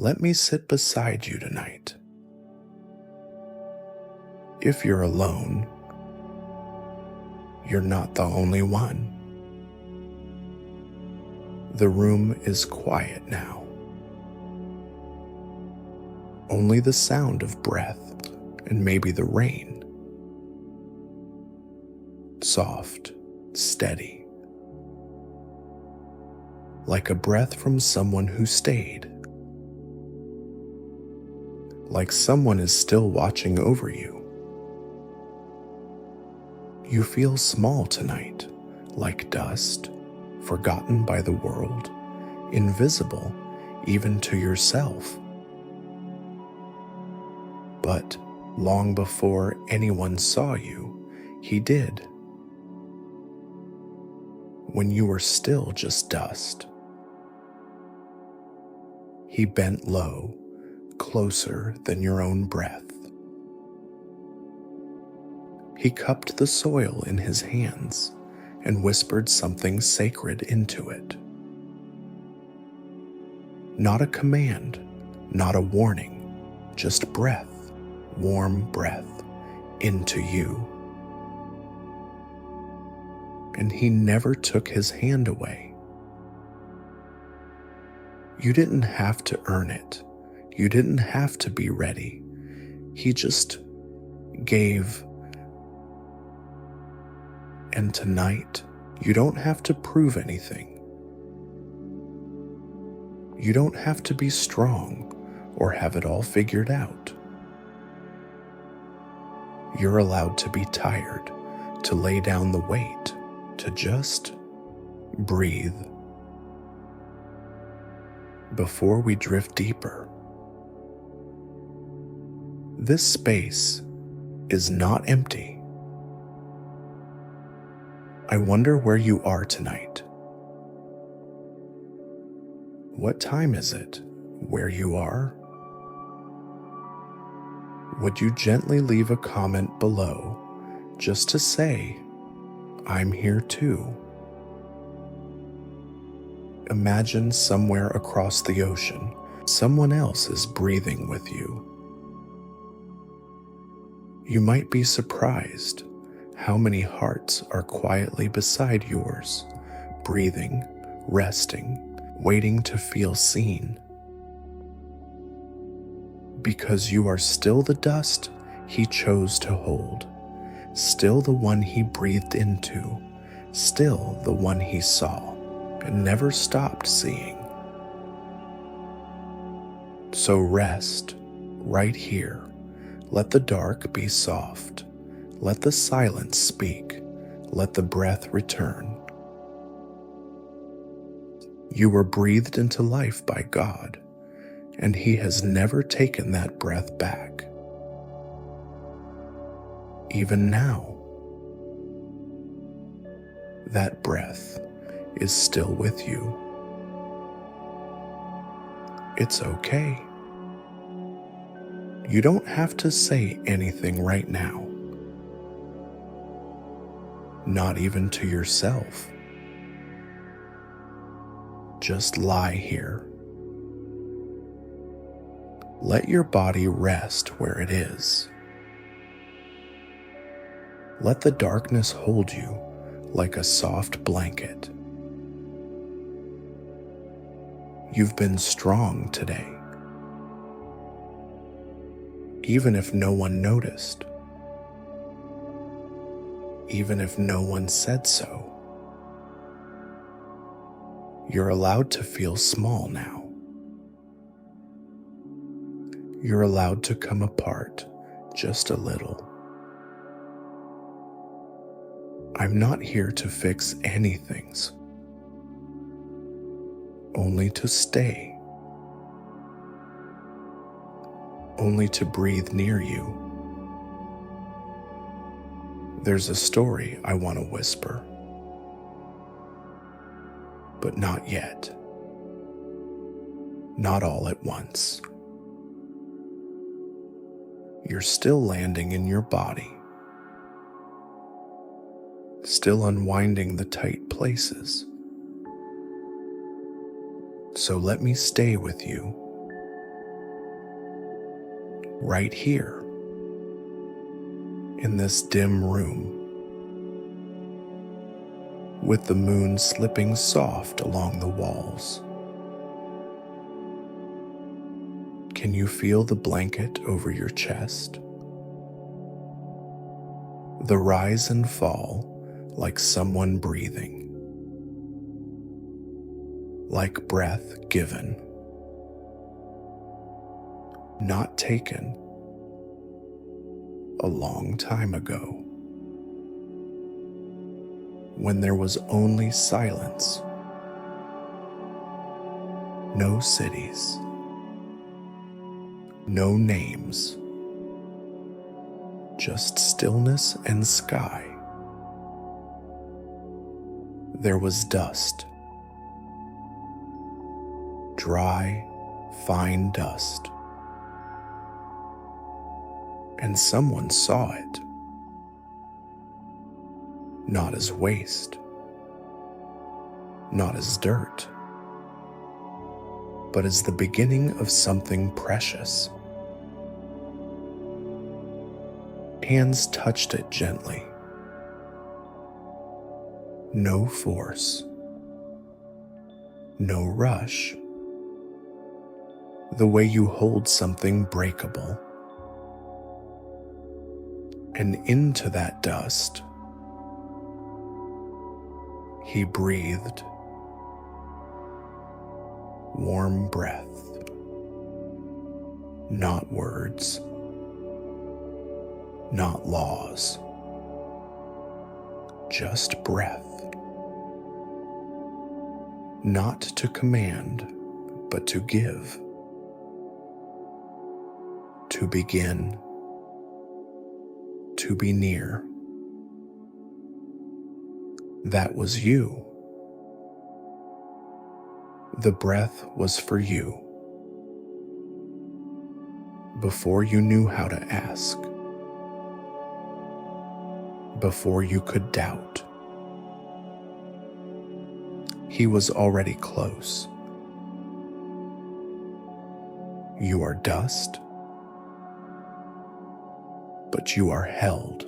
let me sit beside you tonight. If you're alone, you're not the only one. The room is quiet now. Only the sound of breath and maybe the rain. Soft, steady. Like a breath from someone who stayed. Like someone is still watching over you. You feel small tonight, like dust, forgotten by the world, invisible even to yourself. But long before anyone saw you, he did. When you were still just dust. He bent low, closer than your own breath. He cupped the soil in his hands and whispered something sacred into it. Not a command, not a warning, just breath, warm breath, into you. And he never took his hand away. You didn't have to earn it. You didn't have to be ready. He just gave. And tonight, you don't have to prove anything. You don't have to be strong or have it all figured out. You're allowed to be tired, to lay down the weight, to just breathe. Before we drift deeper, this space is not empty. I wonder where you are tonight. What time is it where you are? Would you gently leave a comment below just to say, I'm here too? Imagine somewhere across the ocean, someone else is breathing with you. You might be surprised how many hearts are quietly beside yours, breathing, resting, waiting to feel seen. Because you are still the dust he chose to hold, still the one he breathed into, still the one he saw and never stopped seeing. So rest right here. Let the dark be soft. Let the silence speak. Let the breath return. You were breathed into life by God, and He has never taken that breath back. Even now, that breath is still with you. It's okay. You don't have to say anything right now. Not even to yourself. Just lie here. Let your body rest where it is. Let the darkness hold you like a soft blanket. You've been strong today. Even if no one noticed. Even if no one said so. You're allowed to feel small now. You're allowed to come apart just a little. I'm not here to fix anything, only to stay, only to breathe near you. There's a story I want to whisper, but not yet. Not all at once. You're still landing in your body, still unwinding the tight places. So let me stay with you right here, in this dim room, with the moon slipping soft along the walls. Can you feel the blanket over your chest? The rise and fall like someone breathing, like breath given, not taken a long time ago, when there was only silence, no cities, no names, just stillness and sky. There was dust, dry, fine dust, and someone saw it, not as waste, not as dirt, but as the beginning of something precious. Hands touched it gently. No force, no rush. The way you hold something breakable. And into that dust, he breathed warm breath, not words, not laws, just breath. Not to command, but to give, to begin, to be near. That was you. The breath was for you. Before you knew how to ask, before you could doubt, he was already close. You are dust, but you are held,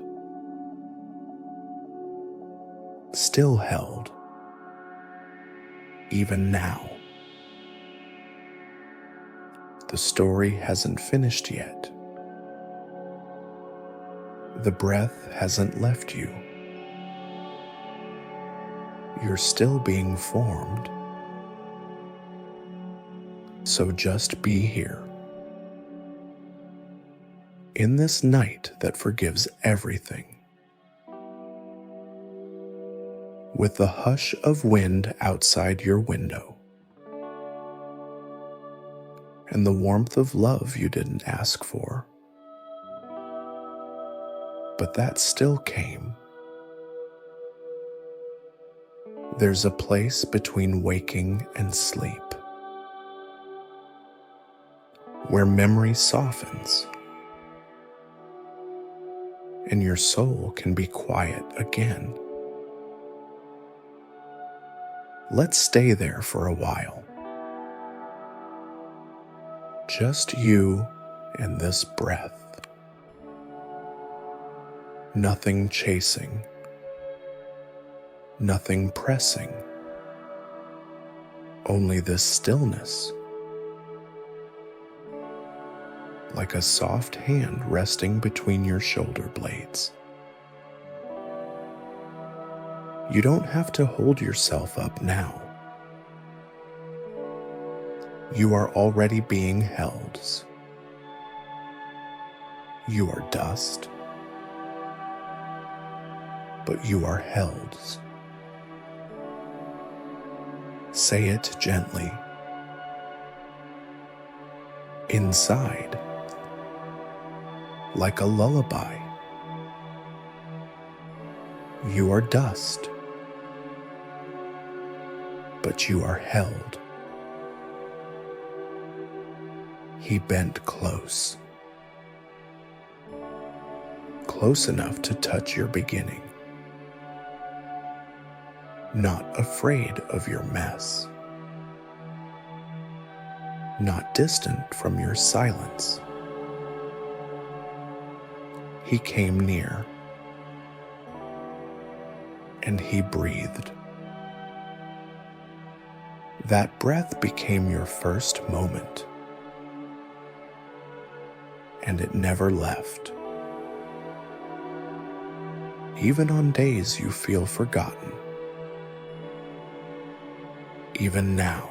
still held, even now. The story hasn't finished yet. The breath hasn't left you. You're still being formed. So just be here. In this night that forgives everything. With the hush of wind outside your window. And the warmth of love you didn't ask for. But that still came. There's a place between waking and sleep, where memory softens, and your soul can be quiet again. Let's stay there for a while. Just you and this breath. Nothing chasing. Nothing pressing, only this stillness, like a soft hand resting between your shoulder blades. You don't have to hold yourself up now. You are already being held. You are dust, but you are held. Say it gently. Inside, like a lullaby. You are dust, but you are held. He bent close, close enough to touch your beginning. Not afraid of your mess, not distant from your silence, He came near, and he breathed. That breath became your first moment, and it never left. Even on days you feel forgotten, even now,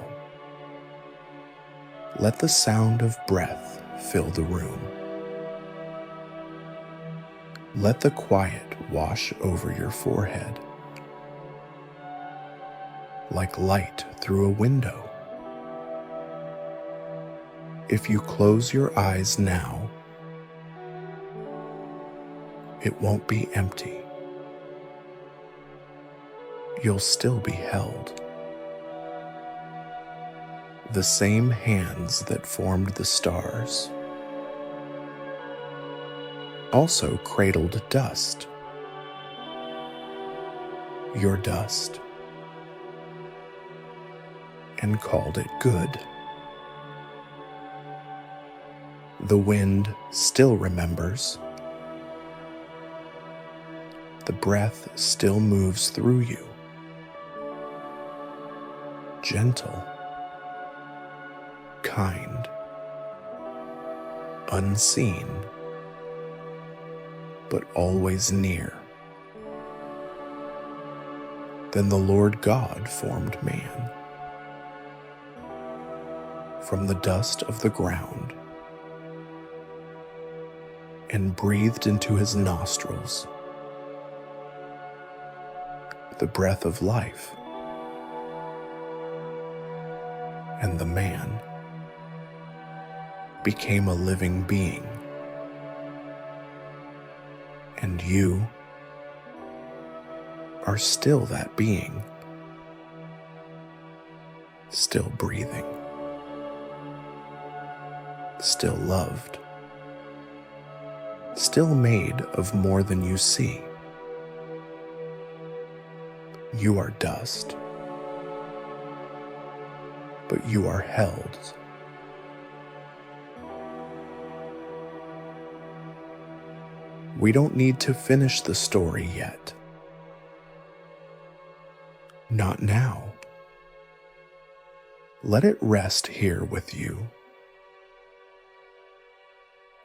let the sound of breath fill the room. Let the quiet wash over your forehead like light through a window. If you close your eyes now, it won't be empty. You'll still be held. The same hands that formed the stars also cradled dust, your dust, and called it good. The wind still remembers. The breath still moves through you, gentle, kind, unseen, but always near. Then the Lord God formed man from the dust of the ground and breathed into his nostrils the breath of life, and the man became a living being. And you are still that being, still breathing, still loved, still made of more than you see. You are dust, but you are held. We don't need to finish the story yet. Not now. Let it rest here with you,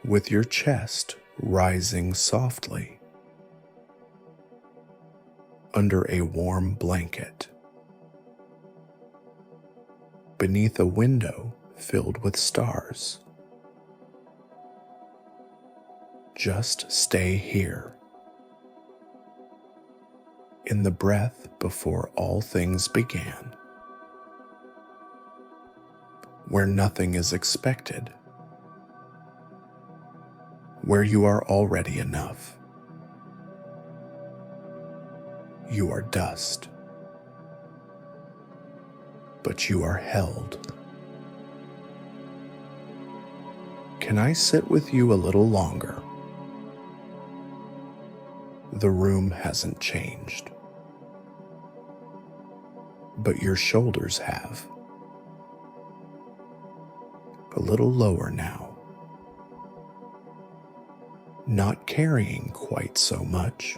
with your chest rising softly under a warm blanket, beneath a window filled with stars. Just stay here, in the breath before all things began, where nothing is expected, where you are already enough. You are dust, but you are held. Can I sit with you a little longer? The room hasn't changed, but your shoulders have. A little lower now, not carrying quite so much.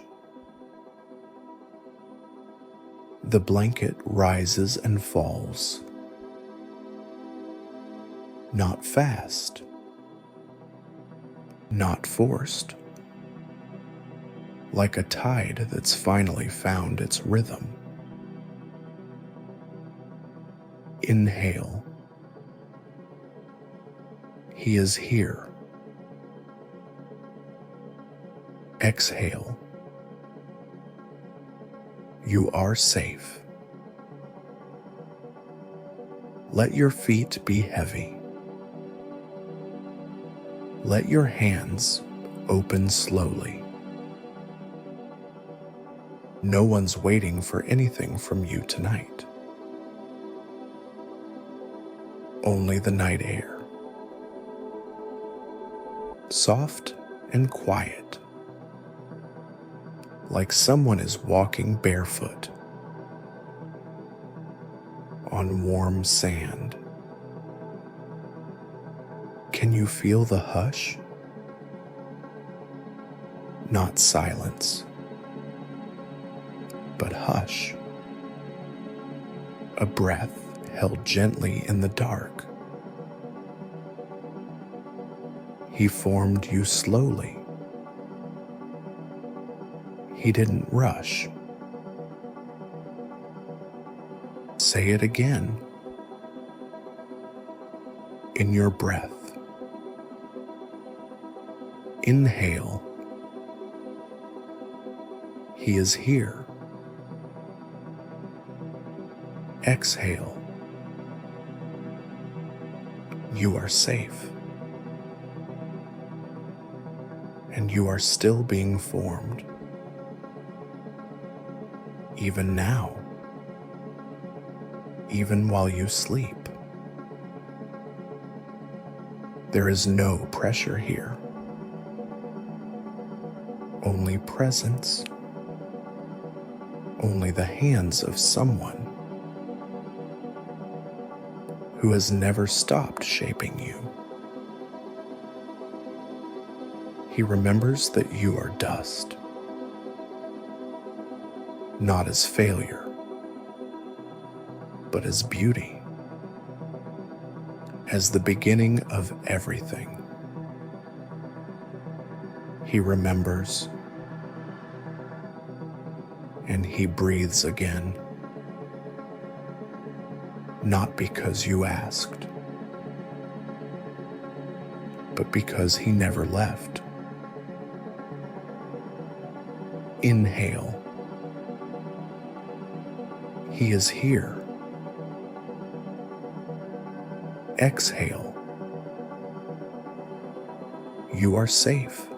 The blanket rises and falls, not fast, not forced, like a tide that's finally found its rhythm. Inhale. He is here. Exhale. You are safe. Let your feet be heavy. Let your hands open slowly. No one's waiting for anything from you tonight. Only the night air. Soft and quiet, like someone is walking barefoot on warm sand. Can you feel the hush? not silence, but hush, a breath held gently in the dark. He formed you slowly. He didn't rush. Say it again. In your breath. Inhale. He is here. Exhale. You are safe. And you are still being formed. Even now. Even while you sleep. There is no pressure here. Only presence. Only the hands of someone who has never stopped shaping you. He remembers that you are dust, not as failure, but as beauty, as the beginning of everything. He remembers, and he breathes again, not because you asked, but because he never left. Inhale. He is here. Exhale. You are safe.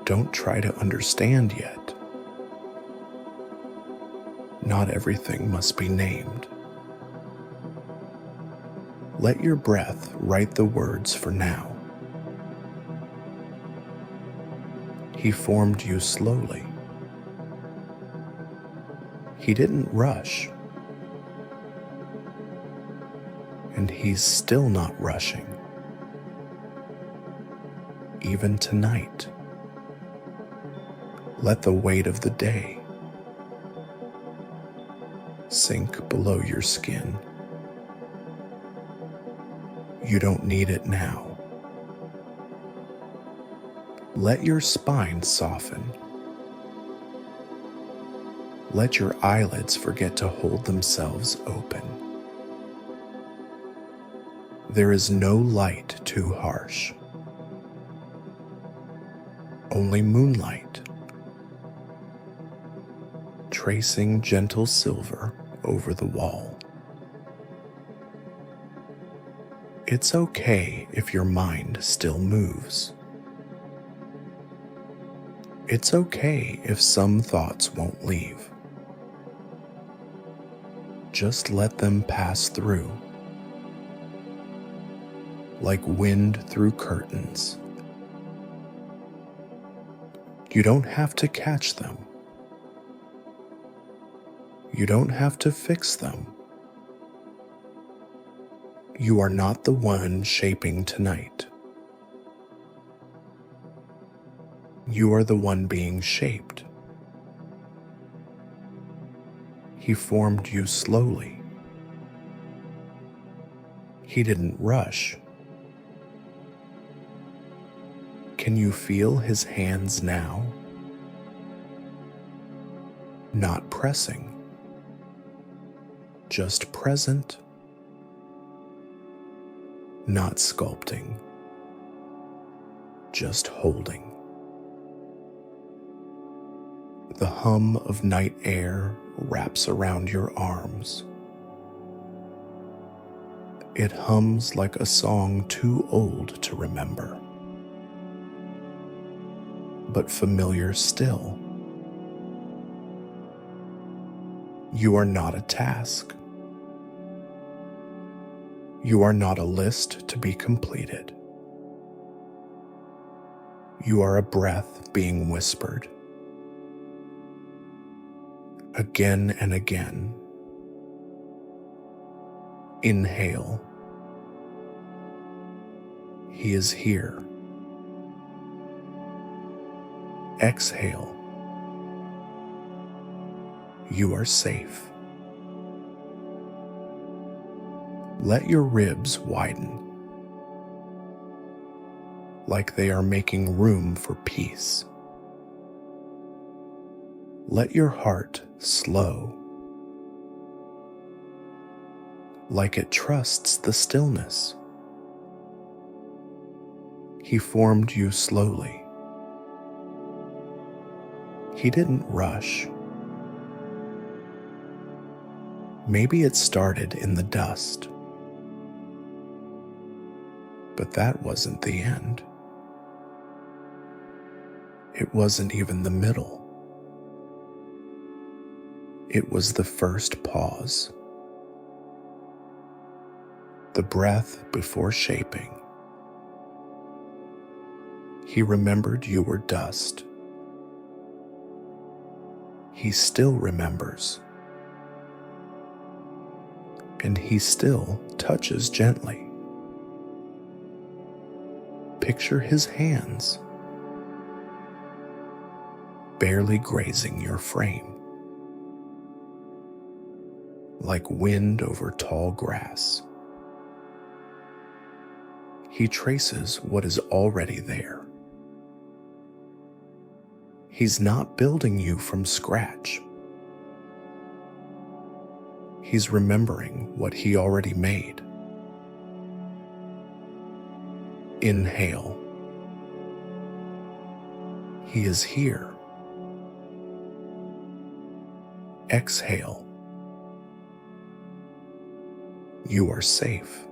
Don't try to understand yet. Not everything must be named. Let your breath write the words for now. He formed you slowly. He didn't rush. And he's still not rushing. Even tonight. Let the weight of the day sink below your skin. You don't need it now. Let your spine soften. Let your eyelids forget to hold themselves open. There is no light too harsh. Only moonlight, tracing gentle silver over the wall. It's okay if your mind still moves. It's okay if some thoughts won't leave. Just let them pass through, like wind through curtains. You don't have to catch them. You don't have to fix them. You are not the one shaping tonight. You are the one being shaped. He formed you slowly. He didn't rush. Can you feel his hands now? Not pressing, just present, not sculpting, just holding. The hum of night air wraps around your arms. It hums like a song too old to remember, but familiar still. You are not a task. You are not a list to be completed. You are a breath being whispered. Again and again. Inhale. He is here. Exhale. You are safe. Let your ribs widen, like they are making room for peace. Let your heart slow, like it trusts the stillness. He formed you slowly. He didn't rush. Maybe it started in the dust, but that wasn't the end. It wasn't even the middle. It was the first pause, the breath before shaping. He remembered you were dust. He still remembers. And he still touches gently. Picture his hands, barely grazing your frame, like wind over tall grass. He traces what is already there. He's not building you from scratch. He's remembering what he already made. Inhale. He is here. Exhale. You are safe.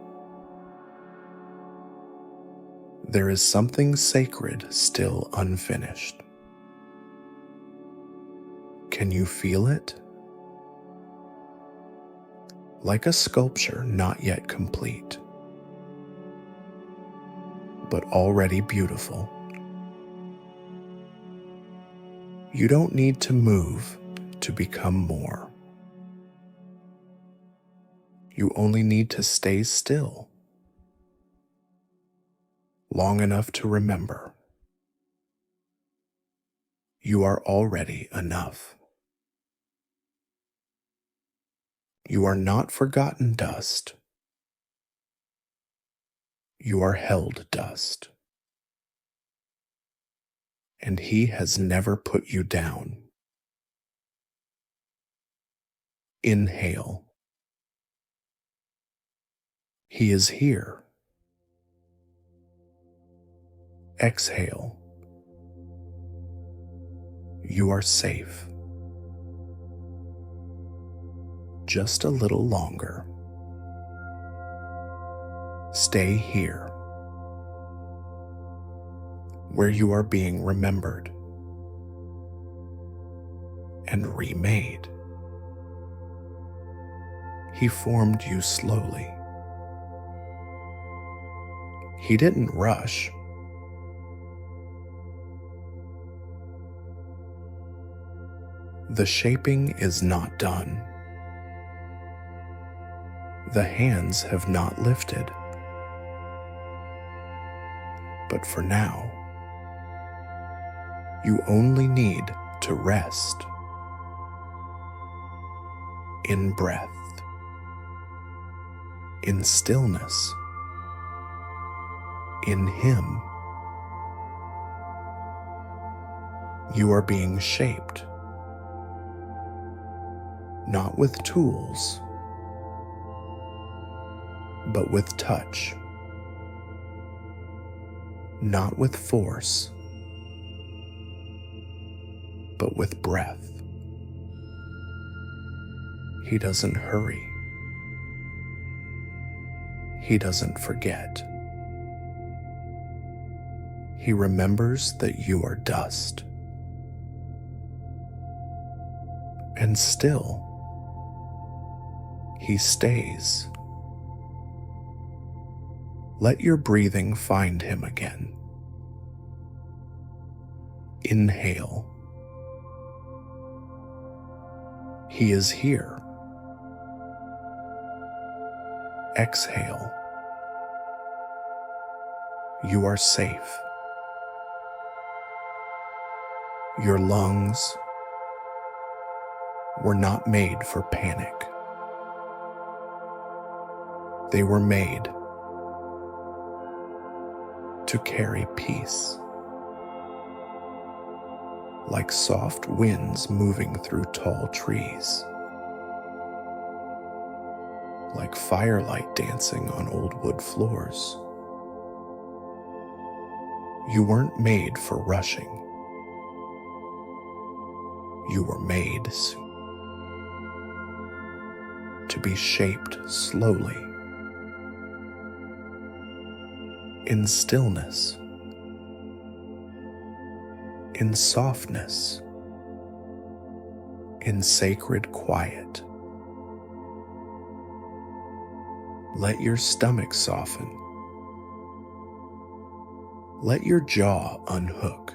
There is something sacred still unfinished. Can you feel it? Like a sculpture not yet complete, but already beautiful. You don't need to move to become more. You only need to stay still, long enough to remember. You are already enough. You are not forgotten dust. You are held dust. And he has never put you down. Inhale. He is here. Exhale. You are safe. Just a little longer. Stay here, where you are being remembered and remade. He formed you slowly. He didn't rush. The shaping is not done. The hands have not lifted. But for now, you only need to rest in breath, in stillness, in him. You are being shaped, not with tools, but with touch, not with force, but with breath. He doesn't hurry. He doesn't forget. He remembers that you are dust. And still, he stays. Let your breathing find him again. Inhale. He is here. Exhale. You are safe. Your lungs were not made for panic. They were made to carry peace, like soft winds moving through tall trees, like firelight dancing on old wood floors. You weren't made for rushing. You were made to be shaped slowly, in stillness, in softness, in sacred quiet. Let your stomach soften. Let your jaw unhook.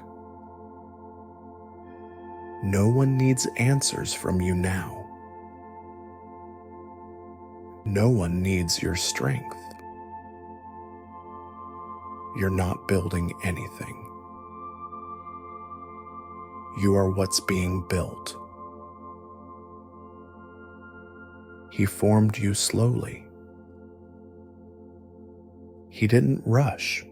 No one needs answers from you now. No one needs your strength. You're not building anything. You are what's being built. He formed you slowly. He didn't rush.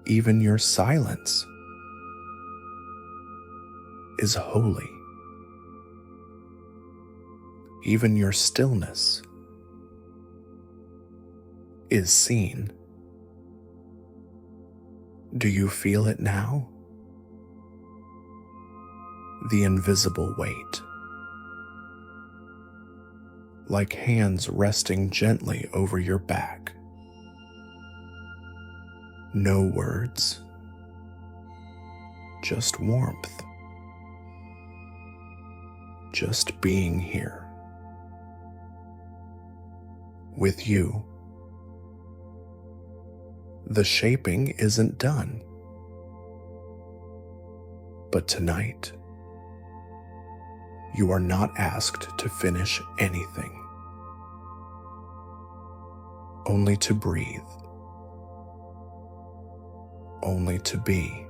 Even your silence is holy. Even your stillness is seen. Do you feel it now? The invisible weight, like hands resting gently over your back. No words, just warmth, just being here. With you, the shaping isn't done. But tonight, you are not asked to finish anything, only to breathe, only to be.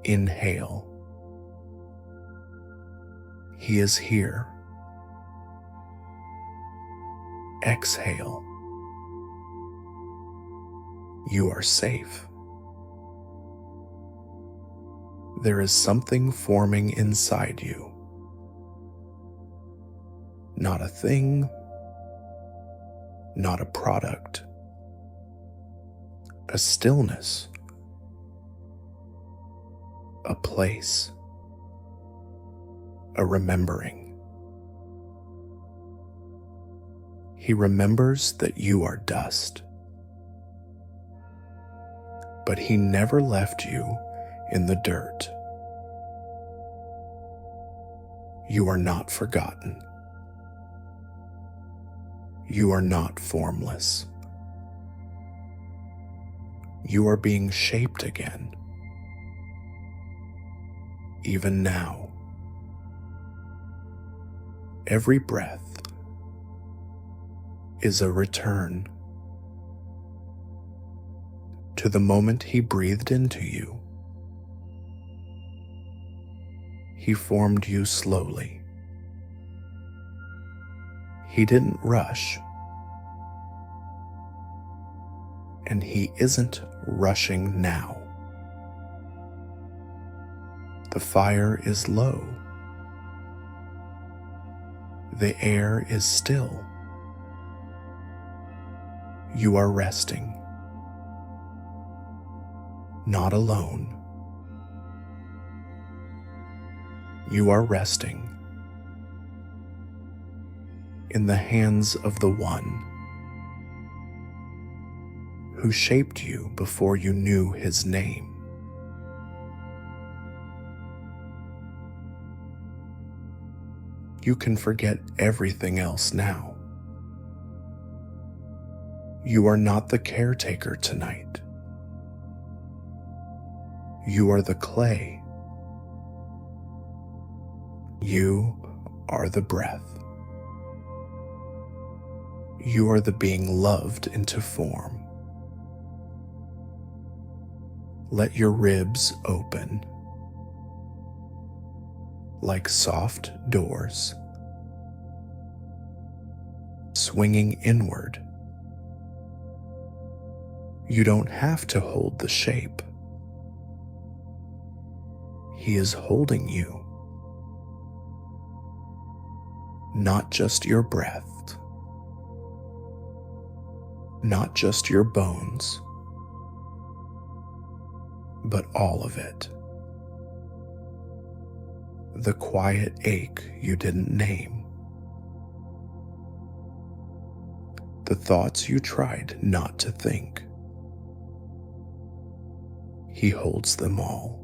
Inhale. He is here. Exhale. You are safe. There is something forming inside you. Not a thing, not a product. A stillness. A place. A remembering. He remembers that you are dust. But he never left you in the dirt. You are not forgotten. You are not formless. You are being shaped again. Even now. Every breath is a return to the moment he breathed into you. He formed you slowly. He didn't rush, and he isn't rushing now. The fire is low. The air is still. You are resting. Not alone. You are resting in the hands of the One who shaped you before you knew his name. You can forget everything else now. You are not the caretaker tonight. You are the clay. You are the breath. You are the being loved into form. Let your ribs open like soft doors, swinging inward. You don't have to hold the shape. He is holding you, not just your breath, not just your bones, but all of it. The quiet ache you didn't name, the thoughts you tried not to think. He holds them all,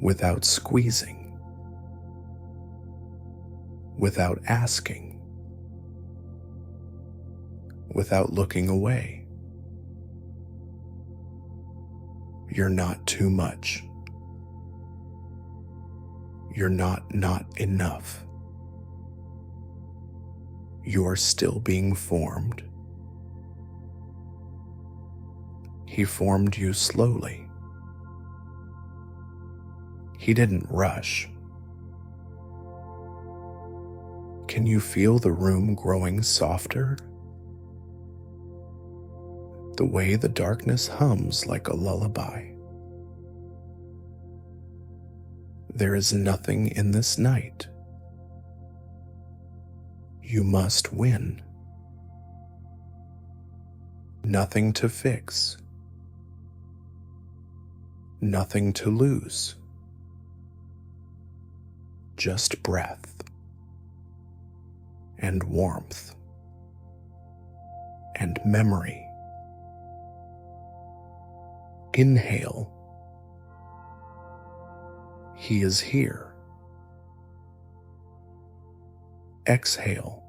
without squeezing, without asking, without looking away. You're not too much. You're not enough. You're still being formed. He formed you slowly. He didn't rush. Can you feel the room growing softer? The way the darkness hums like a lullaby. There is nothing in this night. You must win. Nothing to fix. Nothing to lose. Just breath and warmth and memory. Inhale. He is here. Exhale.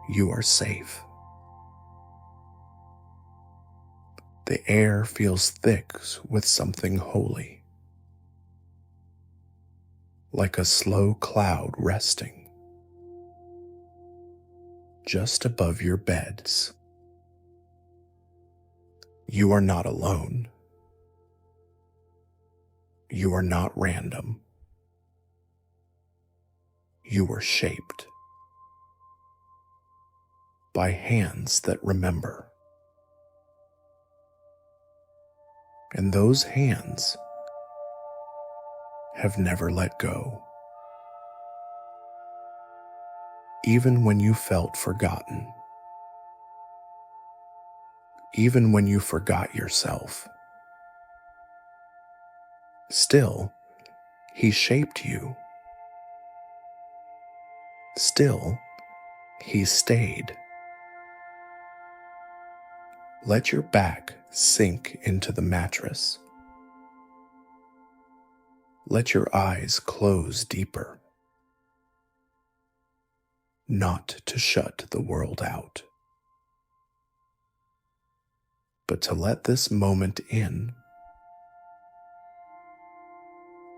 You are safe. The air feels thick with something holy, like a slow cloud resting just above your beds. You are not alone. You are not random. You were shaped by hands that remember. And those hands have never let go. Even when you felt forgotten. Even when you forgot yourself. Still, he shaped you. Still, he stayed. Let your back sink into the mattress. Let your eyes close deeper. Not to shut the world out, but to let this moment in.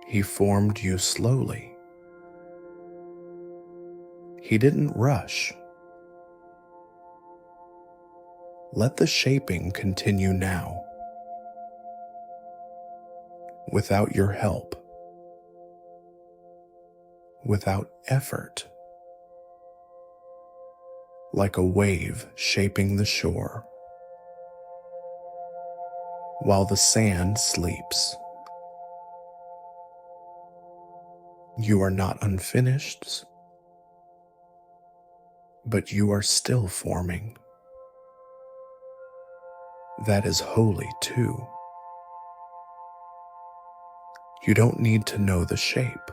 He formed you slowly. He didn't rush. Let the shaping continue now, without your help, without effort, like a wave shaping the shore, while the sand sleeps. You are not unfinished, but you are still forming. That is holy too. You don't need to know the shape.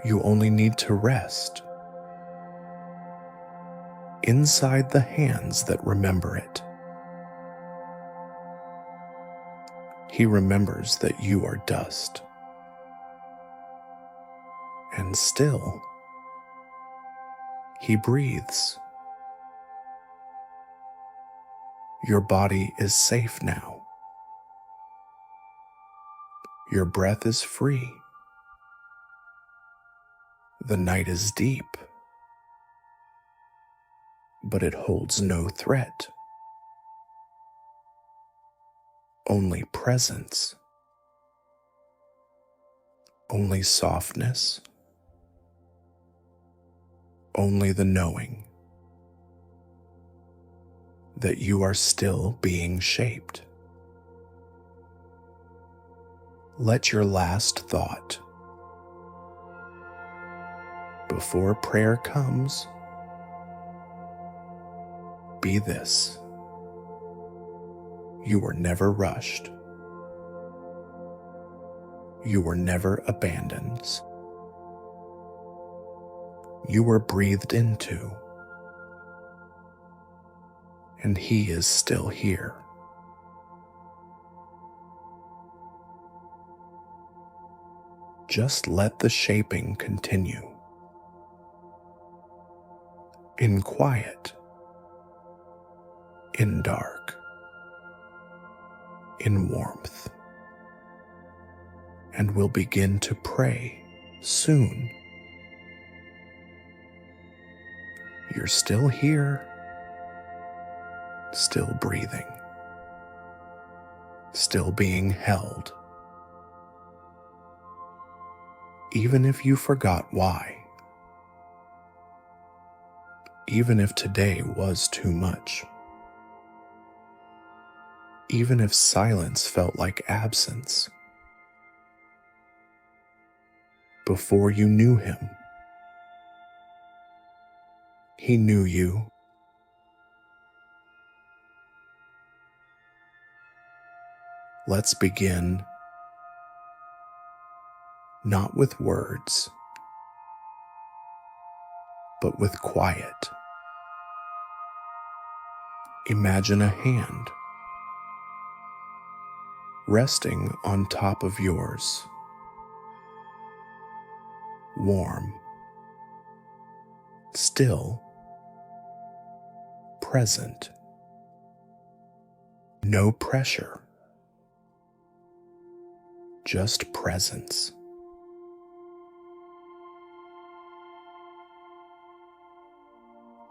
You only need to rest inside the hands that remember it. He remembers that you are dust. And still, he breathes. Your body is safe now. Your breath is free. The night is deep, but it holds no threat, only presence, only softness, only the knowing that you are still being shaped. Let your last thought before prayer comes be this: you were never rushed. You were never abandoned. You were breathed into, and He is still here. Just let the shaping continue. In quiet, in dark, in warmth. And we'll begin to pray soon. You're still here, still breathing, still being held. Even if you forgot why, even if today was too much, even if silence felt like absence, before you knew Him, He knew you. Let's begin, not with words, but with quiet. Imagine a hand resting on top of yours, warm, still, present. No pressure, just presence.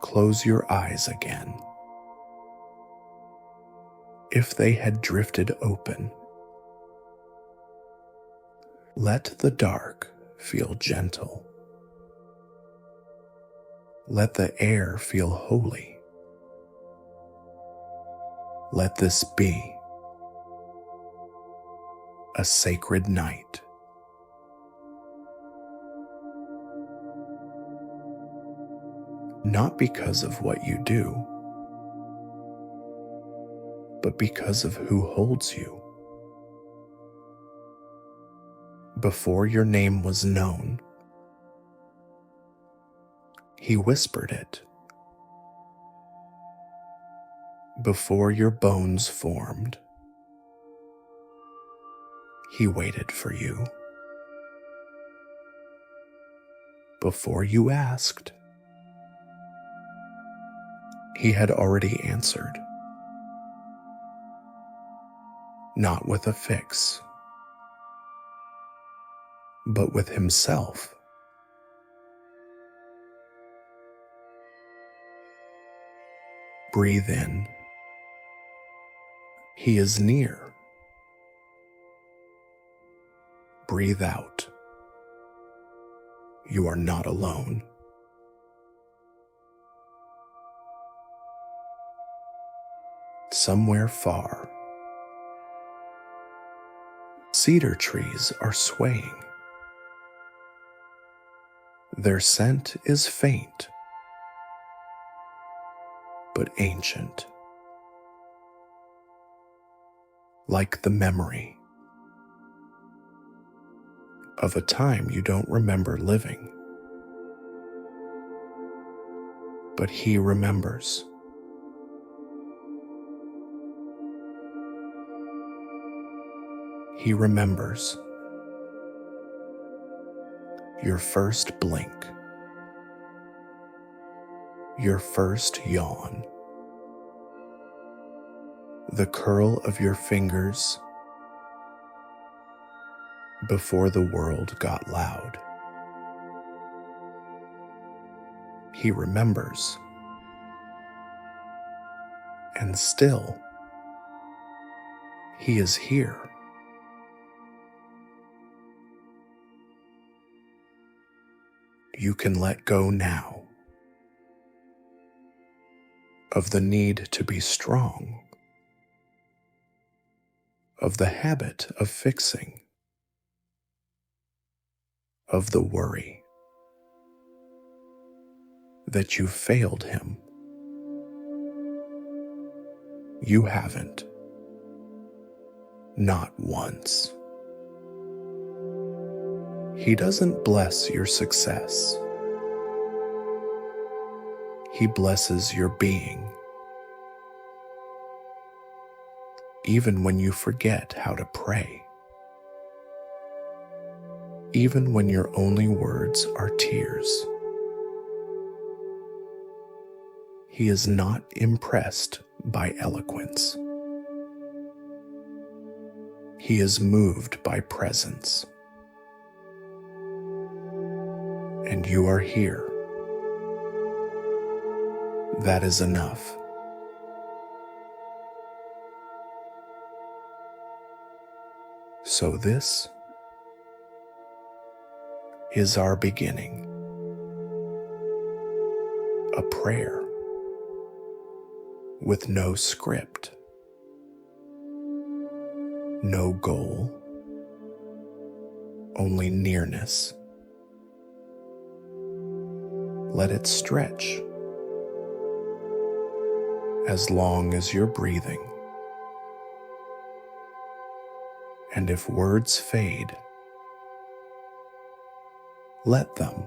Close your eyes again. If they had drifted open, let the dark feel gentle. Let the air feel holy. Let this be a sacred night. Not because of what you do, but because of who holds you. Before your name was known, He whispered it. Before your bones formed, He waited for you. Before you asked, He had already answered. Not with a fix, but with Himself. Breathe in. He is near. Breathe out. You are not alone. Somewhere far, cedar trees are swaying. Their scent is faint, but ancient, like the memory of a time you don't remember living, but He remembers. He remembers your first blink, your first yawn, the curl of your fingers before the world got loud. He remembers And still, He is here. You can let go now of the need to be strong, of the habit of fixing, of the worry that you failed Him. You haven't. Not once. He doesn't bless your success. He blesses your being. Even when you forget how to pray. Even when your only words are tears. He is not impressed by eloquence. He is moved by presence. And you are here. That is enough. So this is our beginning. A prayer with no script, no goal, only nearness. Let it stretch as long as you're breathing. And if words fade, let them.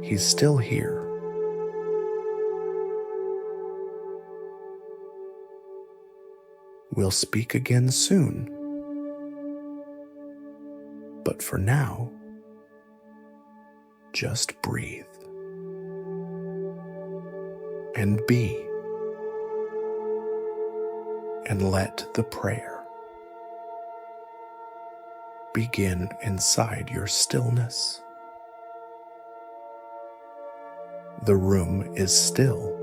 He's still here. We'll speak again soon. But for now, just breathe and be, and let the prayer begin inside your stillness. The room is still.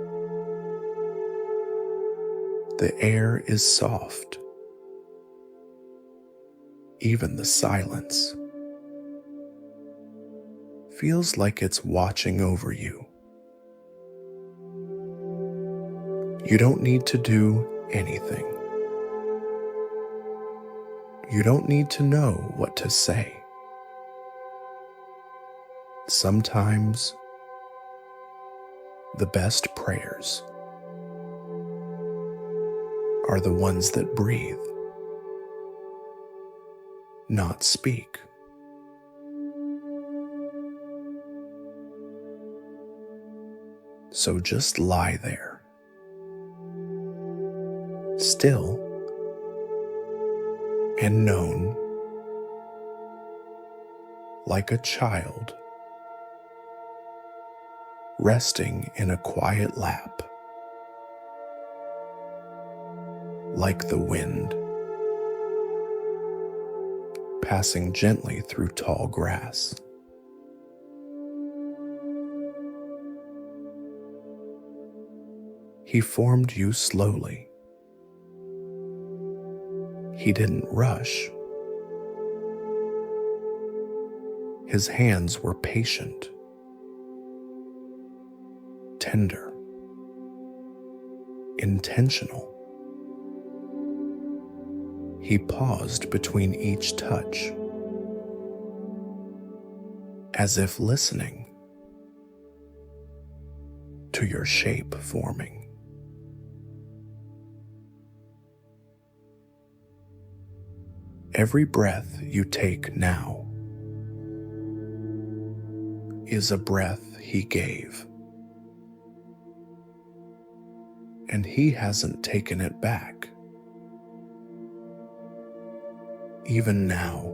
The air is soft. Even the silence feels like it's watching over you. You don't need to do anything. You don't need to know what to say. Sometimes the best prayers are the ones that breathe, not speak. So just lie there, still and known, like a child resting in a quiet lap, like the wind passing gently through tall grass. He formed you slowly. He didn't rush. His hands were patient, tender, intentional. He paused between each touch, as if listening to your shape forming. Every breath you take now is a breath He gave, and He hasn't taken it back. Even now,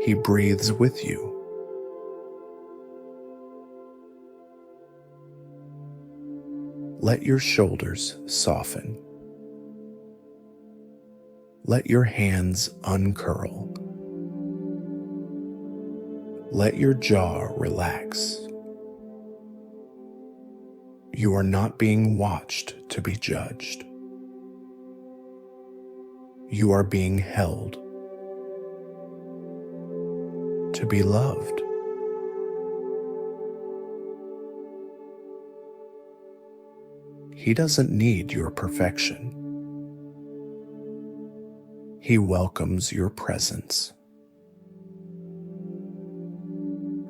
He breathes with you. Let your shoulders soften. Let your hands uncurl. Let your jaw relax. You are not being watched to be judged. You are being held to be loved. He doesn't need your perfection. He welcomes your presence.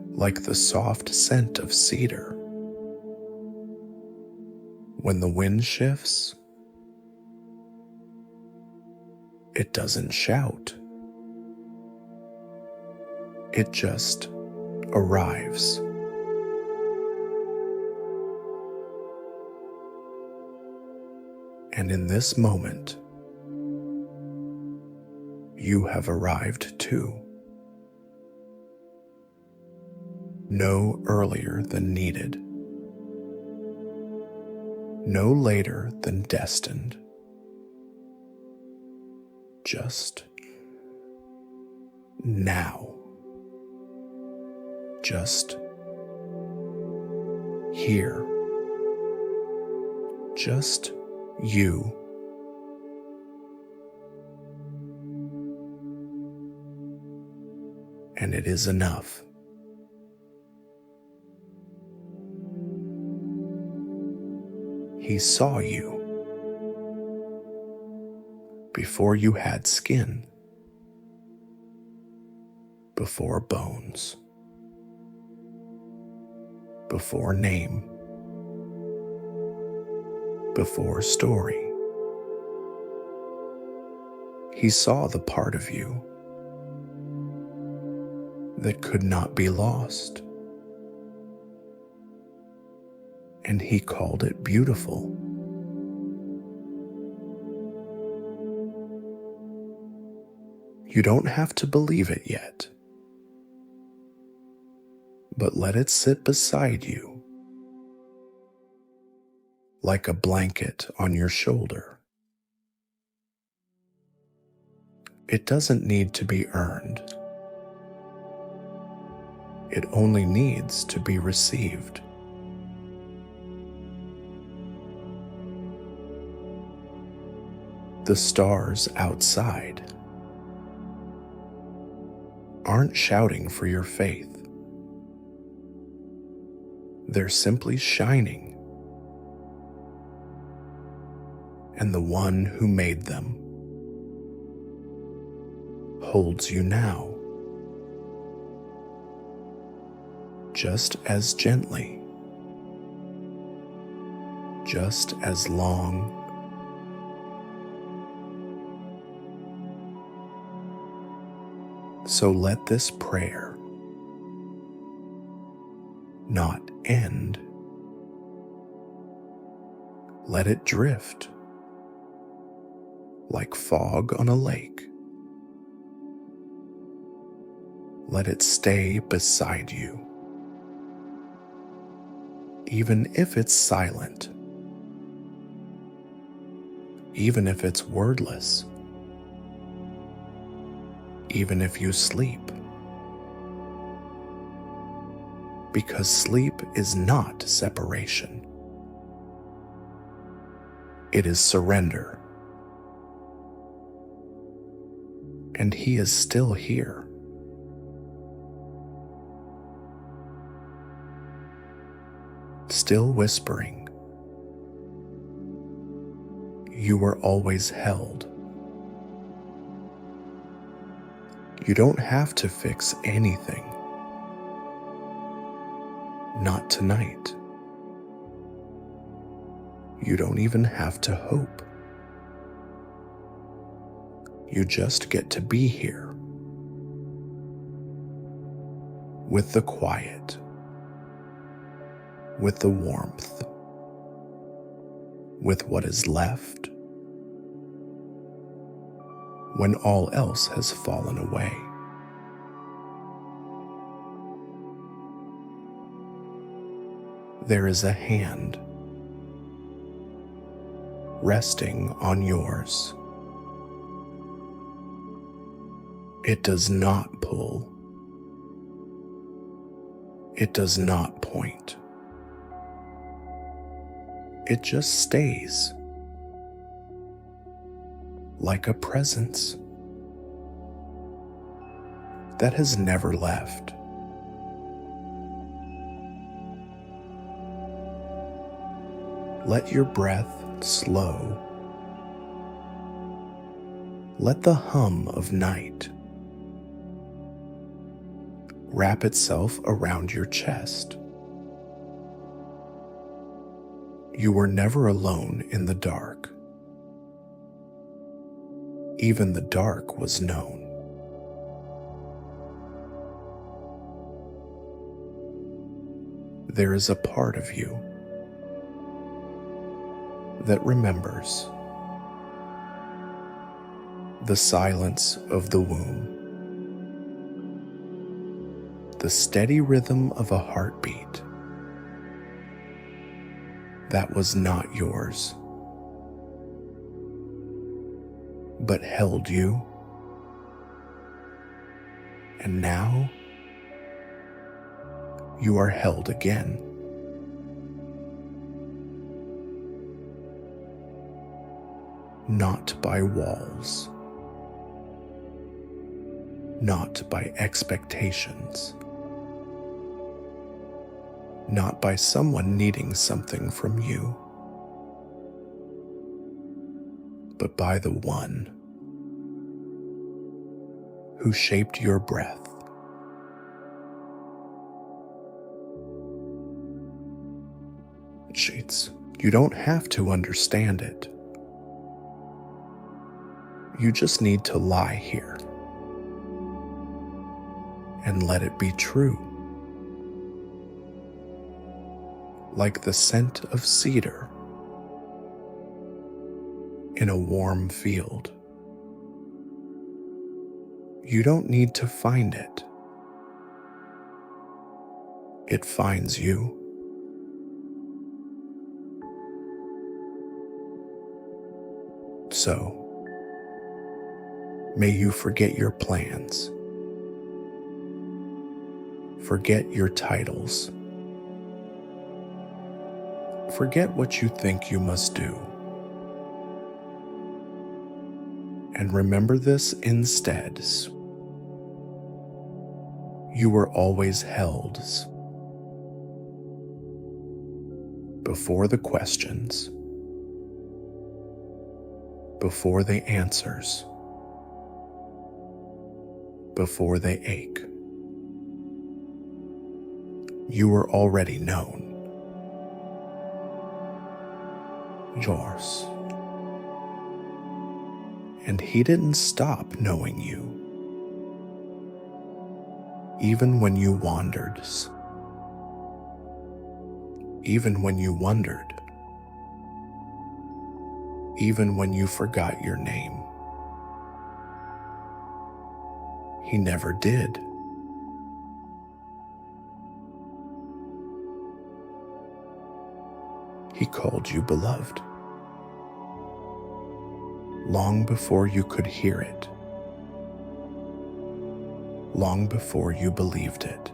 Like the soft scent of cedar. When the wind shifts, it doesn't shout. It just arrives. And in this moment, you have arrived too. No earlier than needed. No later than destined. Just now. Just here. Just you. And it is enough. He saw you before you had skin, before bones, before name, before story. He saw the part of you that could not be lost, and he called it beautiful. You don't have to believe it yet, but let it sit beside you like a blanket on your shoulder. It doesn't need to be earned. It only needs to be received. The stars outside aren't shouting for your faith. They're simply shining. And the one who made them holds you now, just as gently, just as long, so let this prayer not end. Let it drift like fog on a lake. Let it stay beside you, even if it's silent, even if it's wordless, even if you sleep. Because sleep is not separation. It is surrender. And he is still here. Still whispering. You were always held. You don't have to fix anything. Not tonight. You don't even have to hope. You just get to be here. With the quiet. With the warmth. With what is left. When all else has fallen away. There is a hand resting on yours. It does not pull. It does not point. It just stays, like a presence that has never left. Let your breath slow. Let the hum of night wrap itself around your chest. You were never alone in the dark. Even the dark was known. There is a part of you that remembers the silence of the womb, the steady rhythm of a heartbeat that was not yours, but held you, and now you are held again. Not by walls, not by expectations, not by someone needing something from you, but by the one who shaped your breath. Sheets, you don't have to understand it. You just need to lie here and let it be true. Like the scent of cedar in a warm field. You don't need to find it. It finds you. So, may you forget your plans, forget your titles, forget what you think you must do, and remember this instead. You were always held before the questions, before the answers, before they ache. You were already known. Yours. And he didn't stop knowing you. Even when you wandered. Even when you wondered. Even when you forgot your name. He never did. He called you beloved. Long before you could hear it. Long before you believed it.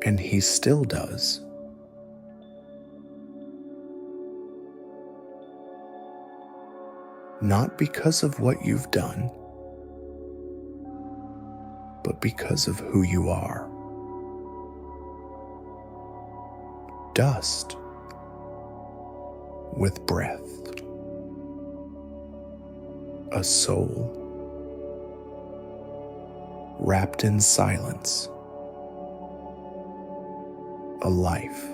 And he still does. Not because of what you've done, but because of who you are. Dust with breath. A soul wrapped in silence. A life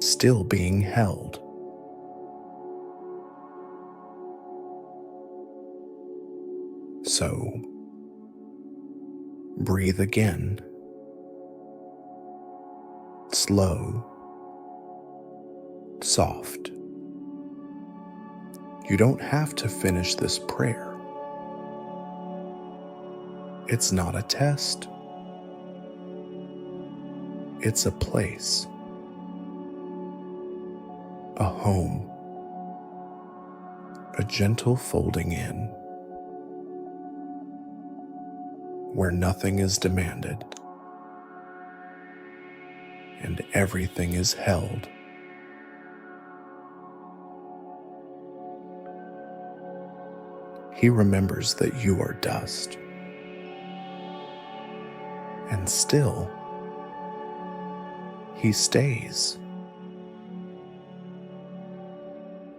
still being held. So, breathe again. Slow, soft. You don't have to finish this prayer. It's not a test. It's a place, a home, a gentle folding in, where nothing is demanded, and everything is held. He remembers that you are dust, and still he stays.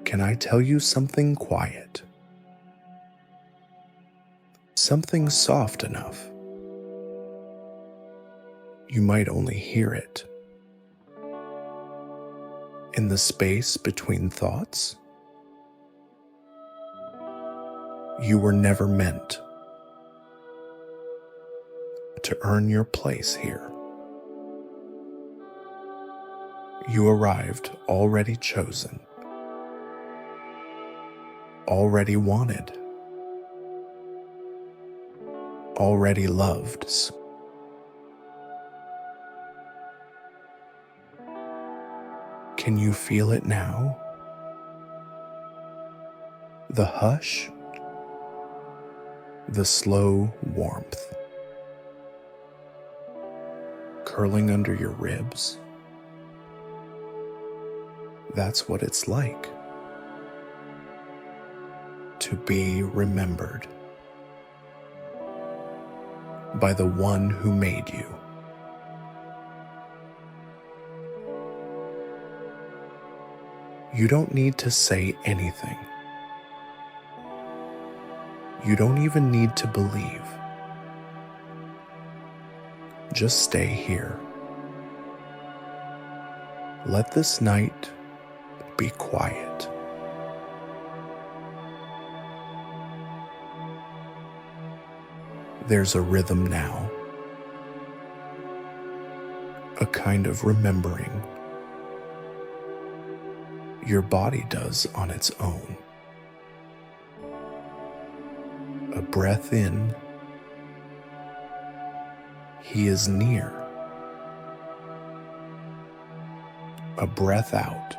Can I tell you something quiet? Something soft enough you might only hear it. In the space between thoughts, you were never meant to earn your place here. You arrived already chosen, already wanted, already loved. Can you feel it now? The hush, the slow warmth, curling under your ribs. That's what it's like to be remembered by the one who made you. You don't need to say anything. You don't even need to believe. Just stay here. Let this night be quiet. There's a rhythm now, a kind of remembering your body does on its own. A breath in, he is near. A breath out,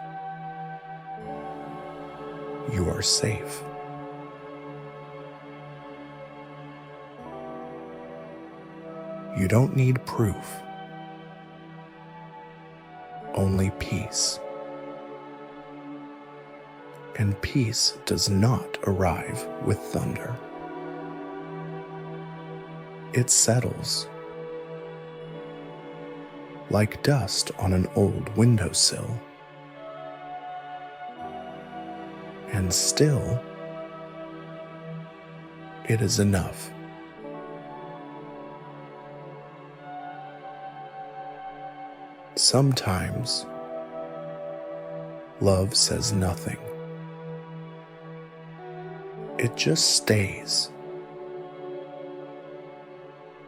you are safe. You don't need proof, only peace. And peace does not arrive with thunder. It settles like dust on an old windowsill. And still, it is enough. Sometimes, love says nothing. It just stays,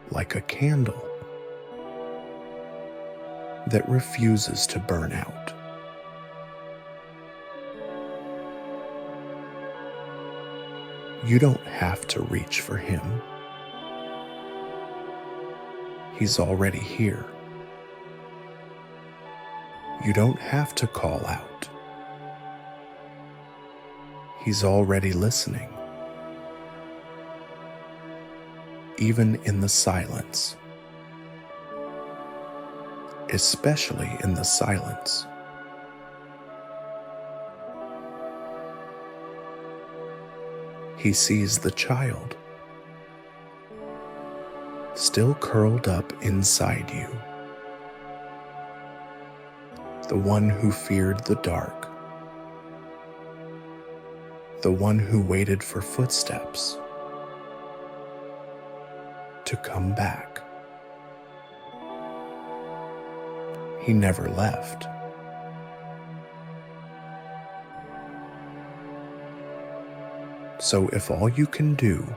like a candle that refuses to burn out. You don't have to reach for him. He's already here. You don't have to call out. He's already listening. Even in the silence, especially in the silence. He sees the child, still curled up inside you, the one who feared the dark, the one who waited for footsteps to come back. He never left. So if all you can do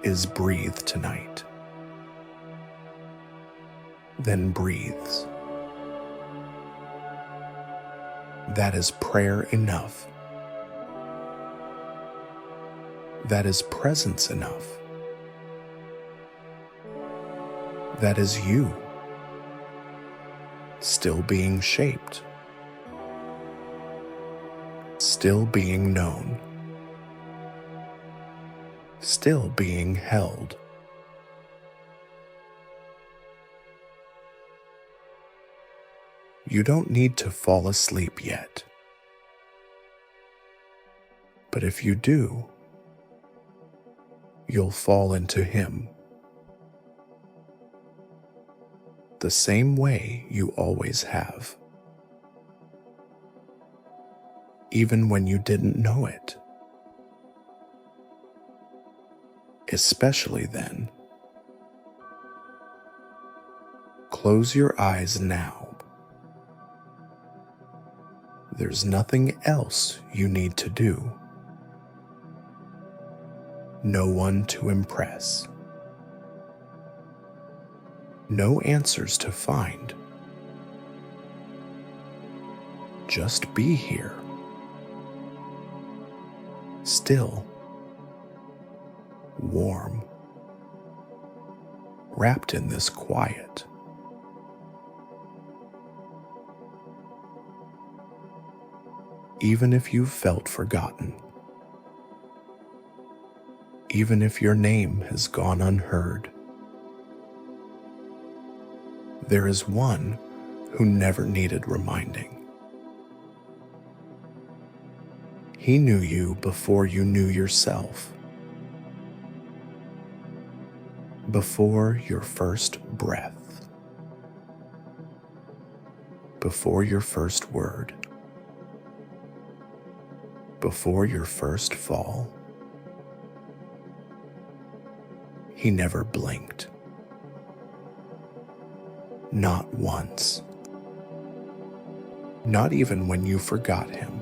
is breathe tonight, then breathes. That is prayer enough. That is presence enough. That is you, still being shaped, still being known, still being held. You don't need to fall asleep yet. But if you do, you'll fall into Him the same way you always have, even when you didn't know it. Especially then. Close your eyes now. There's nothing else you need to do. No one to impress. No answers to find. Just be here. Still. Warm. Wrapped in this quiet. Even if you felt forgotten. Even if your name has gone unheard. There is one who never needed reminding. He knew you before you knew yourself. Before your first breath. Before your first word. Before your first fall. He never blinked. Not once. Not even when you forgot him.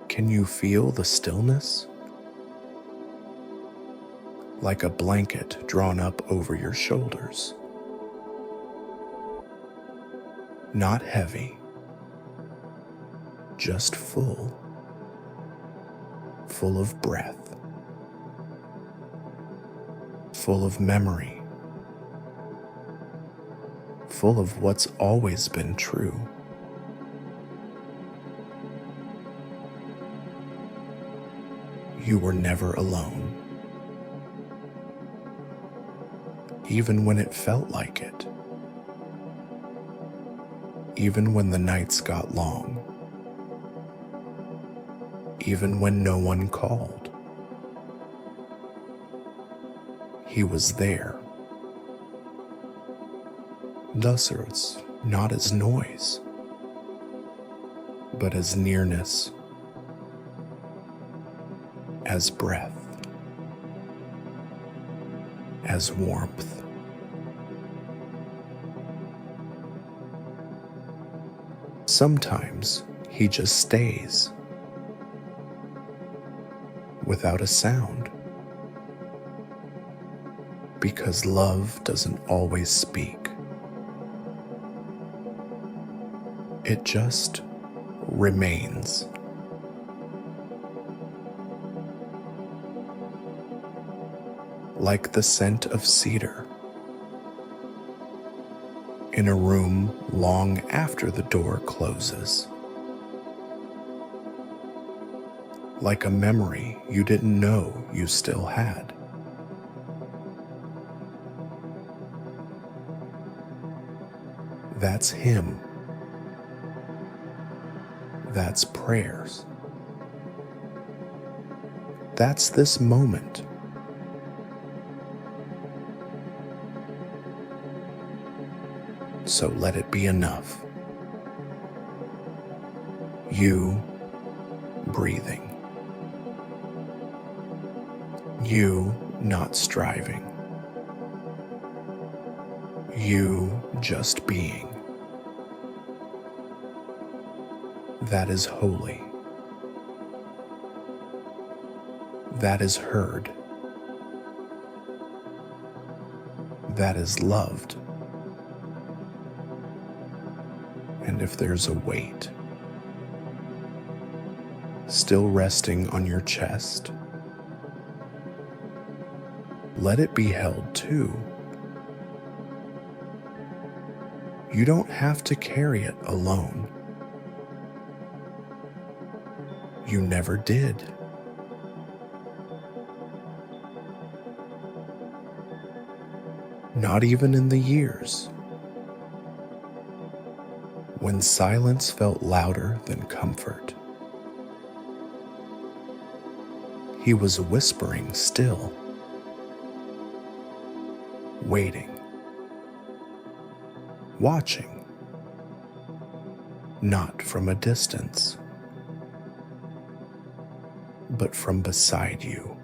Can you feel the stillness? Like a blanket drawn up over your shoulders. Not heavy, just full. Full of breath. Full of memory. Full of what's always been true. You were never alone. Even when it felt like it. Even when the nights got long. Even when no one called. He was there. Nostrils, not as noise, but as nearness, as breath, as warmth. Sometimes he just stays, without a sound, because love doesn't always speak. It just remains. Like the scent of cedar in a room long after the door closes. Like a memory you didn't know you still had. That's him. That's prayers. That's this moment. So let it be enough. You breathing. You not striving. You just being. That is holy. That is heard. That is loved. And if there's a weight still resting on your chest, let it be held too. You don't have to carry it alone. You never did. not even in the years when silence felt louder than comfort. He was whispering still, waiting, watching, not from a distance, but from beside you.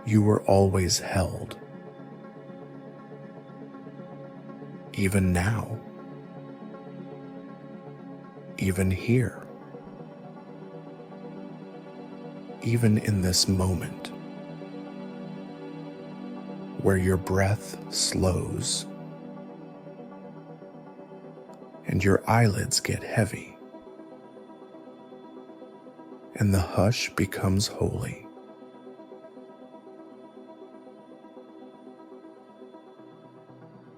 You were always held, even now, even here, even in this moment where your breath slows and your eyelids get heavy and the hush becomes holy.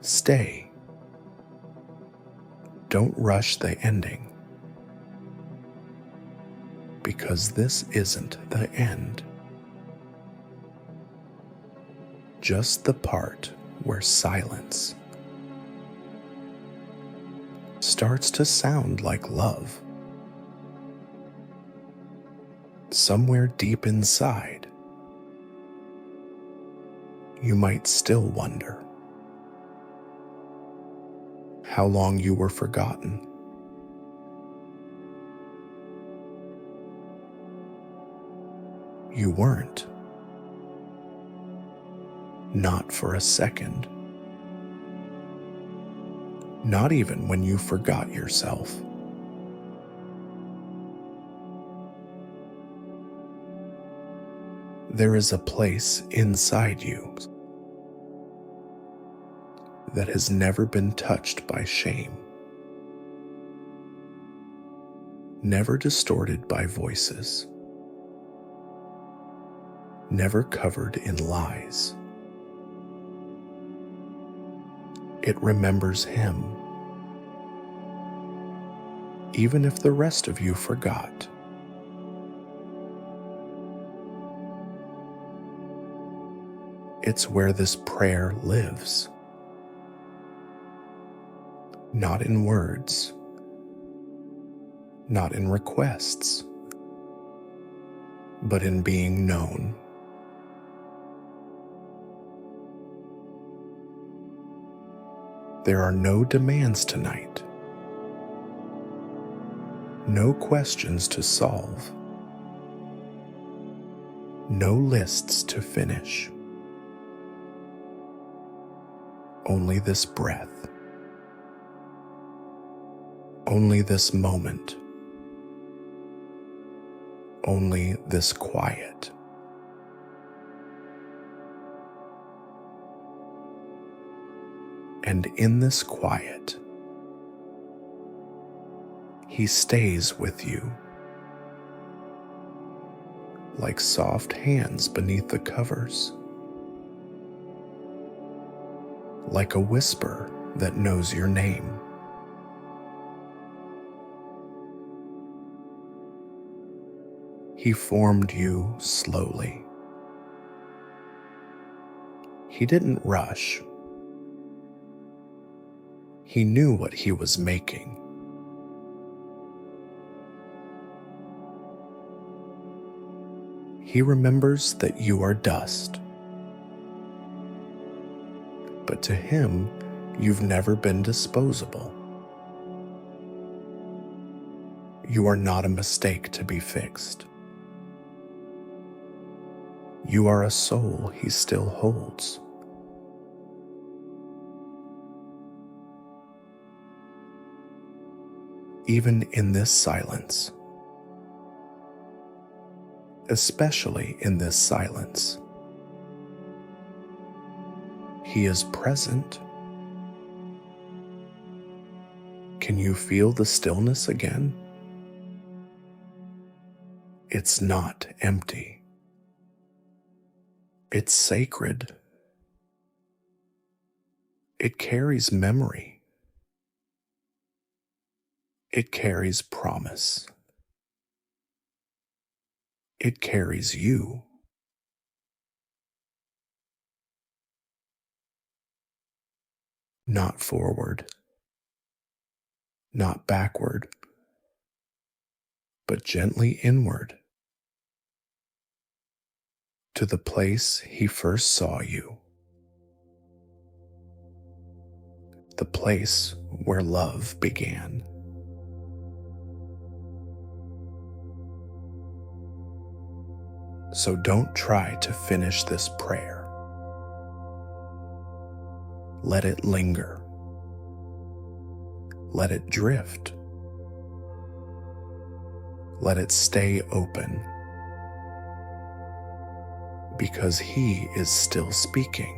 Stay. Don't rush the ending, because this isn't the end. Just the part where silence starts to sound like love. Somewhere deep inside, you might still wonder how long you were forgotten. You weren't. Not for a second. Not even when you forgot yourself. There is a place inside you that has never been touched by shame, never distorted by voices, never covered in lies. It remembers him, even if the rest of you forgot. It's where this prayer lives. Not in words, not in requests, but in being known. There are no demands tonight, no questions to solve, no lists to finish. Only this breath. Only this moment. Only this quiet. And in this quiet, he stays with you, like soft hands beneath the covers, like a whisper that knows your name. He formed you slowly. He didn't rush. He knew what he was making. He remembers that you are dust. But to him, you've never been disposable. You are not a mistake to be fixed. You are a soul he still holds. Even in this silence, especially in this silence, he is present. Can you feel the stillness again? It's not empty. It's sacred. It carries memory. It carries promise. It carries you. not forward, not backward, but gently inward to the place he first saw you, the place where love began. So don't try to finish this prayer. Let it linger. Let it drift. Let it stay open. Because he is still speaking.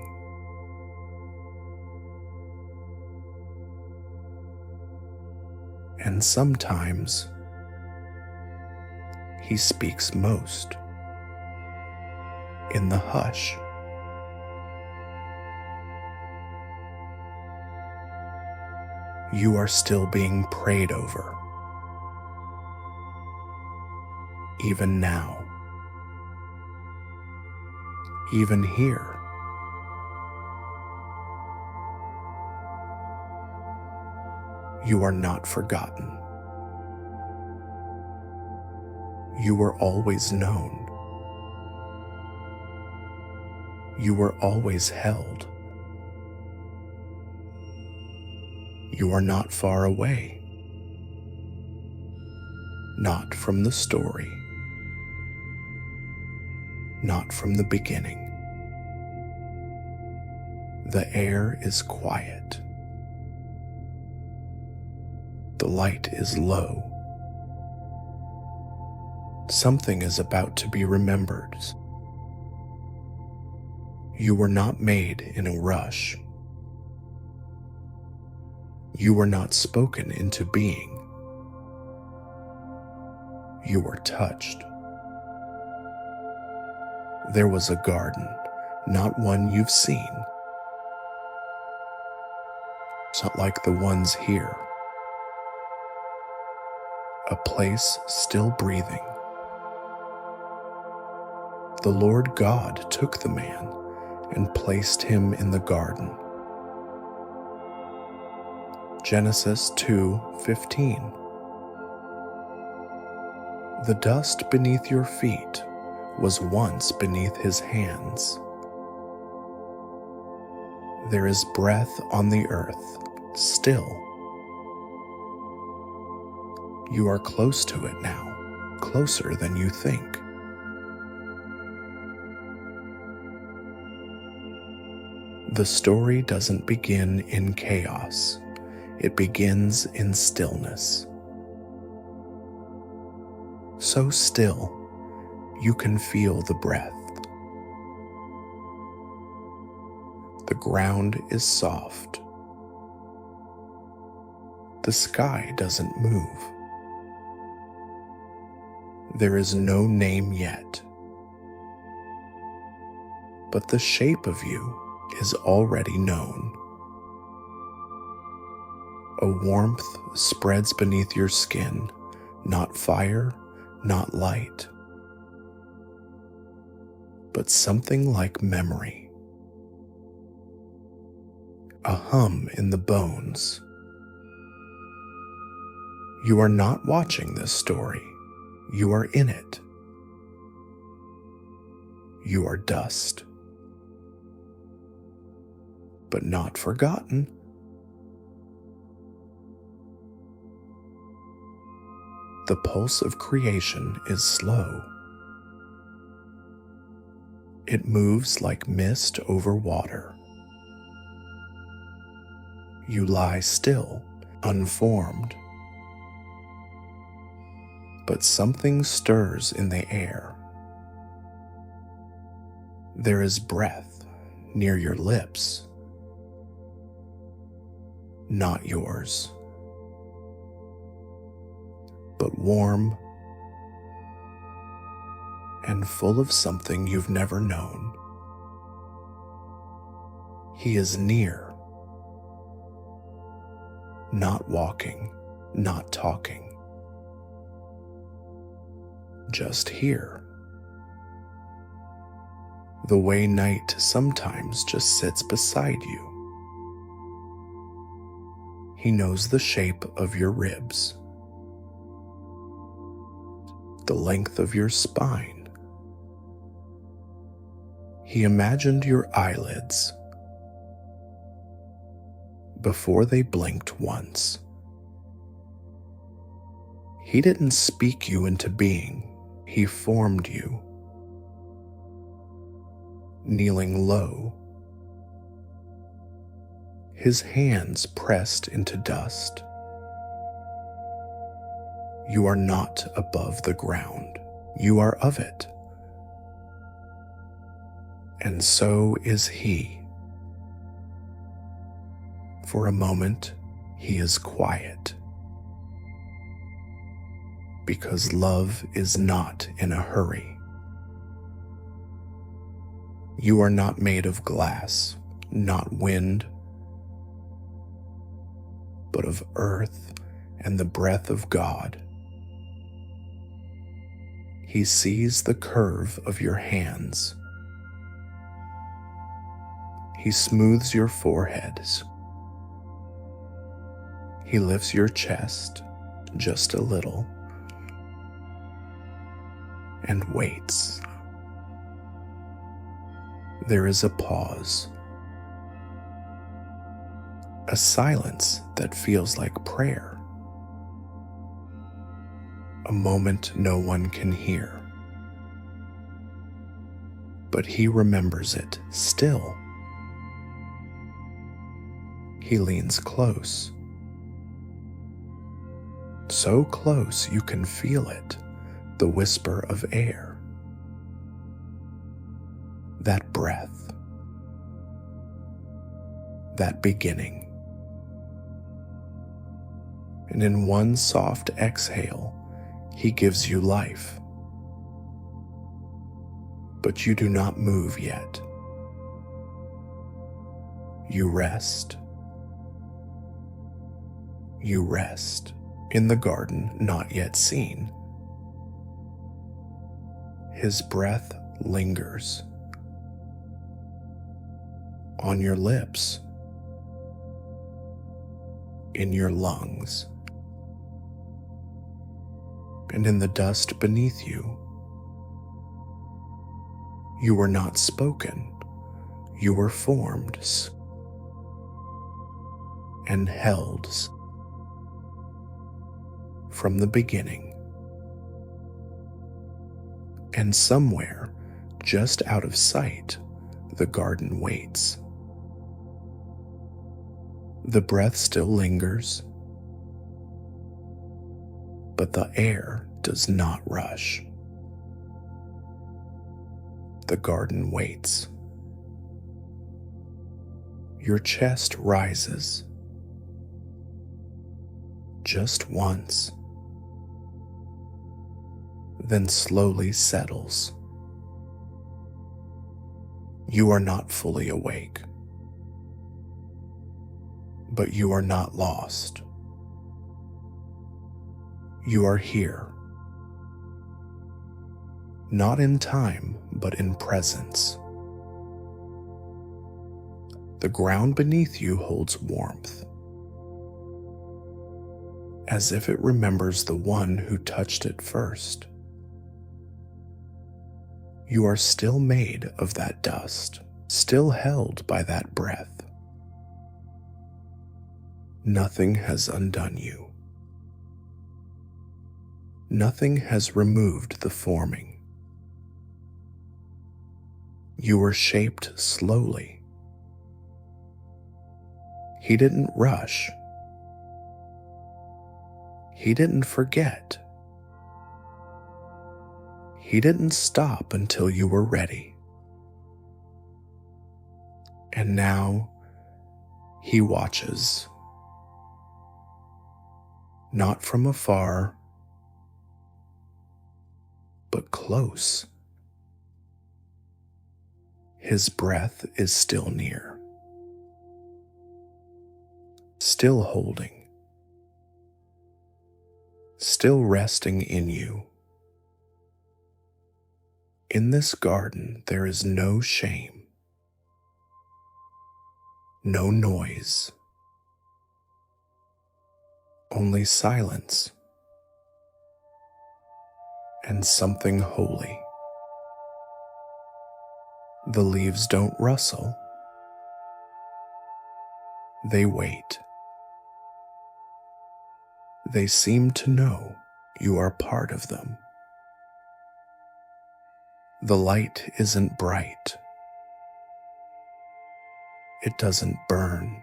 And sometimes he speaks most in the hush. You are still being prayed over, even now, even here. You are not forgotten. You were always known. You were always held. You are not far away, not from the story, not from the beginning. The air is quiet. The light is low. Something is about to be remembered. You were not made in a rush. You were not spoken into being. You were touched. There was a garden, not one you've seen. It's not like the ones here. A place still breathing. The Lord God took the man and placed him in the garden. Genesis 2:15. The dust beneath your feet was once beneath his hands. There is breath on the earth still. You are close to it now, closer than you think. The story doesn't begin in chaos. It begins in stillness. So still, you can feel the breath. The ground is soft. The sky doesn't move. There is no name yet. But the shape of you is already known. A warmth spreads beneath your skin, not fire, not light, but something like memory. A hum in the bones. You are not watching this story. You are in it. You are dust, but not forgotten. The pulse of creation is slow. It moves like mist over water. You lie still, unformed. But something stirs in the air. There is breath near your lips. Not yours, but warm and full of something you've never known. He is near, not walking, not talking, just here. The way night sometimes just sits beside you. He knows the shape of your ribs, the length of your spine. He imagined your eyelids before they blinked once. He didn't speak you into being, he formed you. Kneeling low, his hands pressed into dust. You are not above the ground, you are of it. And so is he. For a moment, he is quiet. Because love is not in a hurry. You are not made of glass, not wind, but of earth and the breath of God. He sees the curve of your hands. He smooths your foreheads. He lifts your chest just a little and waits. There is a pause, a silence that feels like prayer, a moment no one can hear. But he remembers it still. He leans close, so close you can feel it, the whisper of air, that breath, that beginning. And in one soft exhale, he gives you life. But you do not move yet. You rest. You rest in the garden not yet seen. His breath lingers on your lips, in your lungs, and in the dust beneath you. You were not spoken, you were formed and held from the beginning. And somewhere, just out of sight, the garden waits. The breath still lingers, but the air does not rush. The garden waits. Your chest rises. Just once, then slowly settles. You are not fully awake, but you are not lost. You are here, not in time, but in presence. The ground beneath you holds warmth, as if it remembers the one who touched it first. You are still made of that dust, still held by that breath. Nothing has undone you. Nothing has removed the forming. You were shaped slowly. He didn't rush. He didn't forget. He didn't stop until you were ready. And now he watches, not from afar, but close. His breath is still near, still holding, still resting in you. In this garden, there is no shame, no noise, only silence and something holy. The leaves don't rustle, they wait. They seem to know you are part of them. The light isn't bright. It doesn't burn.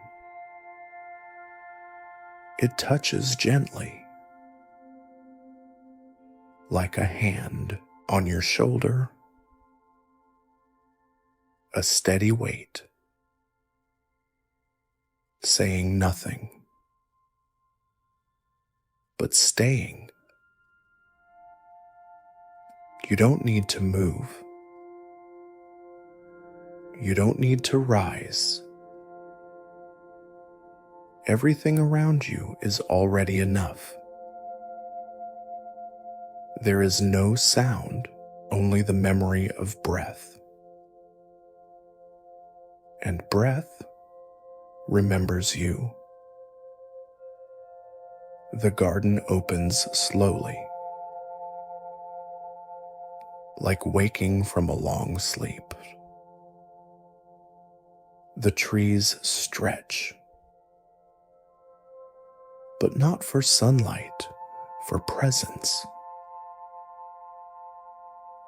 It touches gently, like a hand on your shoulder, a steady weight, saying nothing, but staying. You don't need to move. You don't need to rise. Everything around you is already enough. There is no sound, only the memory of breath. And breath remembers you. The garden opens slowly, like waking from a long sleep. The trees stretch, but not for sunlight, for presence.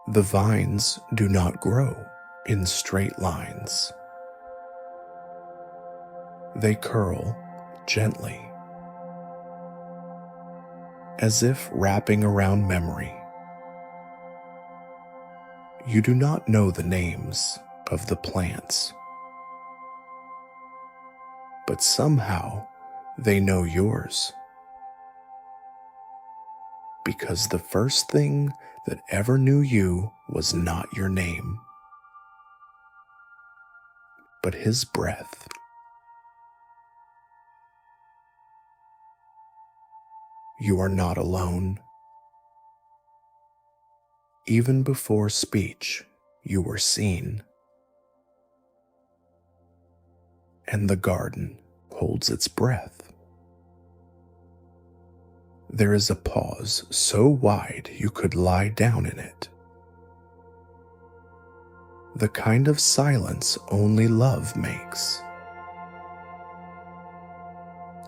The vines do not grow in straight lines. They curl gently, as if wrapping around memory. You do not know the names of the plants, but somehow they know yours. Because the first thing that ever knew you was not your name, but his breath. You are not alone. Even before speech, you were seen. And the garden holds its breath. There is a pause so wide you could lie down in it. The kind of silence only love makes.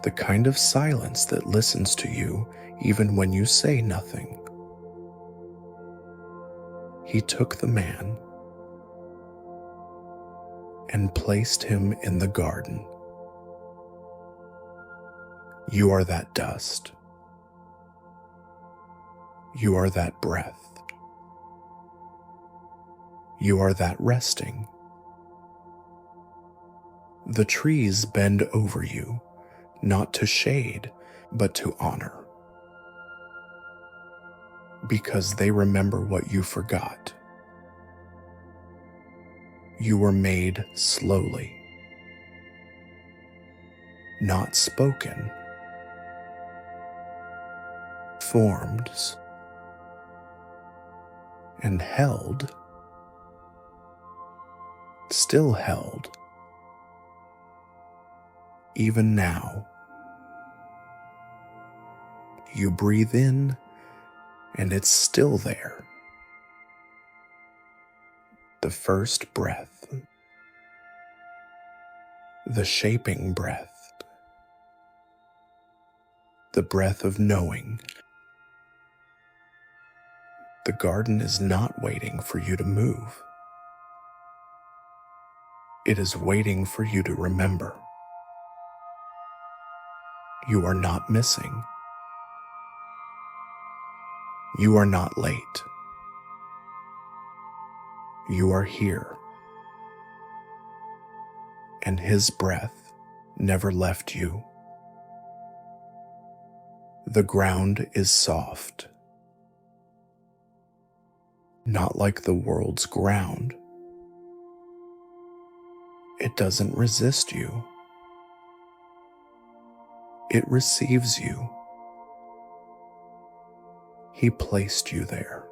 The kind of silence that listens to you even when you say nothing. He took the man and placed him in the garden. You are that dust. You are that breath. You are that resting. The trees bend over you, not to shade, but to honor. Because they remember what you forgot. You were made slowly, not spoken, formed and held, still held, even now. You breathe in and it's still there. The first breath, the shaping breath, the breath of knowing. The garden is not waiting for you to move. It is waiting for you to remember. You are not missing. You are not late. You are here. And his breath never left you. The ground is soft. Not like the world's ground. It doesn't resist you. It receives you. He placed you there.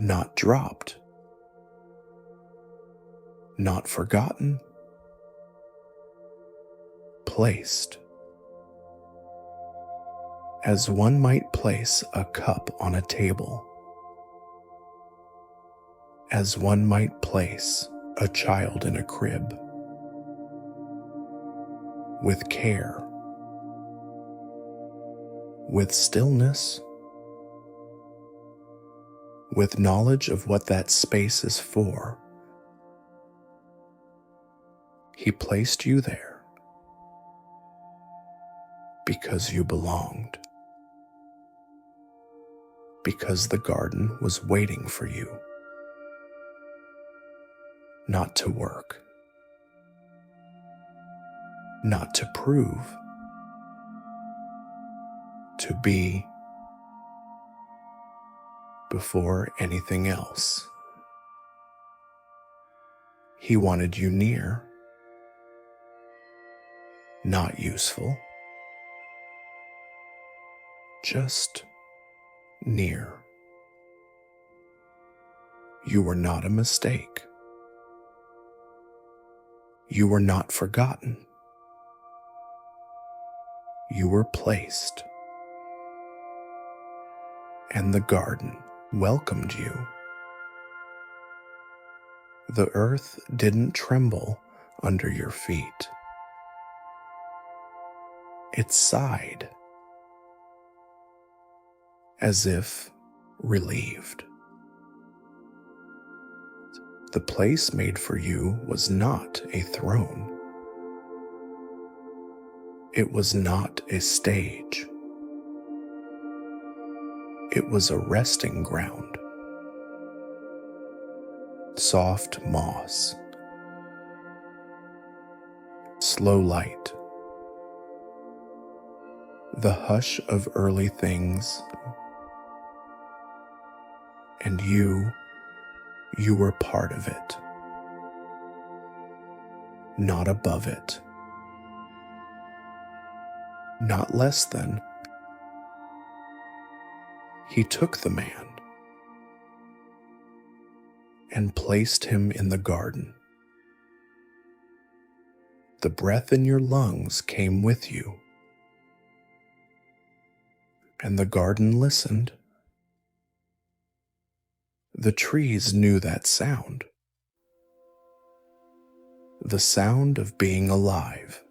Not dropped. Not forgotten. Placed. as one might place a cup on a table, as one might place a child in a crib, with care, with stillness, with knowledge of what that space is for. He placed you there because you belonged, because the garden was waiting for you, not to work, not to prove, to be before anything else. He wanted you near, not useful, just near. You were not a mistake. You were not forgotten. You were placed, and the garden welcomed you. The earth didn't tremble under your feet. It sighed, as if relieved. The place made for you was not a throne. It was not a stage. It was a resting ground. Soft moss, slow light, the hush of early things, and you were part of it, not above it, not less than. He took the man and placed him in the garden. The breath in your lungs came with you, and the garden listened. The trees knew that sound, the sound of being alive,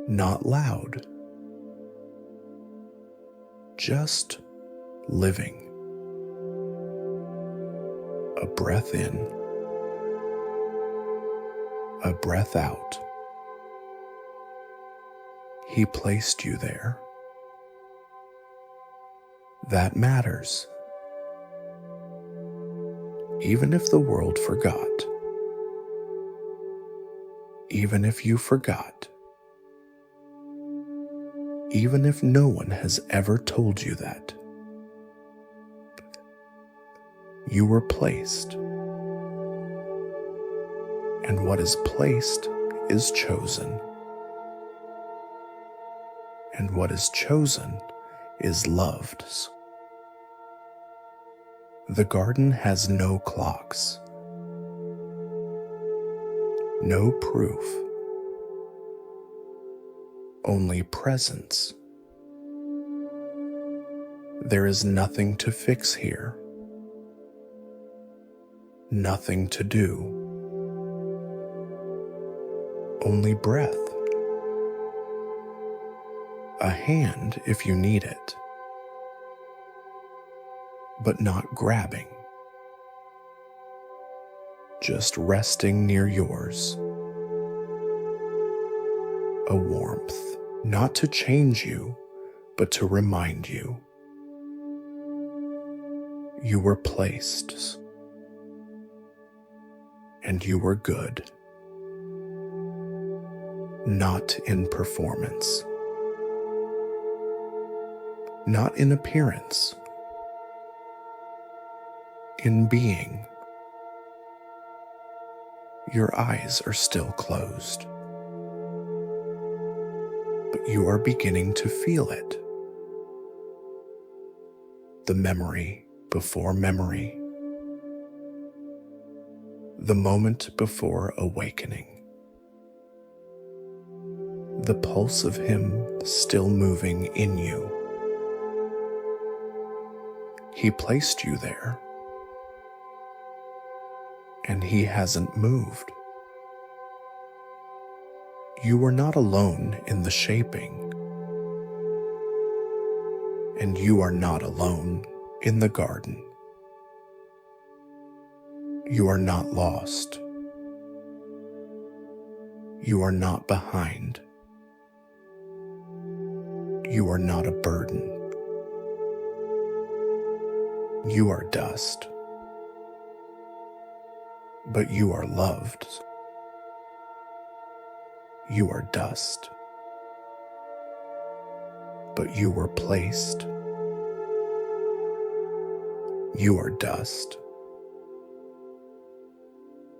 not loud, just living. A breath in, a breath out. He placed you there. That matters. Even if the world forgot, even if you forgot, even if no one has ever told you that, you were placed, and what is placed is chosen, and what is chosen is loved. The garden has no clocks, no proof, only presence. There is nothing to fix here, nothing to do, only breath, a hand if you need it, but not grabbing, just resting near yours. A warmth, not to change you, but to remind you. You were placed, and you were good, not in performance, not in appearance, in being. Your eyes are still closed, but you are beginning to feel it. The memory before memory, the moment before awakening. the pulse of Him still moving in you. He placed you there, and He hasn't moved. You were not alone in the shaping, and you are not alone in the garden. You are not lost. You are not behind. You are not a burden. You are dust, but you are loved. You are dust, but you were placed. You are dust,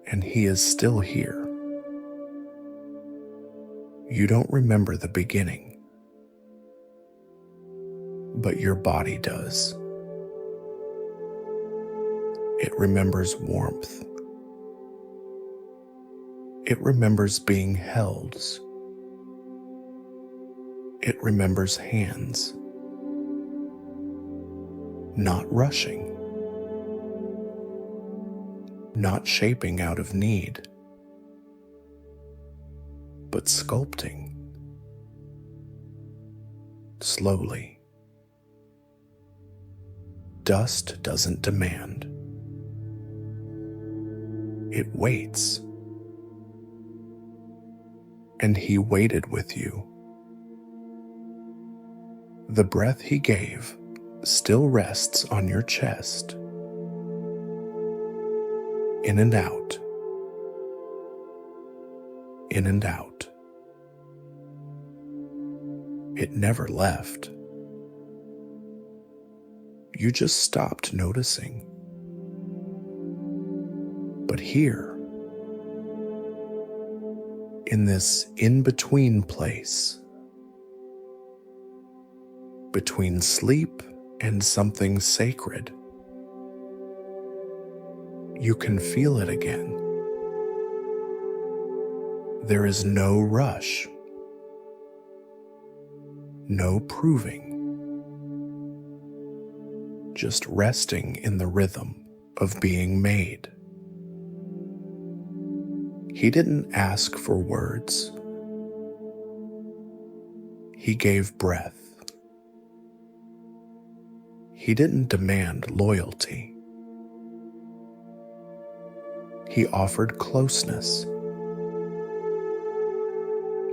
and He is still here. You don't remember the beginning, but your body does. It remembers warmth. It remembers being held. It remembers hands, not rushing, not shaping out of need, but sculpting slowly. Dust doesn't demand. It waits. And He waited with you. The breath He gave still rests on your chest, in and out, in and out. It never left. You just stopped noticing. But here, in this in-between place, between sleep and something sacred, you can feel it again. There is no rush, no proving, just resting in the rhythm of being made. He didn't ask for words. He gave breath. He didn't demand loyalty. He offered closeness.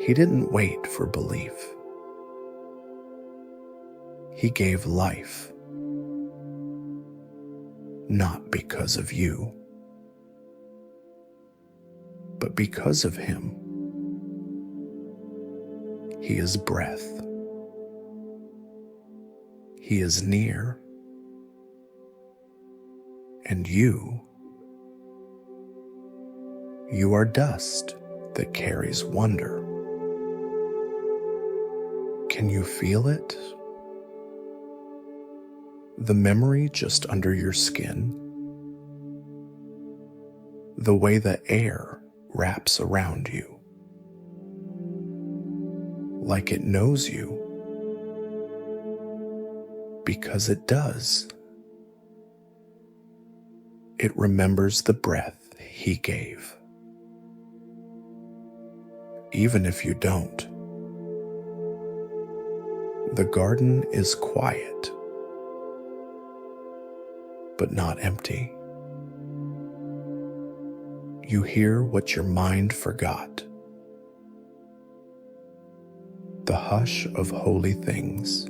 He didn't wait for belief. He gave life, not because of you, but because of Him. He is breath. He is near. And you are dust that carries wonder. Can you feel it? The memory just under your skin, the way the air wraps around you, like it knows you, because it does. It remembers the breath He gave. Even if you don't, the garden is quiet, but not empty. You hear what your mind forgot, the hush of holy things.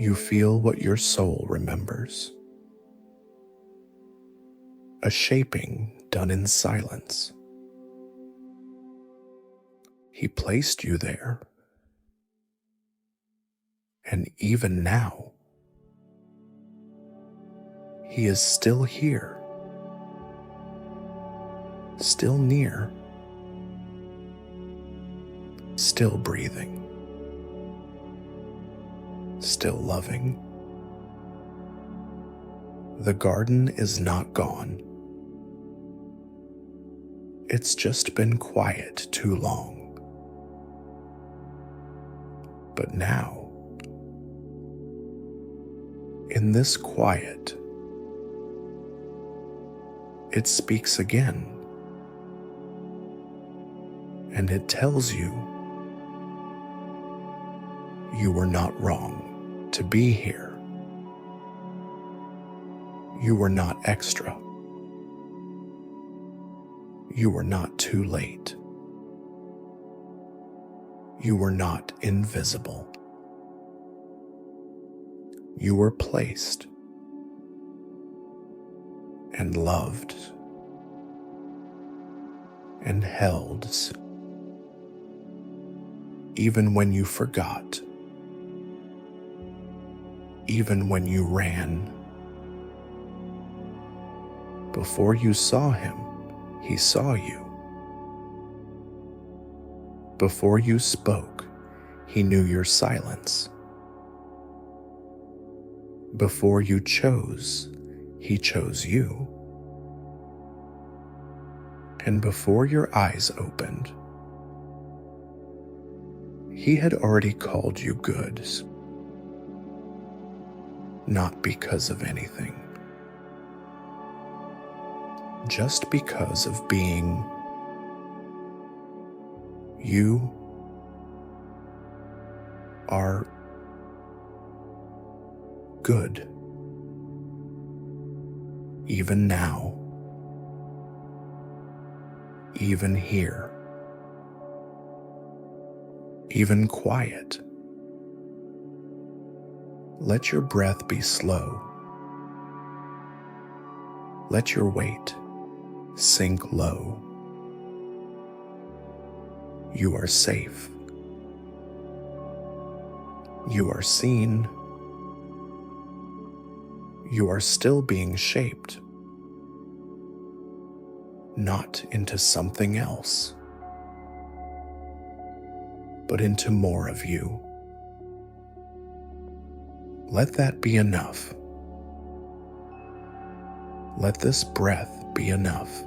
You feel what your soul remembers, a shaping done in silence. He placed you there, and even now, He is still here, still near, still breathing, still loving. The garden is not gone. It's just been quiet too long. But now, in this quiet, it speaks again, and it tells you you were not wrong to be here. You were not extra. You were not too late. You were not invisible. You were placed and loved and held, even when you forgot, even when you ran. Before you saw him, he saw you. Before you spoke, he knew your silence. Before you chose, he chose you. And before your eyes opened, he had already called you good. Not because of anything, just because of being you are good, even now, even here, even quiet. Let your breath be slow. Let your weight sink low. You are safe. You are seen. You are still being shaped, not into something else, but into more of you. Let that be enough. Let this breath be enough.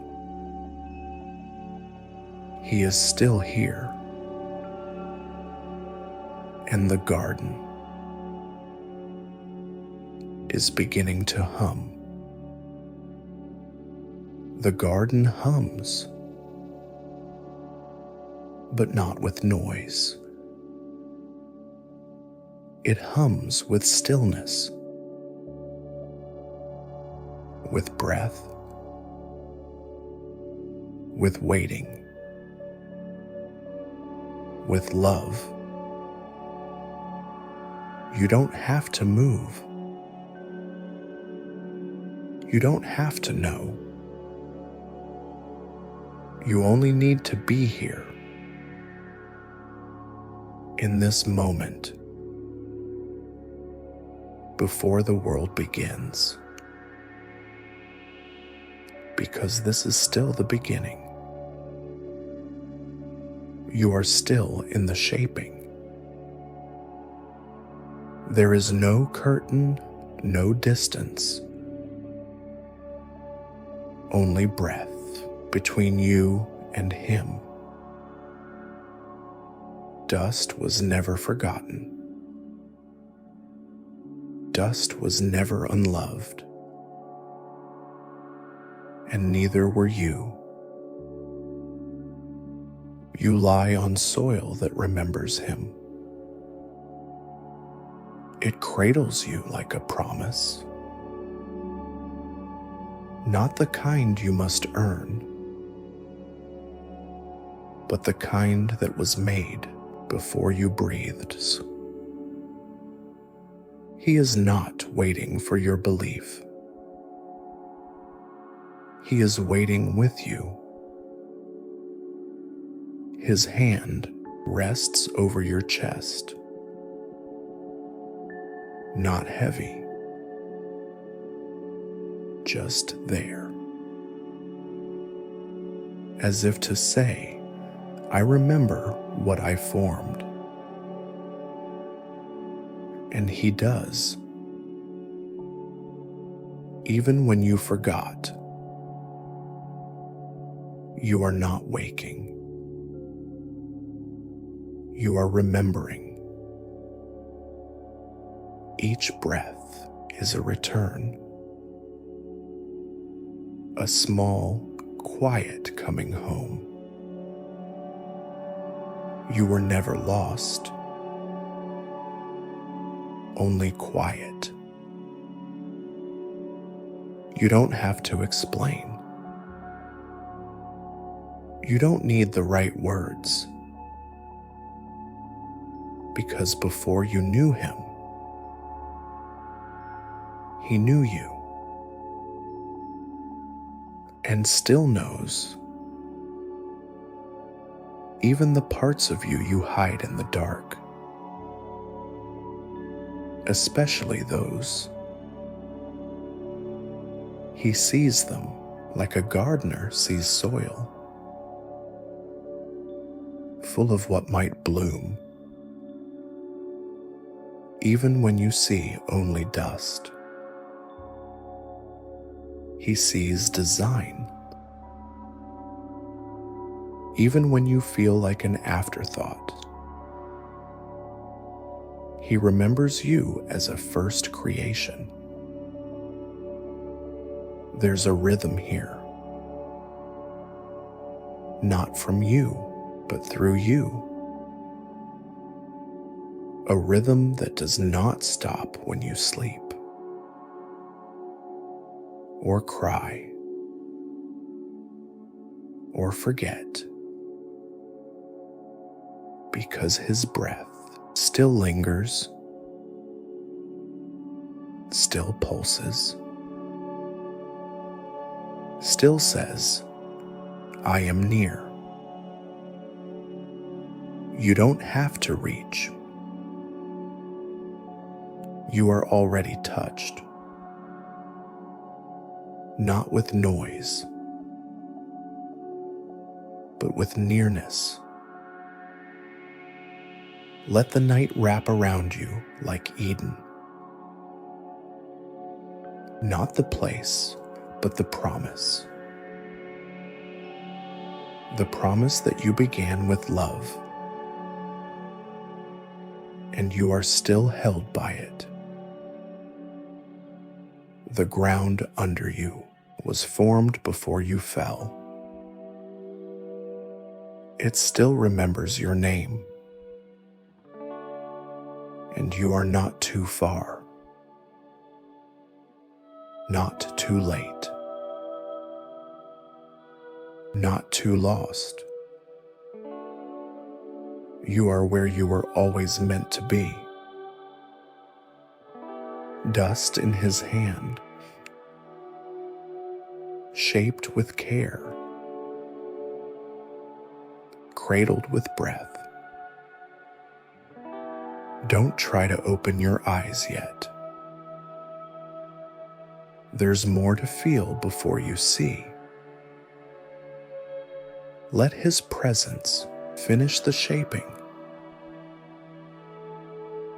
He is still here, and the garden is beginning to hum. The garden hums, but not with noise. It hums with stillness, with breath, with waiting, with love. You don't have to move. You don't have to know. You only need to be here, in this moment, before the world begins. Because this is still the beginning. You are still in the shaping. There is no curtain, no distance, only breath between you and him. Dust was never forgotten. Dust was never unloved, and neither were you. You lie on soil that remembers him. It cradles you like a promise, not the kind you must earn, but the kind that was made before you breathed. He is not waiting for your belief. He is waiting with you. His hand rests over your chest, not heavy, just there, as if to say, I remember what I formed. And he does, even when you forgot. You are not waking. You are remembering. Each breath is a return, a small, quiet coming home. You were never lost, only quiet. You don't have to explain. You don't need the right words, because before you knew him, he knew you, and still knows, even the parts of you you hide in the dark, especially those. He sees them like a gardener sees soil, full of what might bloom, even when you see only dust. He sees design, even when you feel like an afterthought. He remembers you as a first creation. There's a rhythm here, not from you, but through you. A rhythm that does not stop when you sleep, or cry, or forget, because his breath still lingers, still pulses, still says, I am near. You don't have to reach. You are already touched. Not with noise, but with nearness. Let the night wrap around you like Eden. Not the place, but the promise. The promise that you began with love, and you are still held by it. The ground under you was formed before you fell. It still remembers your name, and you are not too far, not too late, not too lost. You are where you were always meant to be. Dust in his hand, shaped with care, cradled with breath. Don't try to open your eyes yet. There's more to feel before you see. Let his presence finish the shaping.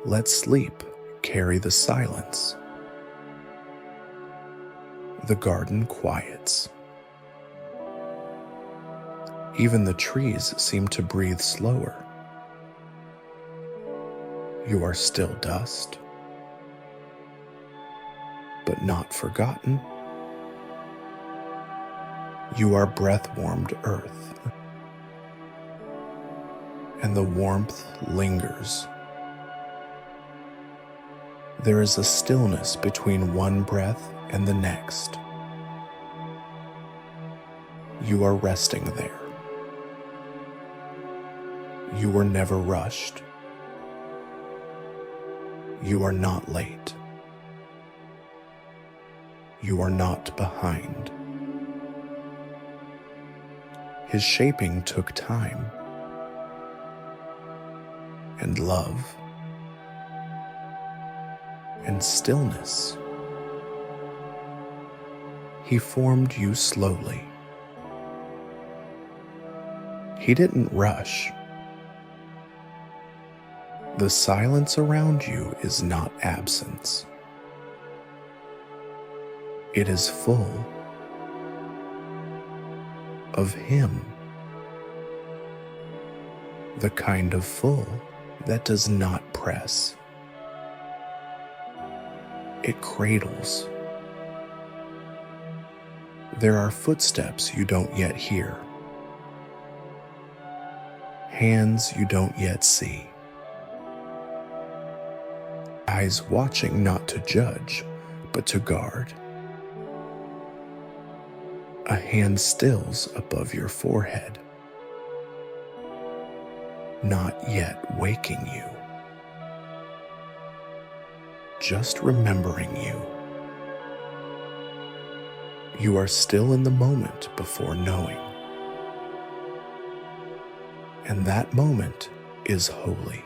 Let sleep carry the silence. The garden quiets. Even the trees seem to breathe slower. You are still dust, but not forgotten. You are breath-warmed earth, and the warmth lingers. There is a stillness between one breath and the next. You are resting there. You were never rushed. You are not late. You are not behind. His shaping took time and love and stillness. He formed you slowly. He didn't rush. The silence around you is not absence. It is full of Him. The kind of full that does not press. It cradles. There are footsteps you don't yet hear, hands you don't yet see, eyes watching not to judge, but to guard. A hand stills above your forehead, not yet waking you, just remembering you. You are still in the moment before knowing, and that moment is holy.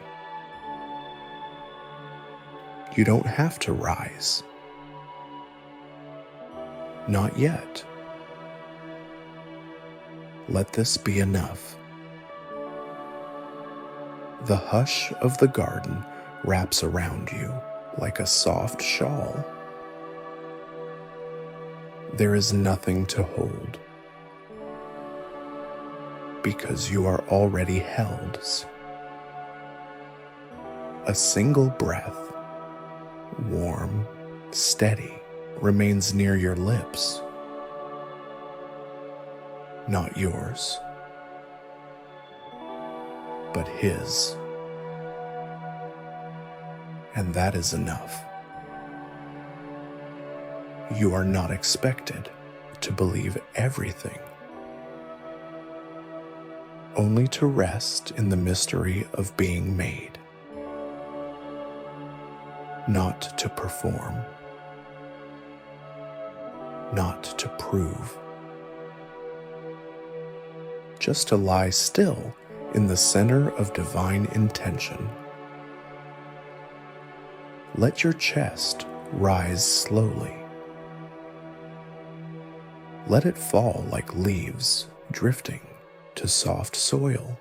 You don't have to rise. Not yet. Let this be enough. The hush of the garden wraps around you like a soft shawl. There is nothing to hold, because you are already held. A single breath, warm, steady, remains near your lips. Not yours, but His. And that is enough. You are not expected to believe everything, only to rest in the mystery of being made, not to perform, not to prove, just to lie still in the center of divine intention. Let your chest rise slowly. Let it fall like leaves drifting to soft soil.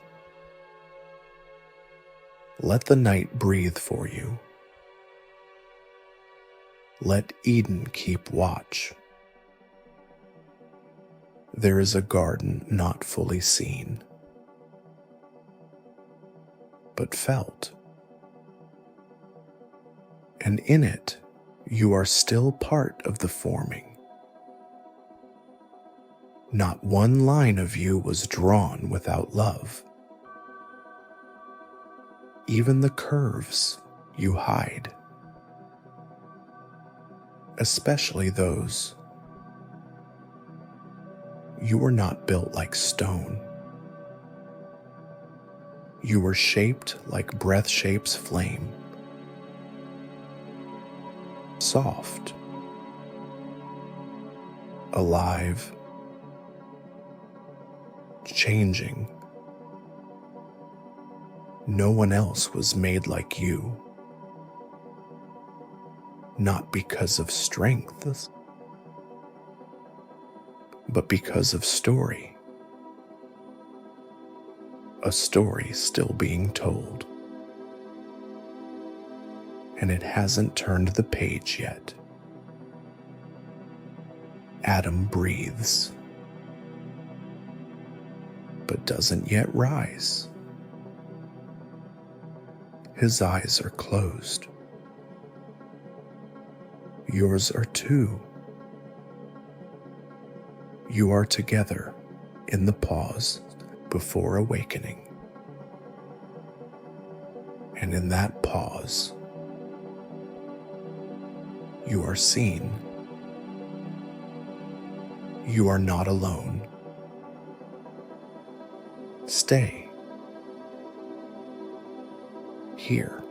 Let the night breathe for you. Let Eden keep watch. There is a garden not fully seen, but felt. And in it, you are still part of the forming. Not one line of you was drawn without love. Even the curves you hide, especially those. You were not built like stone. You were shaped like breath shapes flame. Soft, alive, changing. No one else was made like you, not because of strength, but because of story. A story still being told, and it hasn't turned the page yet. Adam breathes, but doesn't yet rise. His eyes are closed. Yours are too. You are together in the pause before awakening. And in that pause, you are seen. You are not alone. Stay here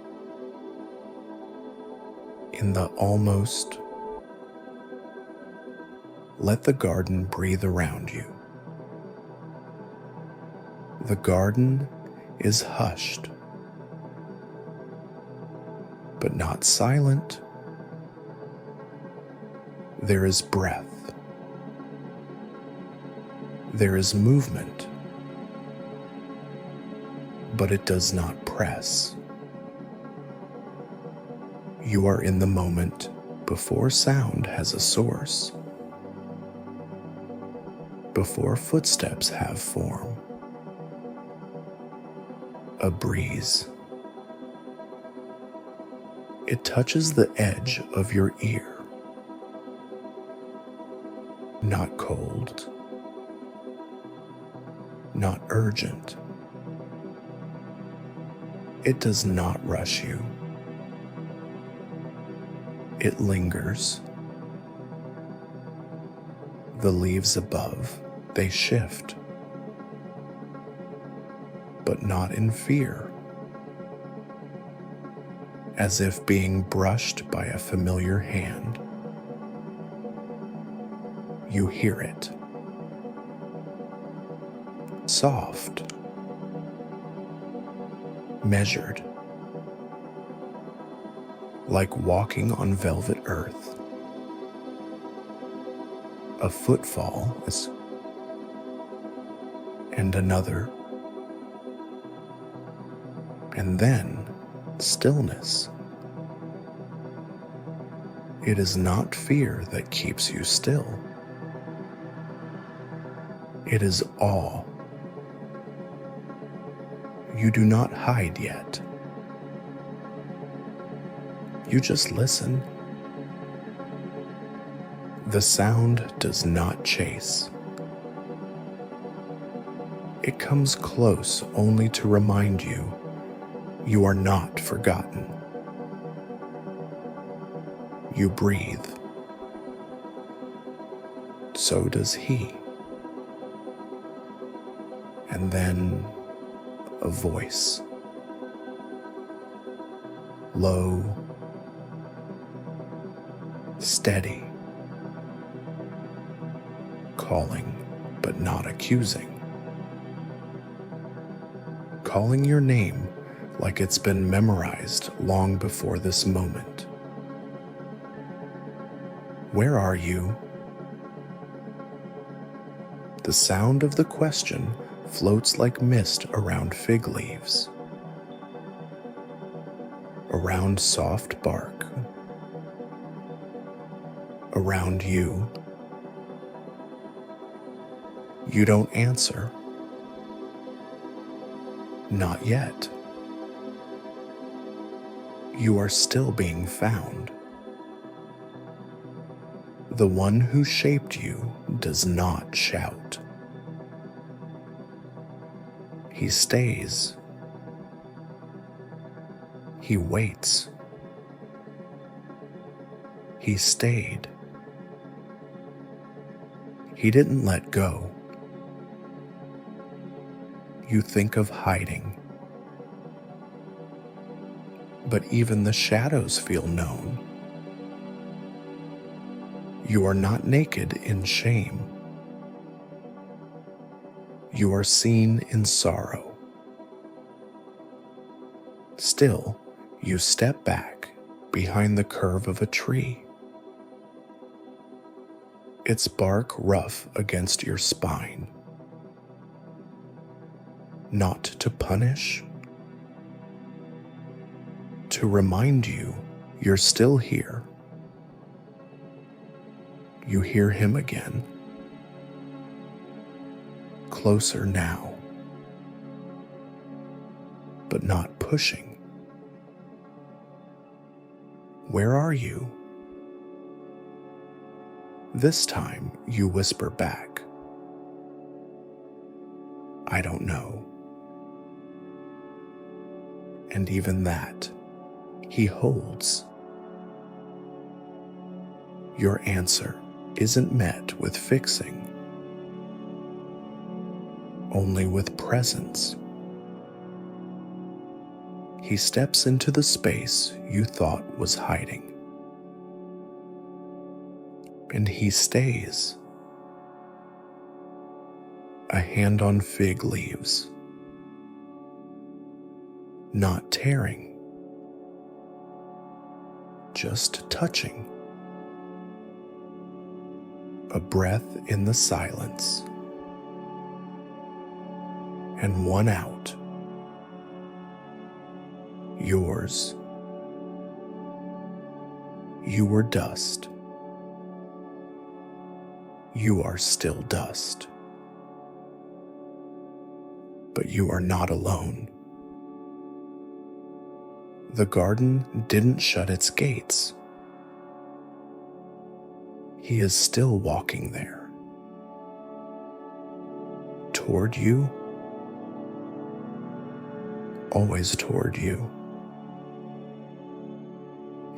in the almost. Let the garden breathe around you. The garden is hushed, but not silent. There is breath. There is movement, but it does not press. You are in the moment before sound has a source, before footsteps have form. A breeze. It touches the edge of your ear. Not cold, not urgent. It does not rush you. It lingers. The leaves above, they shift, but not in fear, as if being brushed by a familiar hand. You hear it. Soft, measured, like walking on velvet earth. A footfall and another, and then stillness. It is not fear that keeps you still. It is awe. You do not hide yet. You just listen. The sound does not chase. It comes close only to remind you you are not forgotten. You breathe. So does he. And then a voice. Low, steady, calling but not accusing. Calling your name like it's been memorized long before this moment. Where are you? The sound of the question floats like mist around fig leaves, around soft bark, around you. You don't answer. Not yet. You are still being found. The one who shaped you does not shout. He stays. He waits. He stayed. He didn't let go. You think of hiding, but even the shadows feel known. You are not naked in shame. You are seen in sorrow. Still, you step back behind the curve of a tree, its bark rough against your spine. Not to punish, to remind you you're still here. You hear him again, closer now, but not pushing. Where are you? This time you whisper back, I don't know. And even that, he holds. Your answer isn't met with fixing, only with presence. He steps into the space you thought was hiding, and he stays. A hand on fig leaves, not tearing, just touching. A breath in the silence, and one out. Yours. You were dust. You are still dust. but you are not alone. The garden didn't shut its gates. He is still walking there. Toward you, always toward you.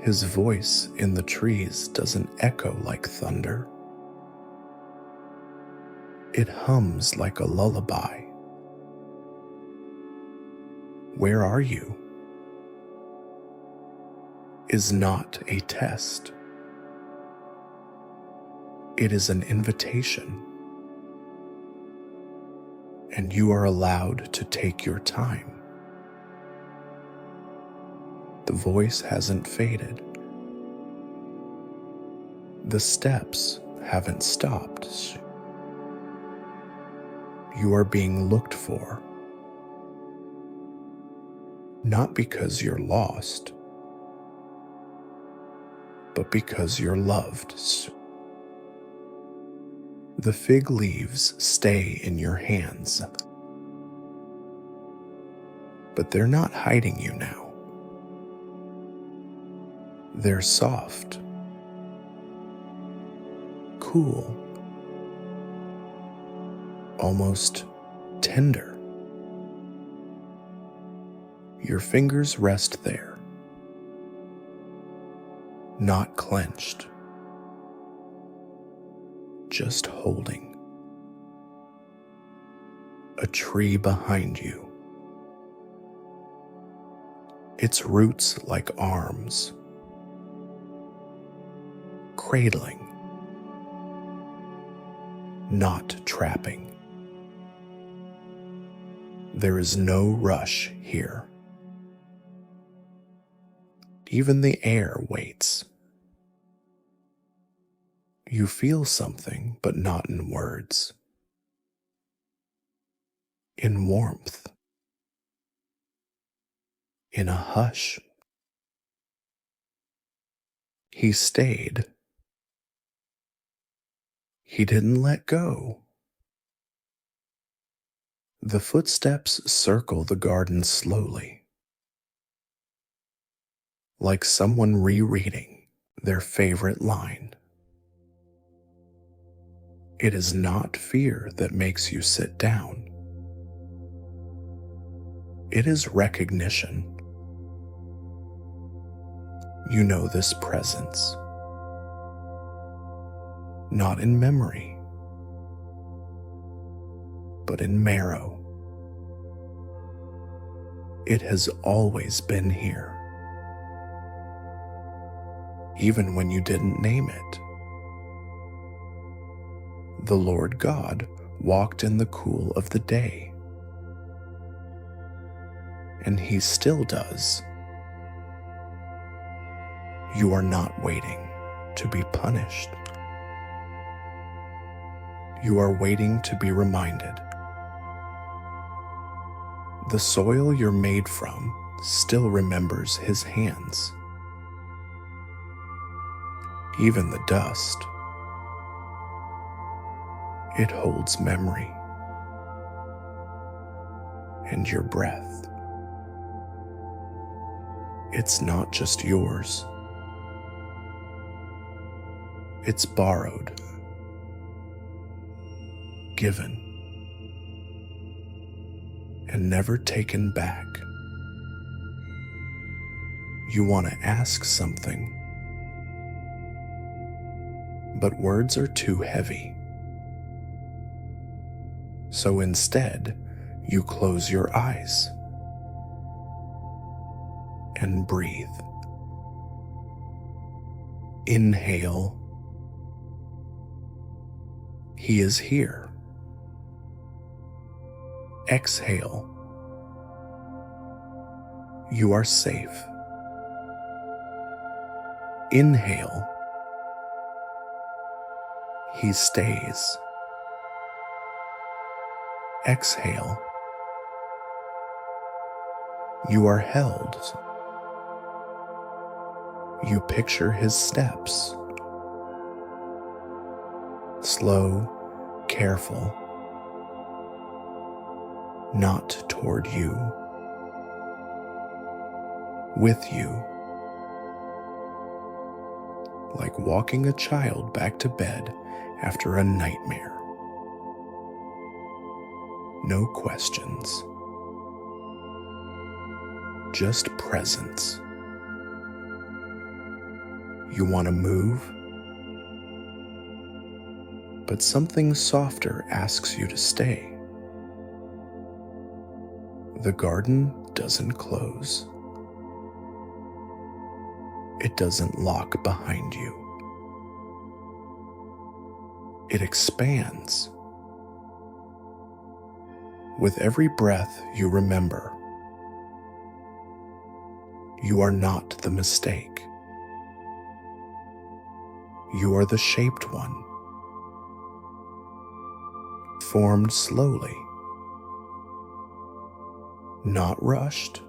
His voice in the trees doesn't echo like thunder. It hums like a lullaby. Where are you? Is not a test. It is an invitation. And you are allowed to take your time. The voice hasn't faded. The steps haven't stopped. You are being looked for. Not because you're lost, but because you're loved. The fig leaves stay in your hands, but they're not hiding you now. They're soft, cool, almost tender. Your fingers rest there, not clenched, just holding. A tree behind you. Its roots like arms, cradling, not trapping. There is no rush here. Even the air waits. You feel something, but not in words. In warmth. In a hush. He stayed. He didn't let go. The footsteps circle the garden slowly, like someone rereading their favorite line. It is not fear that makes you sit down. It is recognition. You know this presence. Not in memory, but in marrow. It has always been here, even when you didn't name it. The Lord God walked in the cool of the day, and He still does. You are not waiting to be punished. You are waiting to be reminded. The soil you're made from still remembers His hands. Even the dust. It holds memory. And your breath. It's not just yours. It's borrowed. Given. And never taken back. You want to ask something, but words are too heavy. So instead, you close your eyes and breathe. Inhale. He is here. Exhale. You are safe. Inhale. He stays. Exhale. You are held. You picture His steps. Slow, careful. not toward you, with you, like walking a child back to bed after a nightmare. No questions, just presence. You want to move, but something softer asks you to stay. The garden doesn't close. It doesn't lock behind you. It expands. With every breath, you remember, you are not the mistake. You are the shaped one, formed slowly, not rushed.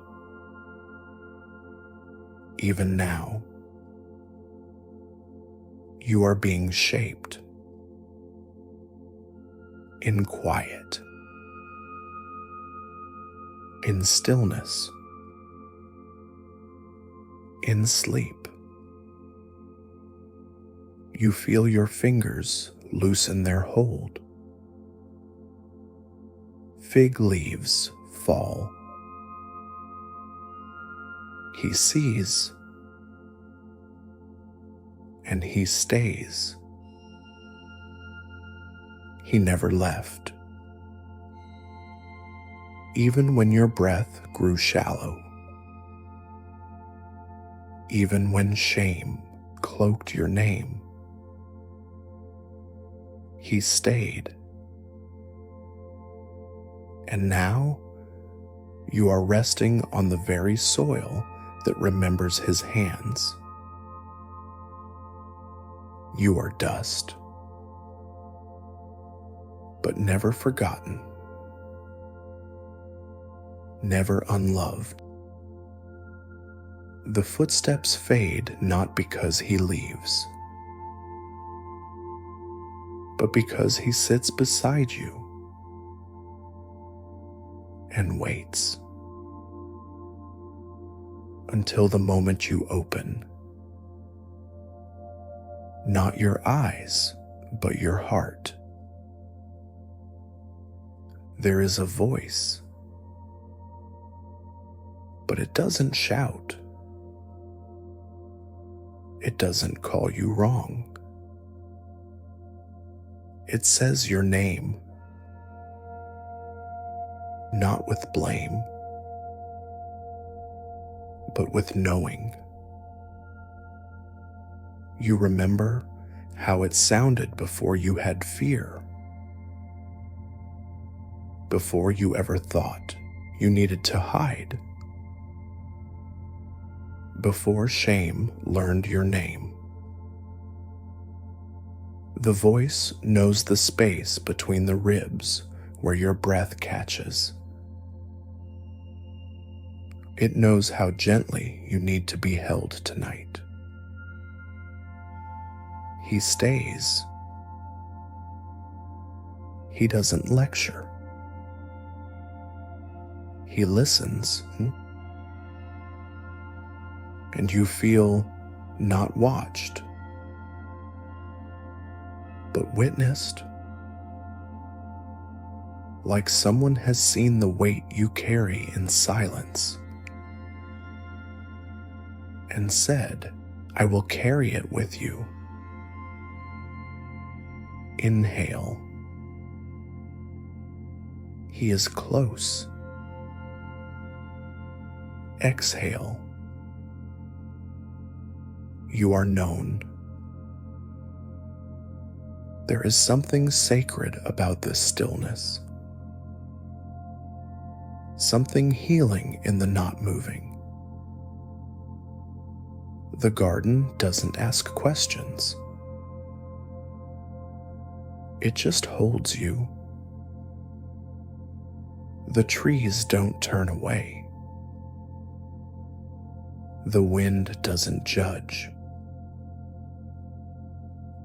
Even now, you are being shaped in quiet, in stillness, in sleep. You feel your fingers loosen their hold. Fig leaves fall. He sees, and he stays. He never left. Even when your breath grew shallow, even when shame cloaked your name, he stayed. And now you are resting on the very soil that remembers his hands. You are dust, but never forgotten, never unloved. The footsteps fade not because he leaves, but because he sits beside you and waits until the moment you open. Not your eyes, but your heart. There is a voice, but it doesn't shout. It doesn't call you wrong. It says your name, not with blame, but with knowing. You remember how it sounded before you had fear, before you ever thought you needed to hide, before shame learned your name. The voice knows the space between the ribs where your breath catches. It knows how gently you need to be held tonight. He stays. He doesn't lecture. He listens. And you feel not watched, but witnessed. Like someone has seen the weight you carry in silence and said, I will carry it with you. Inhale. He is close. Exhale. You are known. There is something sacred about this stillness. Something healing in the not moving. The garden doesn't ask questions. It just holds you. The trees don't turn away. The wind doesn't judge.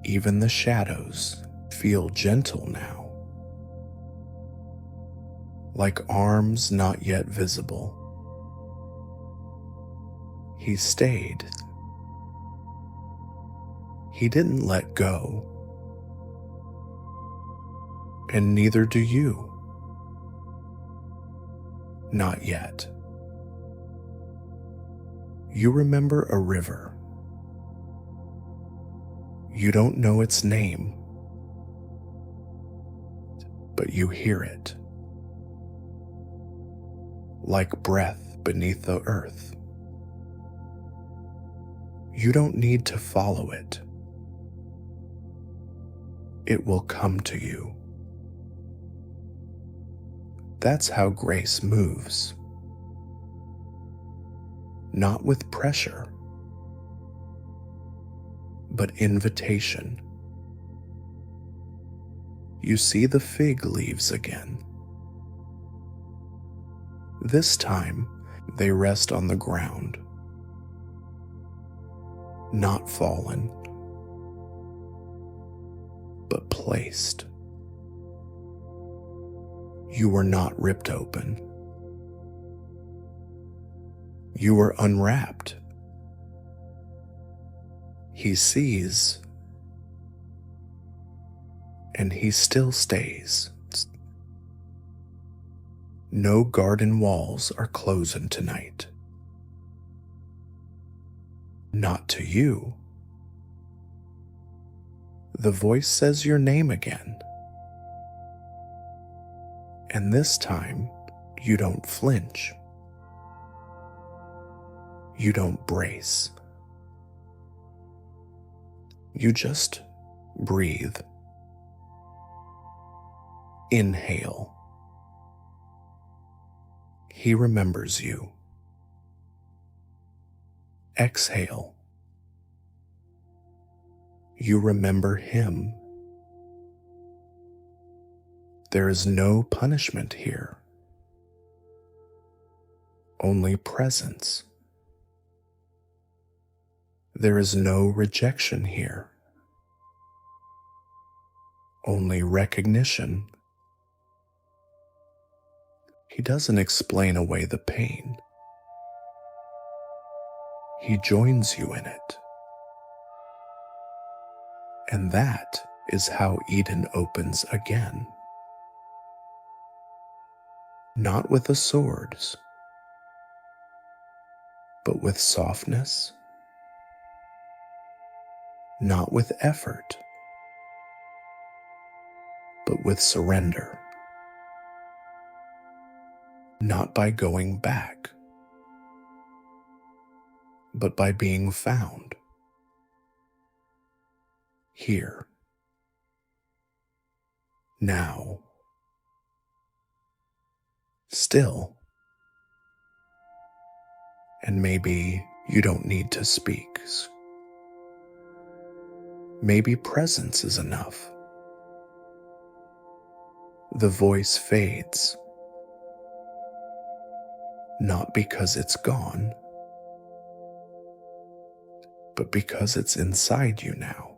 Even the shadows feel gentle now. like arms not yet visible. He stayed. He didn't let go. And neither do you. Not yet. You remember a river. You don't know its name, but you hear it, like breath beneath the earth. You don't need to follow it. It will come to you. That's how grace moves. Not with pressure, but invitation. You see the fig leaves again. This time, they rest on the ground, not fallen, but placed. You were not ripped open. You were unwrapped. He sees, and he still stays. No garden walls are closing tonight. Not to you. The voice says your name again. And this time, you don't flinch. You don't brace. You just breathe. Inhale. He remembers you. Exhale. You remember him. There is no punishment here, only presence. There is no rejection here, only recognition. He doesn't explain away the pain. He joins you in it. And that is how Eden opens again. Not with the swords, but with softness. Not with effort, but with surrender. Not by going back, but by being found. Here. Now. Still. And maybe you don't need to speak. Maybe presence is enough. The voice fades. Not because it's gone, but because it's inside you now.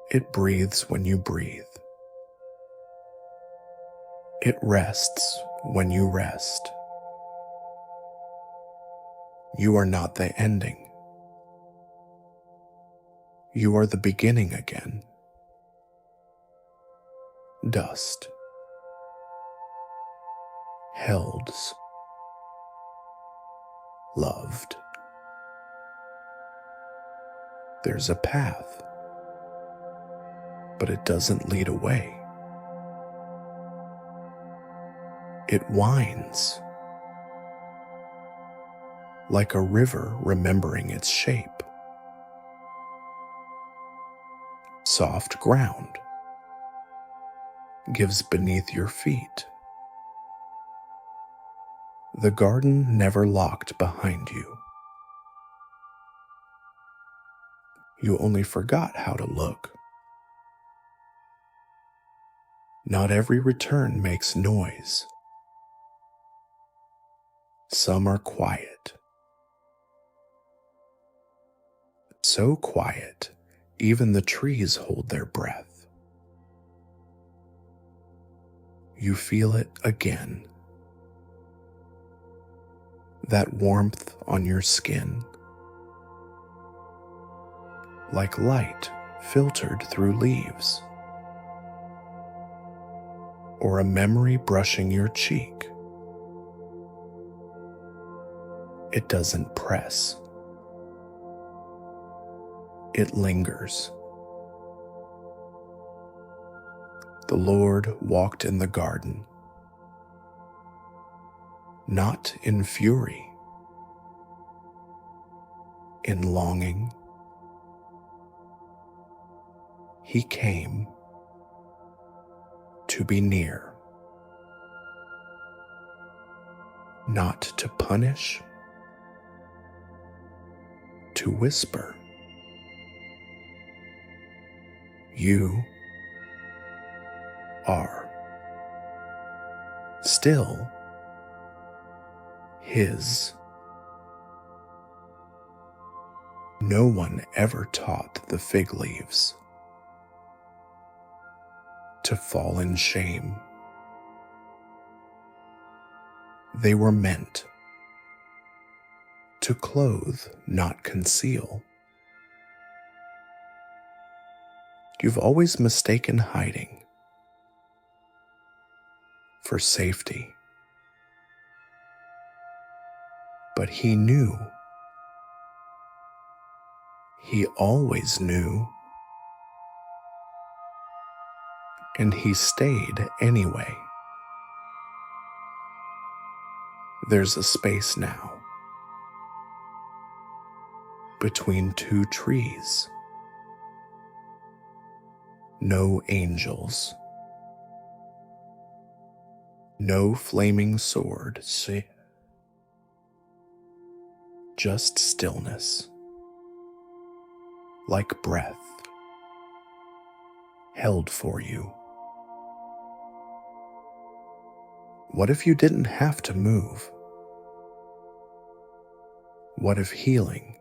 It breathes when you breathe. It rests when you rest. You are not the ending. You are the beginning again. Dust. Held. Loved. There's a path, but it doesn't lead away. It winds, like a river remembering its shape. Soft ground gives beneath your feet. The garden never locked behind you. You only forgot how to look. Not every return makes noise. Some are quiet. So quiet, even the trees hold their breath. You feel it again. That warmth on your skin, like light filtered through leaves, or a memory brushing your cheek. It doesn't press. It lingers. The Lord walked in the garden, not in fury, in longing. He came to be near, not to punish, to whisper. You are still His. No one ever taught the fig leaves to fall in shame. They were meant to clothe, not conceal. You've always mistaken hiding for safety. But He knew. He always knew. And He stayed anyway. There's a space now between two trees. No angels. No flaming sword. Just stillness. Like breath held for you. What if you didn't have to move? What if healing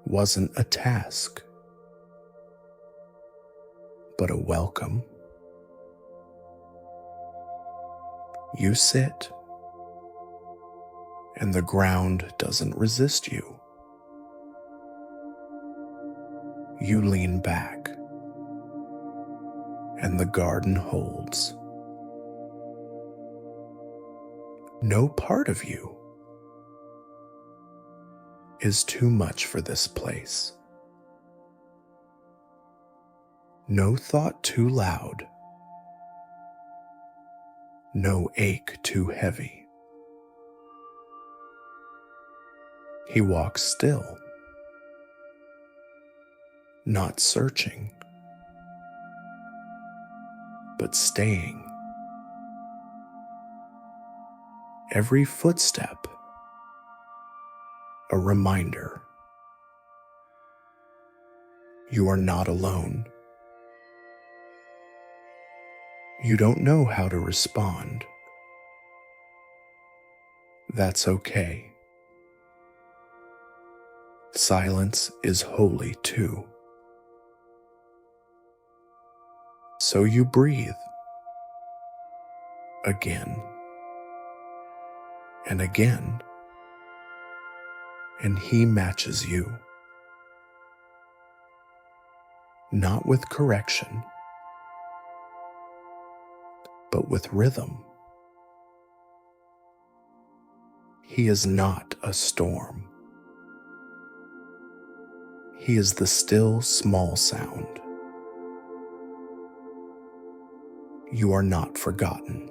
wasn't a task, but a welcome? You sit, and the ground doesn't resist you. You lean back, and the garden holds. No part of you is too much for this place. No thought too loud. No ache too heavy. He walks still, not searching, but staying. Every footstep a reminder. You are not alone. You don't know how to respond. That's okay. Silence is holy too. So you breathe again and again, and he matches you. Not with correction, but with rhythm. He is not a storm. He is the still small sound. You are not forgotten.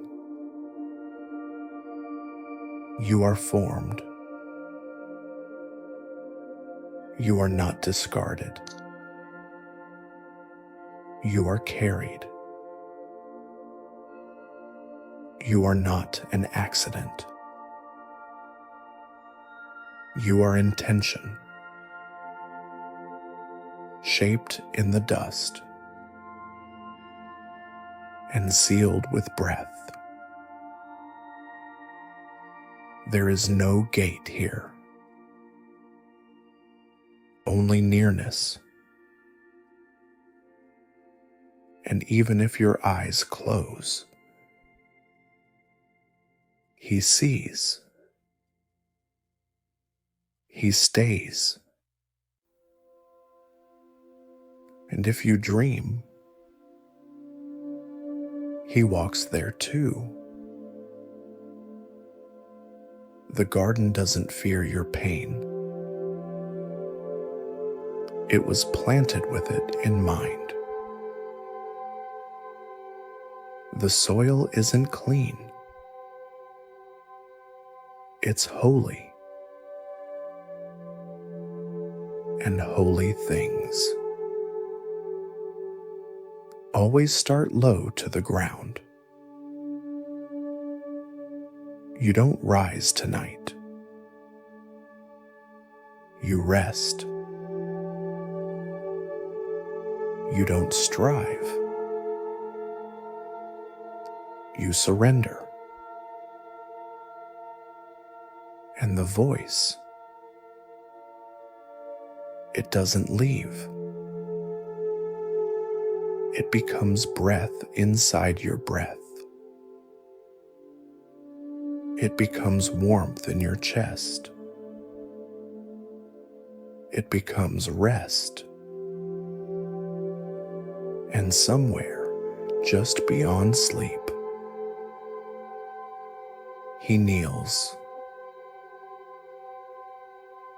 You are formed. You are not discarded. You are carried. You are not an accident. You are intention, shaped in the dust and sealed with breath. There is no gate here, only nearness And even if your eyes close, he sees. He stays. And if you dream, he walks there too. The garden doesn't fear your pain. It was planted with it in mind. The soil isn't clean. It's holy. And holy things always start low to the ground. You don't rise tonight. You rest. You don't strive. You surrender. And the voice, it doesn't leave. It becomes breath inside your breath. It becomes warmth in your chest. It becomes rest. And somewhere just beyond sleep, he kneels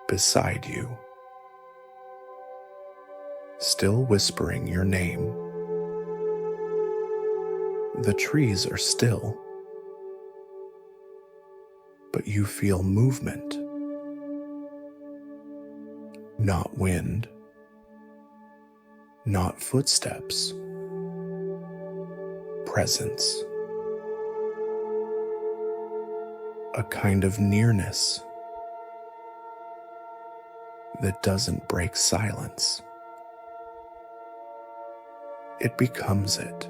beside you, still whispering your name. The trees are still, but you feel movement, not wind, not footsteps, presence, a kind of nearness that doesn't break silence. It becomes it.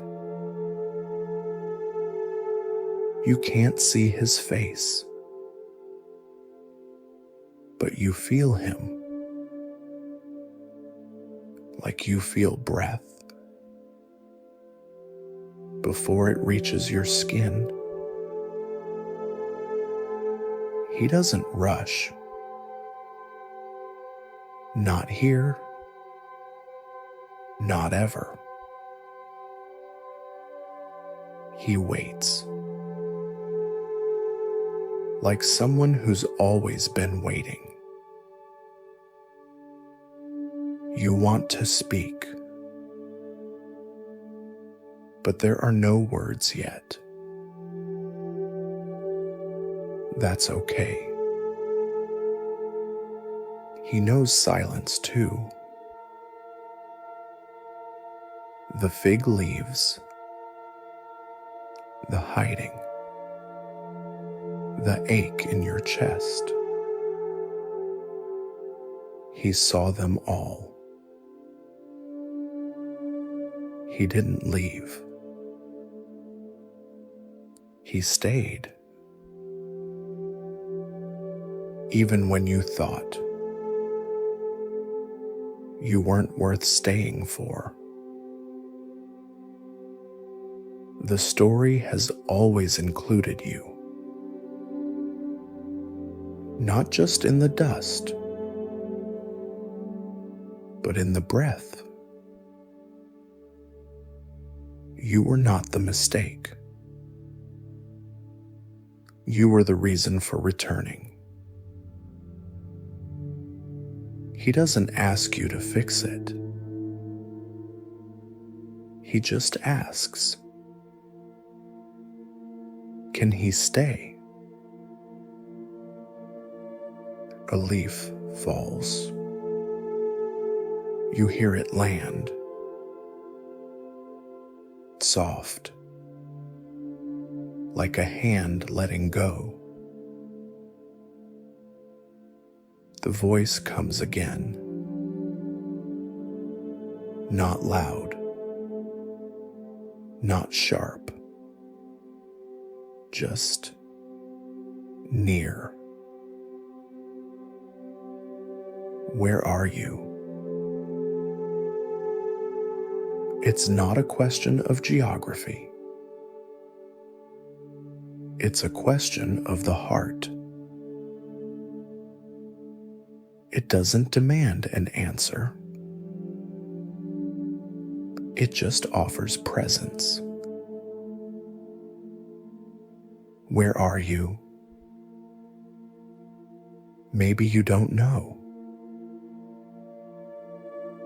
You can't see his face, but you feel him, like you feel breath before it reaches your skin. He doesn't rush. Not here, not ever. He waits, like someone who's always been waiting. You want to speak, but there are no words yet. That's okay. He knows silence too. The fig leaves, the hiding, the ache in your chest. He saw them all. He didn't leave. He stayed. Even when you thought you weren't worth staying for. The story has always included you, not just in the dust, but in the breath. You were not the mistake. You were the reason for returning. He doesn't ask you to fix it. He just asks, can he stay? A leaf falls. You hear it land, soft, like a hand letting go. The voice comes again, not loud, not sharp, just near. Where are you? It's not a question of geography. It's a question of the heart. It doesn't demand an answer. It just offers presence. Where are you? Maybe you don't know,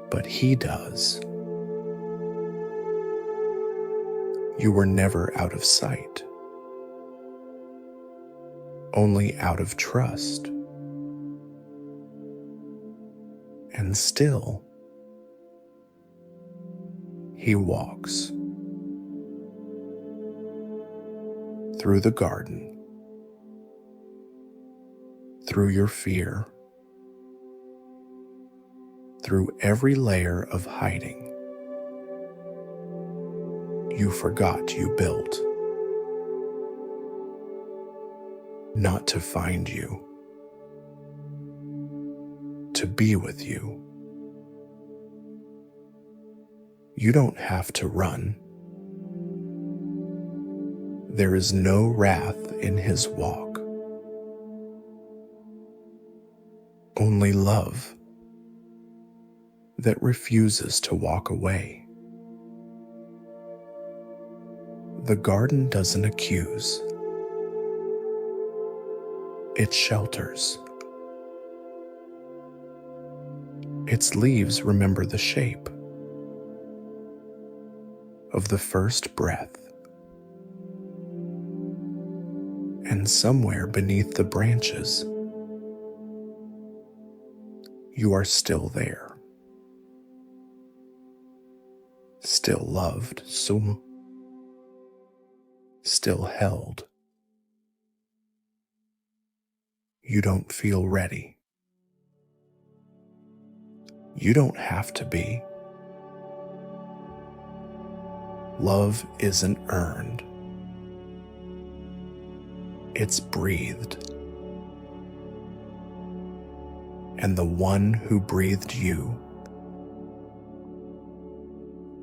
but he does. You were never out of sight, only out of trust. And still, he walks through the garden, through your fear, through every layer of hiding you forgot you built, not to find you, to be with you. You don't have to run. There is no wrath in his walk, only love that refuses to walk away. The garden doesn't accuse. It shelters. Its leaves remember the shape of the first breath. And somewhere beneath the branches, you are still there. Still loved, still held. You don't feel ready. You don't have to be. Love isn't earned. It's breathed. And the one who breathed you,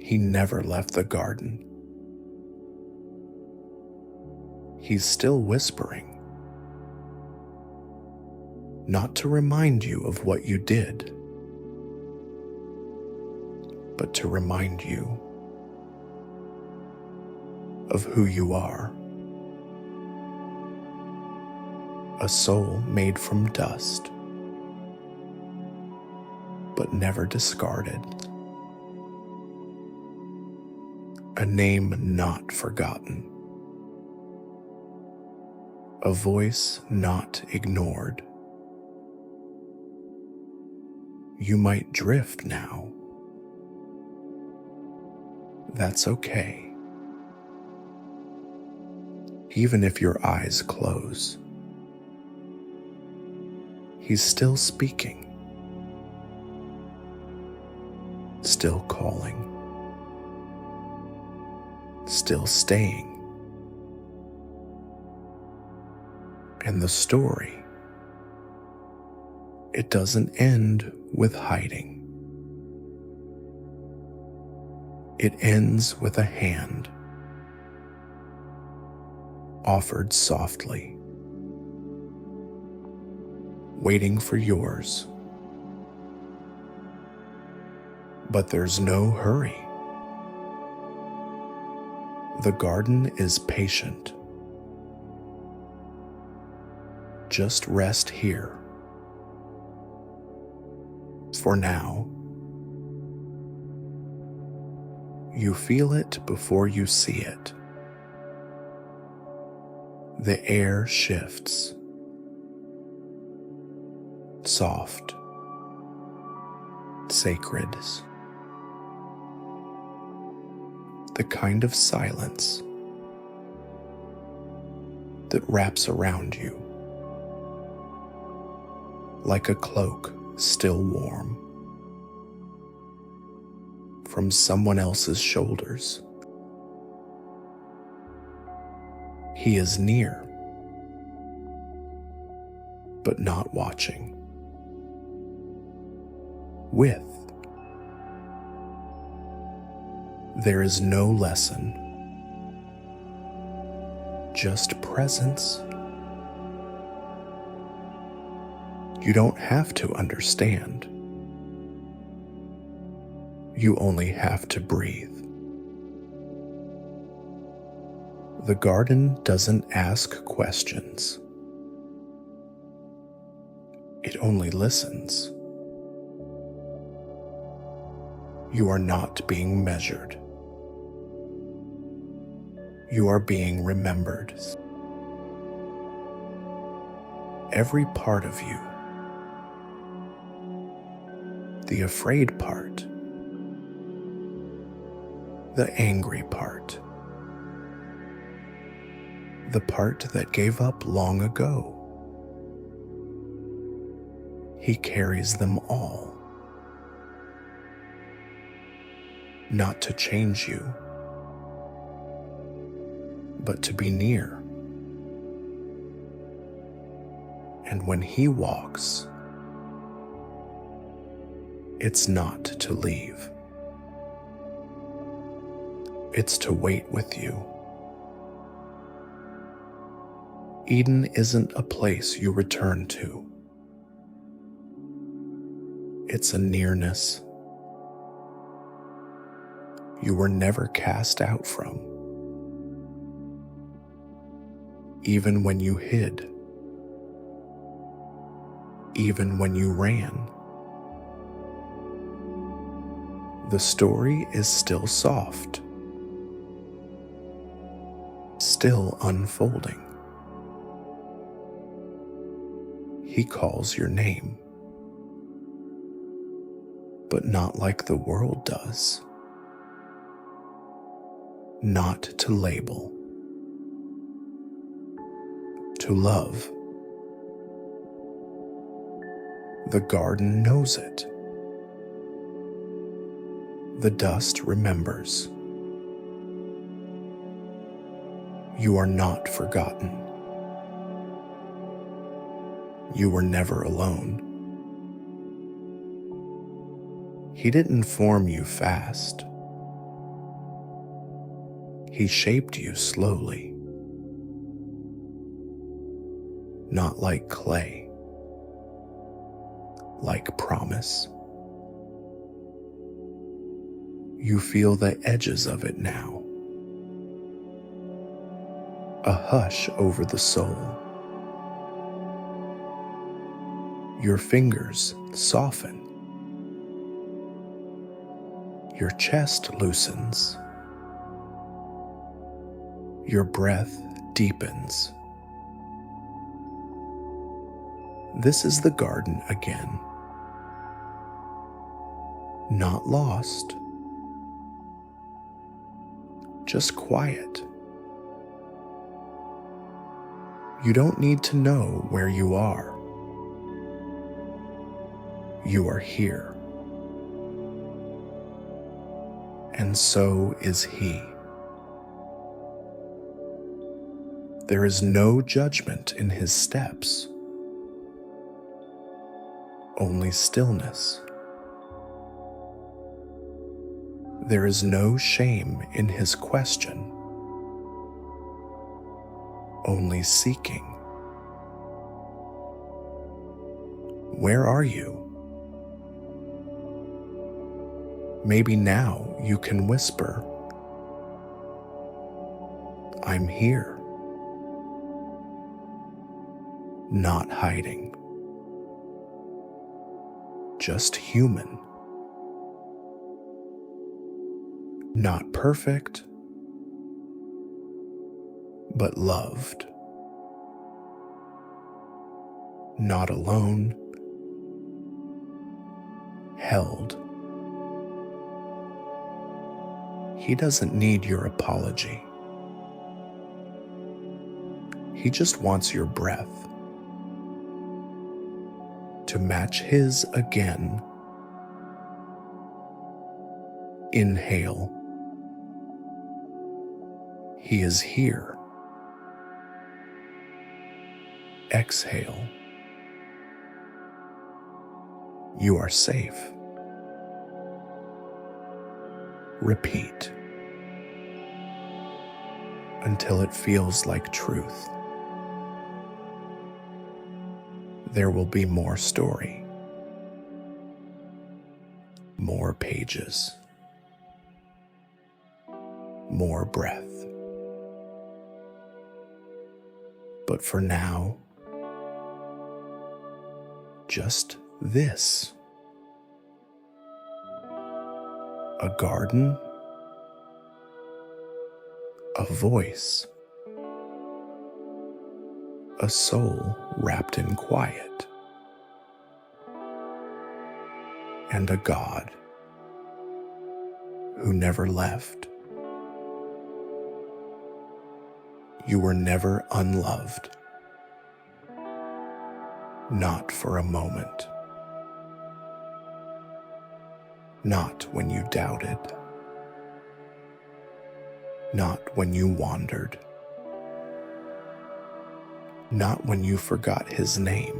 he never left the garden. He's still whispering, not to remind you of what you did, but to remind you of who you are. A soul made from dust, but never discarded. A name not forgotten. A voice not ignored. You might drift now. That's okay. Even if your eyes close, he's still speaking, still calling, still staying. And the story, it doesn't end with hiding. It ends with a hand offered softly, waiting for yours. But there's no hurry. The garden is patient. Just rest here for now. You feel it before you see it. The air shifts, soft, sacred. The kind of silence that wraps around you like a cloak still warm from someone else's shoulders. He is near, but not watching. With There is no lesson, just presence. You don't have to understand. You only have to breathe. The garden doesn't ask questions. It only listens. You are not being measured. You are being remembered. Every part of you, the afraid part, the angry part, the part that gave up long ago. He carries them all. Not to change you, but to be near. And when he walks, it's not to leave. It's to wait with you. Eden isn't a place you return to. It's a nearness you were never cast out from. Even when you hid, even when you ran, the story is still soft, still unfolding. He calls your name, but not like the world does. Not to label, to love. The garden knows it. The dust remembers. You are not forgotten. You were never alone. He didn't form you fast. He shaped you slowly, not like clay, like promise. You feel the edges of it now, a hush over the soul. Your fingers soften, your chest loosens. Your breath deepens. This is the garden again. Not lost, just quiet. You don't need to know where you are. You are here. And so is he. There is no judgment in his steps, only stillness. There is no shame in his question, only seeking. Where are you? Maybe now you can whisper, I'm here. Not hiding, just human. Not perfect, but loved. Not alone, held. He doesn't need your apology. He just wants your breath to match his again. Inhale. He is here. Exhale. You are safe. Repeat. until it feels like truth. There will be more story, more pages, more breath. But for now, just this. A garden, a voice, a soul wrapped in quiet, and a God who never left. You were never unloved, not for a moment, not when you doubted, not when you wandered, not when you forgot his name.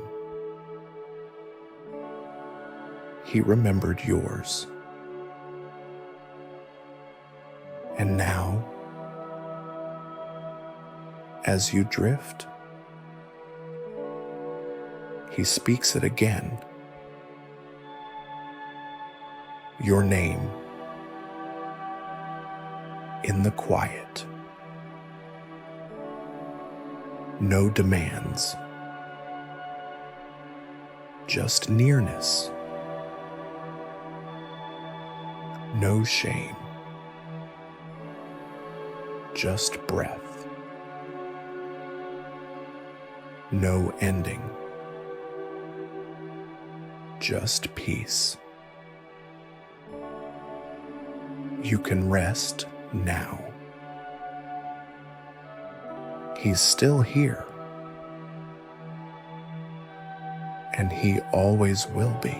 He remembered yours. And now, as you drift, he speaks it again. Your name in the quiet. No demands, just nearness. No shame, just breath. No ending, just peace. You can rest now. He's still here, and he always will be.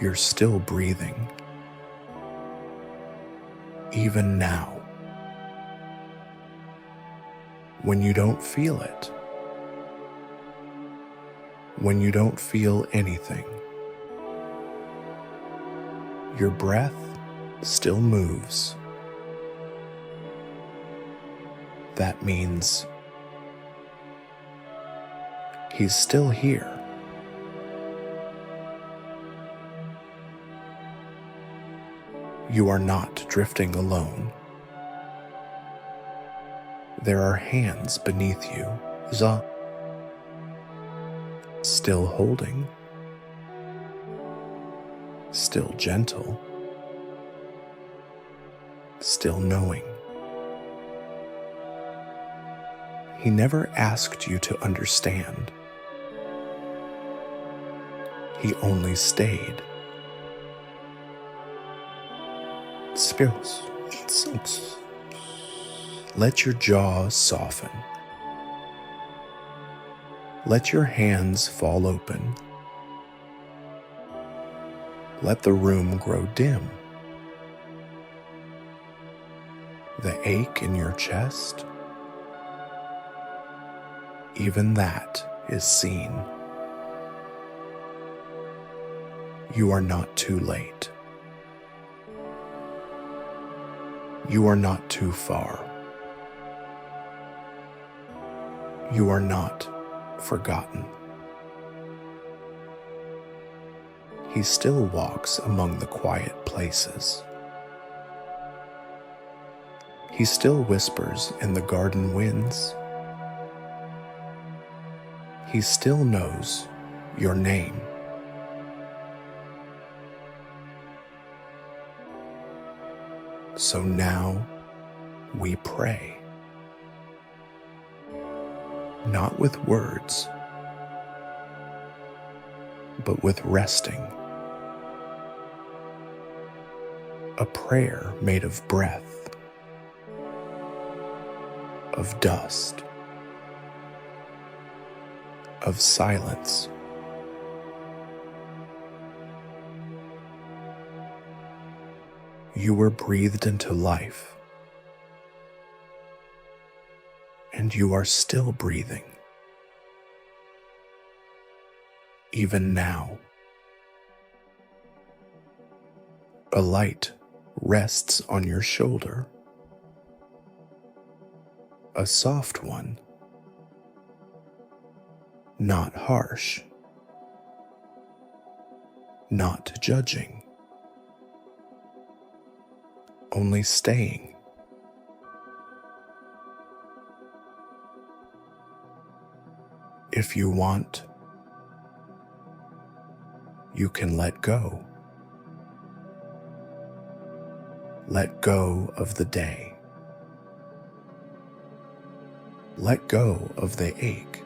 You're still breathing, even now. When you don't feel it, when you don't feel anything, your breath still moves. That means he's still here. You are not drifting alone. There are hands beneath you, still holding, still gentle, still knowing. He never asked you to understand. He only stayed. Spirals. Let your jaw soften. Let your hands fall open. Let the room grow dim. The ache in your chest, even that is seen. You are not too late. You are not too far. You are not forgotten. He still walks among the quiet places. He still whispers in the garden winds. He still knows your name. So now we pray. Not with words, but with resting. A prayer made of breath, of dust, of silence. You were breathed into life, and you are still breathing, even now. A light rests on your shoulder. A soft one, not harsh, not judging, only staying. If you want, you can let go. Let go of the day. Let go of the ache.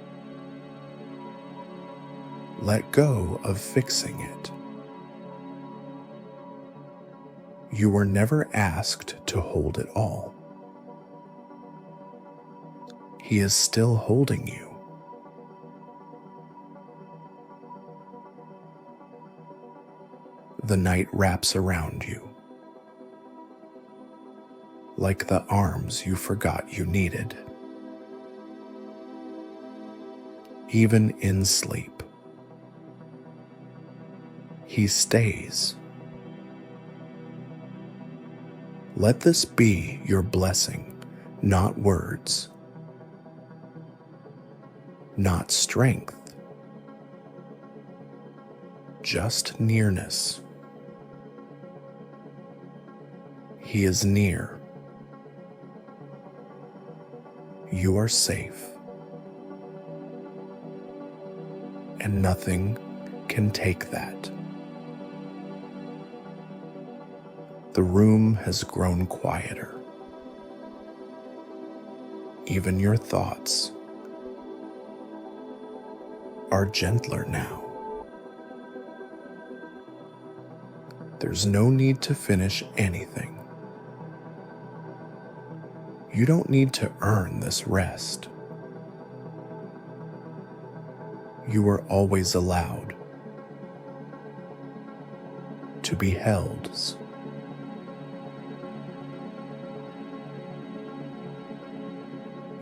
Let go of fixing it. You were never asked to hold it all. He is still holding you. The night wraps around you, like the arms you forgot you needed. Even in sleep, he stays. Let this be your blessing, not words, not strength, just nearness. He is near. You are safe, and nothing can take that. The room has grown quieter. Even your thoughts are gentler now. There's no need to finish anything. You don't need to earn this rest. You were always allowed to be held.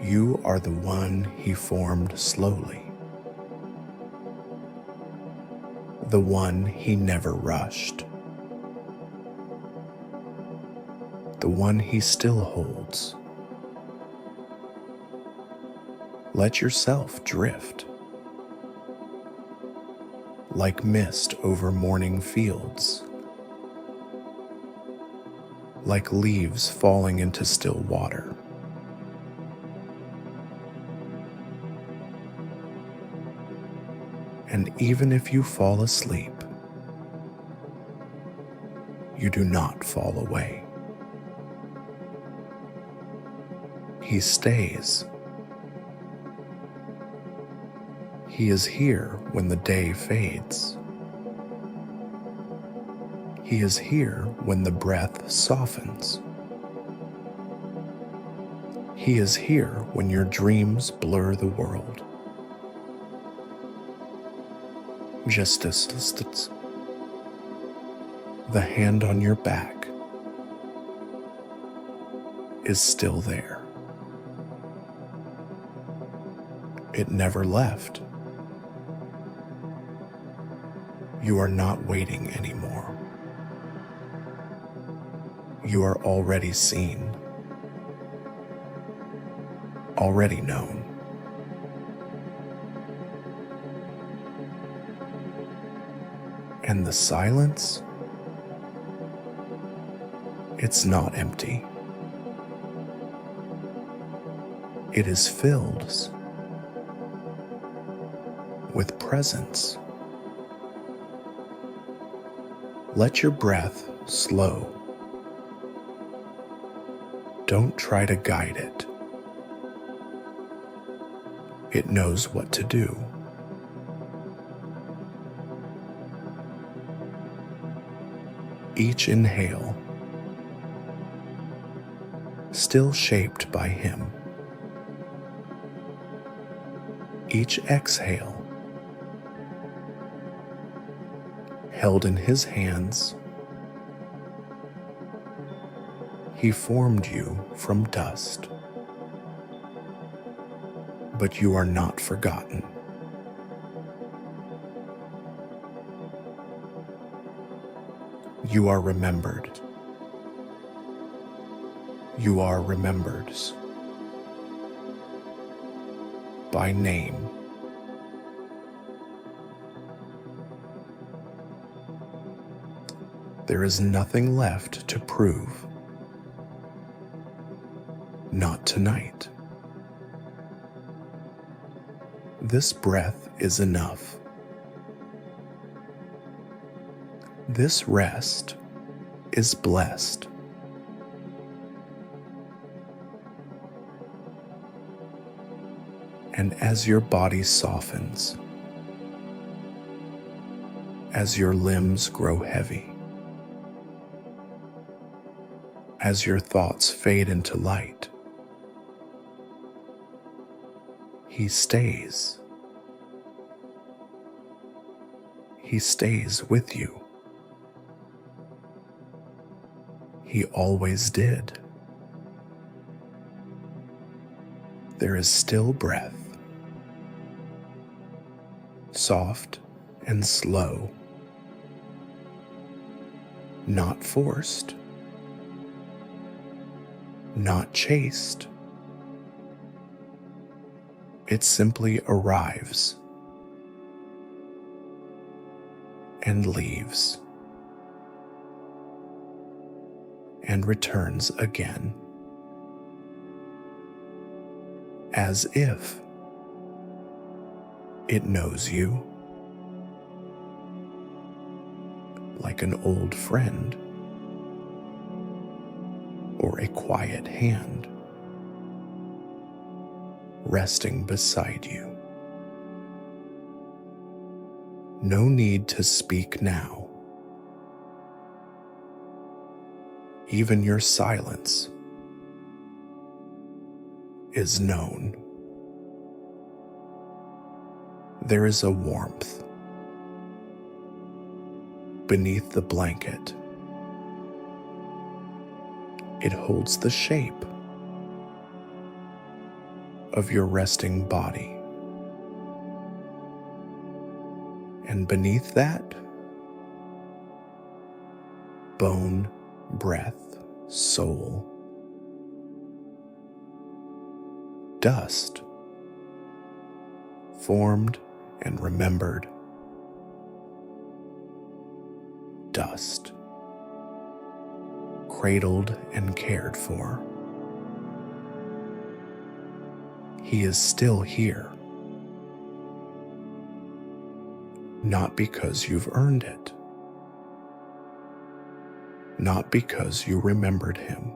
You are the one he formed slowly, the one he never rushed, the one he still holds. Let yourself drift, like mist over morning fields, like leaves falling into still water. And even if you fall asleep, you do not fall away. He stays. He is here when the day fades. He is here when the breath softens. He is here when your dreams blur the world. Just as the hand on your back is still there. It never left. You are not waiting anymore. You are already seen, already known. And the silence, it's not empty. It is filled with presence. Let your breath slow. Don't try to guide it. It knows what to do. Each inhale, still shaped by him. Each exhale, held in his hands. He formed you from dust, but you are not forgotten. You are remembered. You are remembered by name. There is nothing left to prove. Not tonight. This breath is enough. This rest is blessed. And as your body softens, as your limbs grow heavy, as your thoughts fade into light, He stays. He stays with you. He always did. There is still breath, soft and slow, not forced, not chased. It simply arrives and leaves and returns again, as if it knows you, like an old friend or a quiet hand resting beside you. No need to speak now. Even your silence is known. There is a warmth beneath the blanket. It holds the shape of your resting body. And beneath that, bone, breath, soul, dust, formed and remembered, dust, cradled and cared for. He is still here. Not because you've earned it. Not because you remembered Him.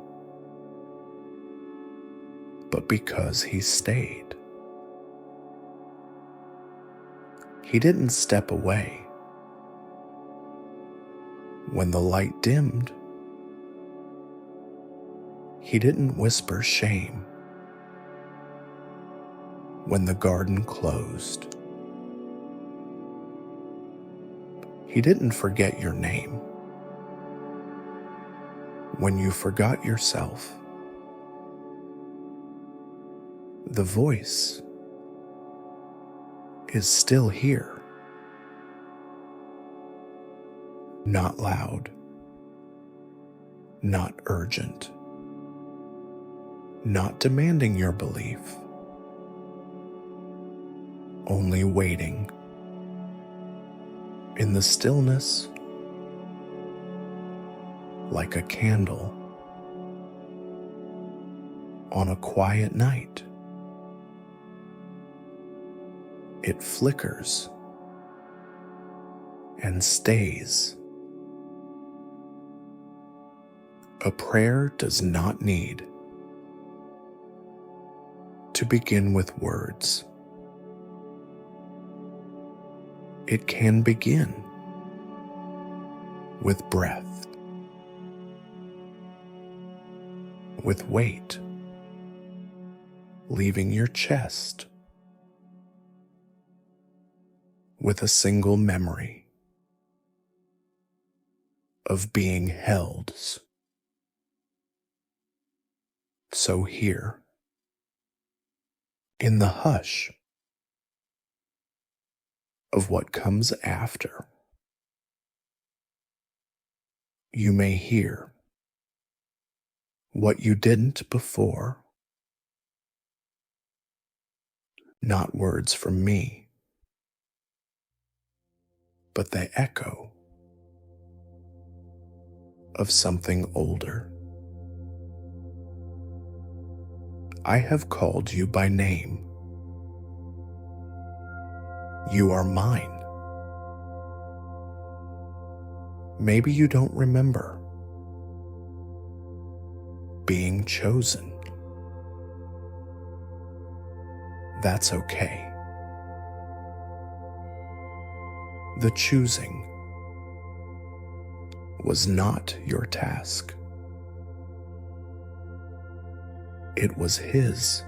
But because He stayed. He didn't step away when the light dimmed. He didn't whisper shame when the garden closed. He didn't forget your name when you forgot yourself. The voice is still here. Not loud, not urgent, not demanding your belief, only waiting in the stillness, like a candle on a quiet night. It flickers and stays. A prayer does not need to begin with words. It can begin with breath, with weight leaving your chest, with a single memory of being held. So here, in the hush of what comes after, you may hear what you didn't before, not words from me, but the echo of something older. I have called you by name. You are mine. Maybe you don't remember being chosen. That's okay. The choosing was not your task. It was His.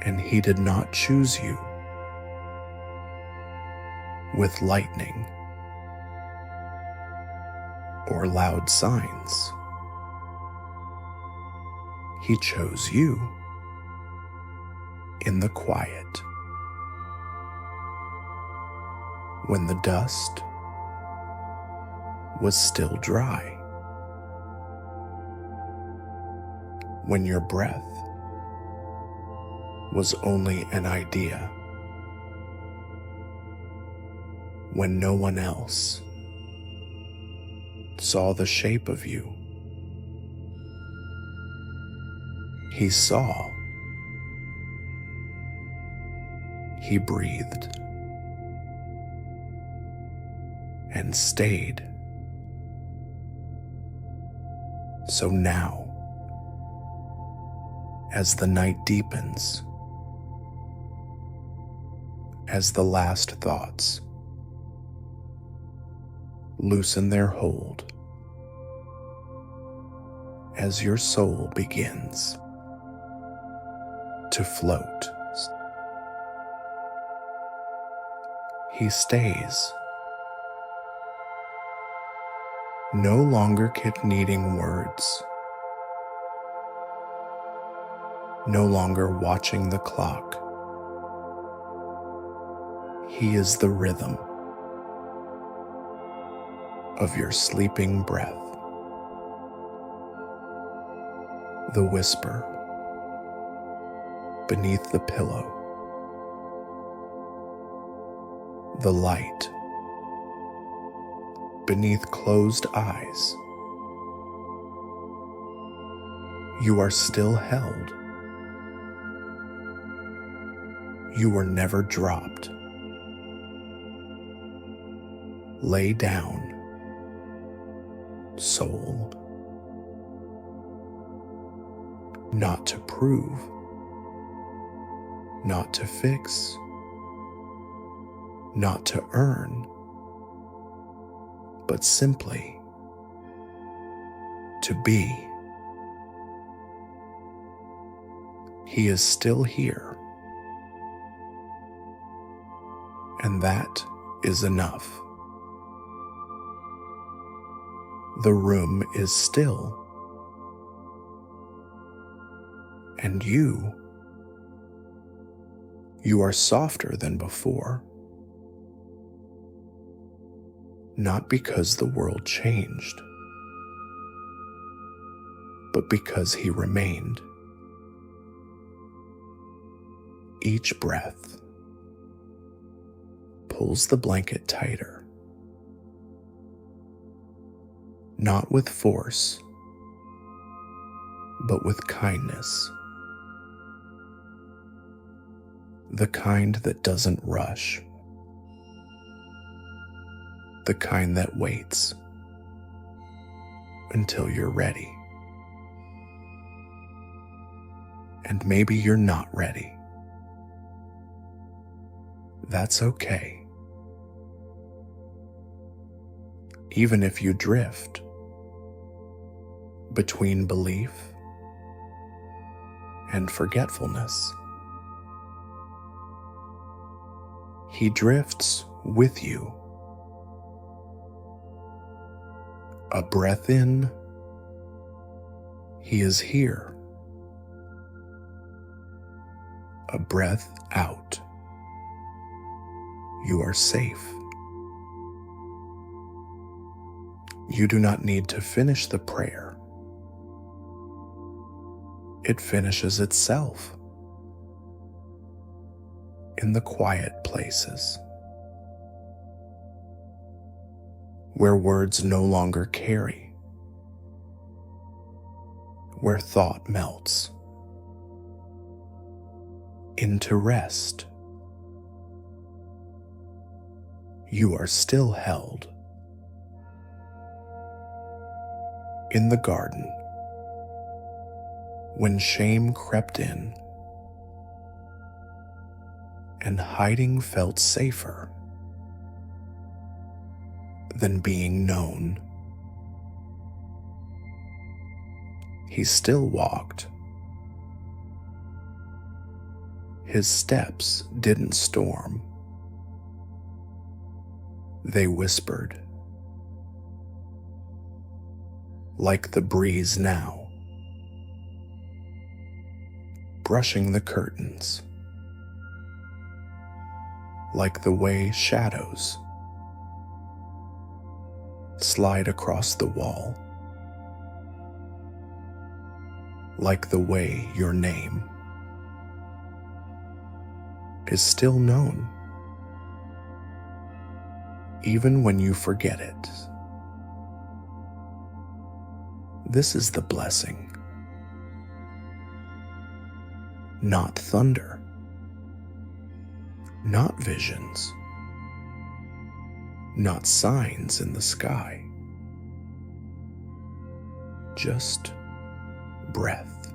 And He did not choose you with lightning or loud signs. He chose you in the quiet, when the dust was still dry, when your breath was only an idea, when no one else saw the shape of you. He saw. He breathed and stayed. So now, as the night deepens, as the last thoughts loosen their hold, as your soul begins to float, He stays, no longer needing words, no longer watching the clock. He is the rhythm of your sleeping breath, the whisper beneath the pillow, the light beneath closed eyes. You are still held. You were never dropped. Lay down, soul. Not to prove, not to fix, not to earn, but simply to be. He is still here, and that is enough. The room is still, and you are softer than before. Not because the world changed, but because He remained. Each breath pulls the blanket tighter, not with force, but with kindness. The kind that doesn't rush, the kind that waits until you're ready. And maybe you're not ready. That's okay. Even if you drift between belief and forgetfulness, He drifts with you. A breath in, He is here. A breath out, you are safe. You do not need to finish the prayer. It finishes itself in the quiet places where words no longer carry, where thought melts into rest. You are still held in the garden when shame crept in and hiding felt safer than being known. He still walked. His steps didn't storm. They whispered, like the breeze now, brushing the curtains, like the way shadows slide across the wall, like the way your name is still known, even when you forget it. This is the blessing, not thunder, not visions, not signs in the sky, just breath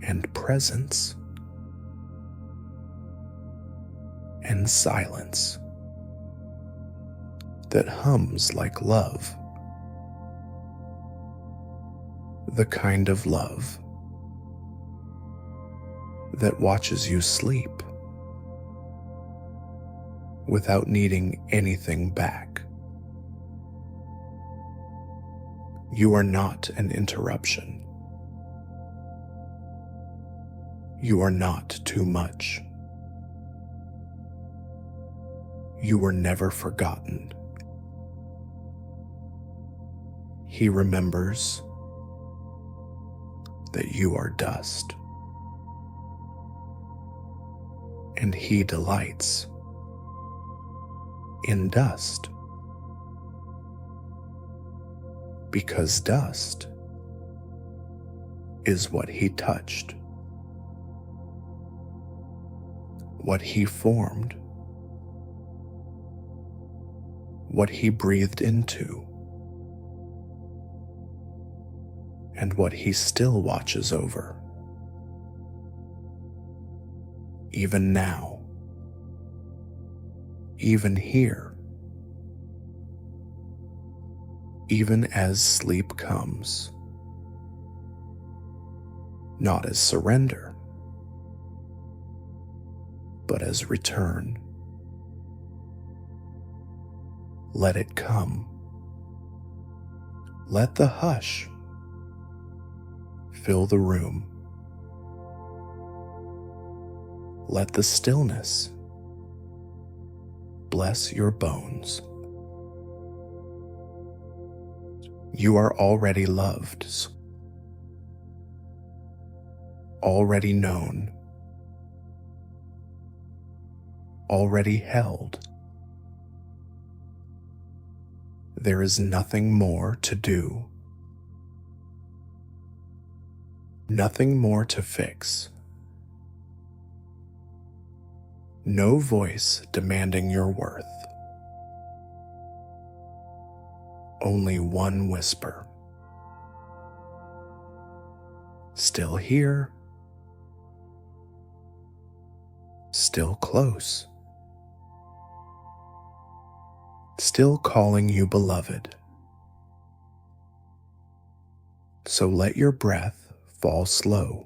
and presence and silence that hums like love, the kind of love that watches you sleep without needing anything back. You are not an interruption. You are not too much. You were never forgotten. He remembers that you are dust, and he delights in dust, because dust is what he touched, what he formed, what he breathed into, and what he still watches over, even now, even here, even as sleep comes, not as surrender, but as return. Let it come. Let the hush fill the room. Let the stillness bless your bones. You are already loved, already known, already held. There is nothing more to do, nothing more to fix. No voice demanding your worth. Only one whisper. Still here. Still close. Still calling you beloved. So let your breath fall slow.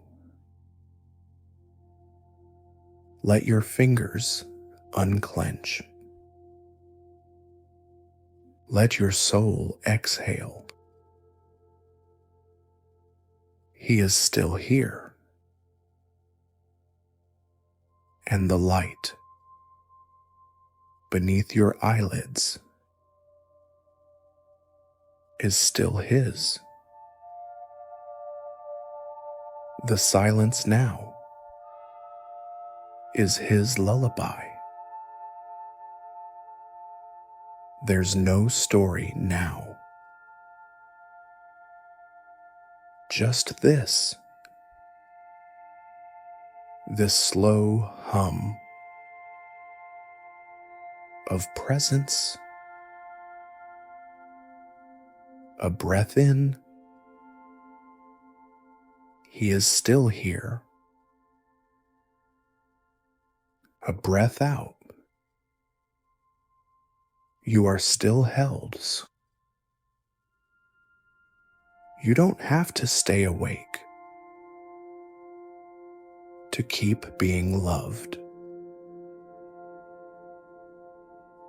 Let your fingers unclench. Let your soul exhale. He is still here. And the light beneath your eyelids is still his. The silence now is his lullaby. There's no story now. Just this slow hum of presence, a breath in, he is still here. A breath out, you are still held. You don't have to stay awake to keep being loved.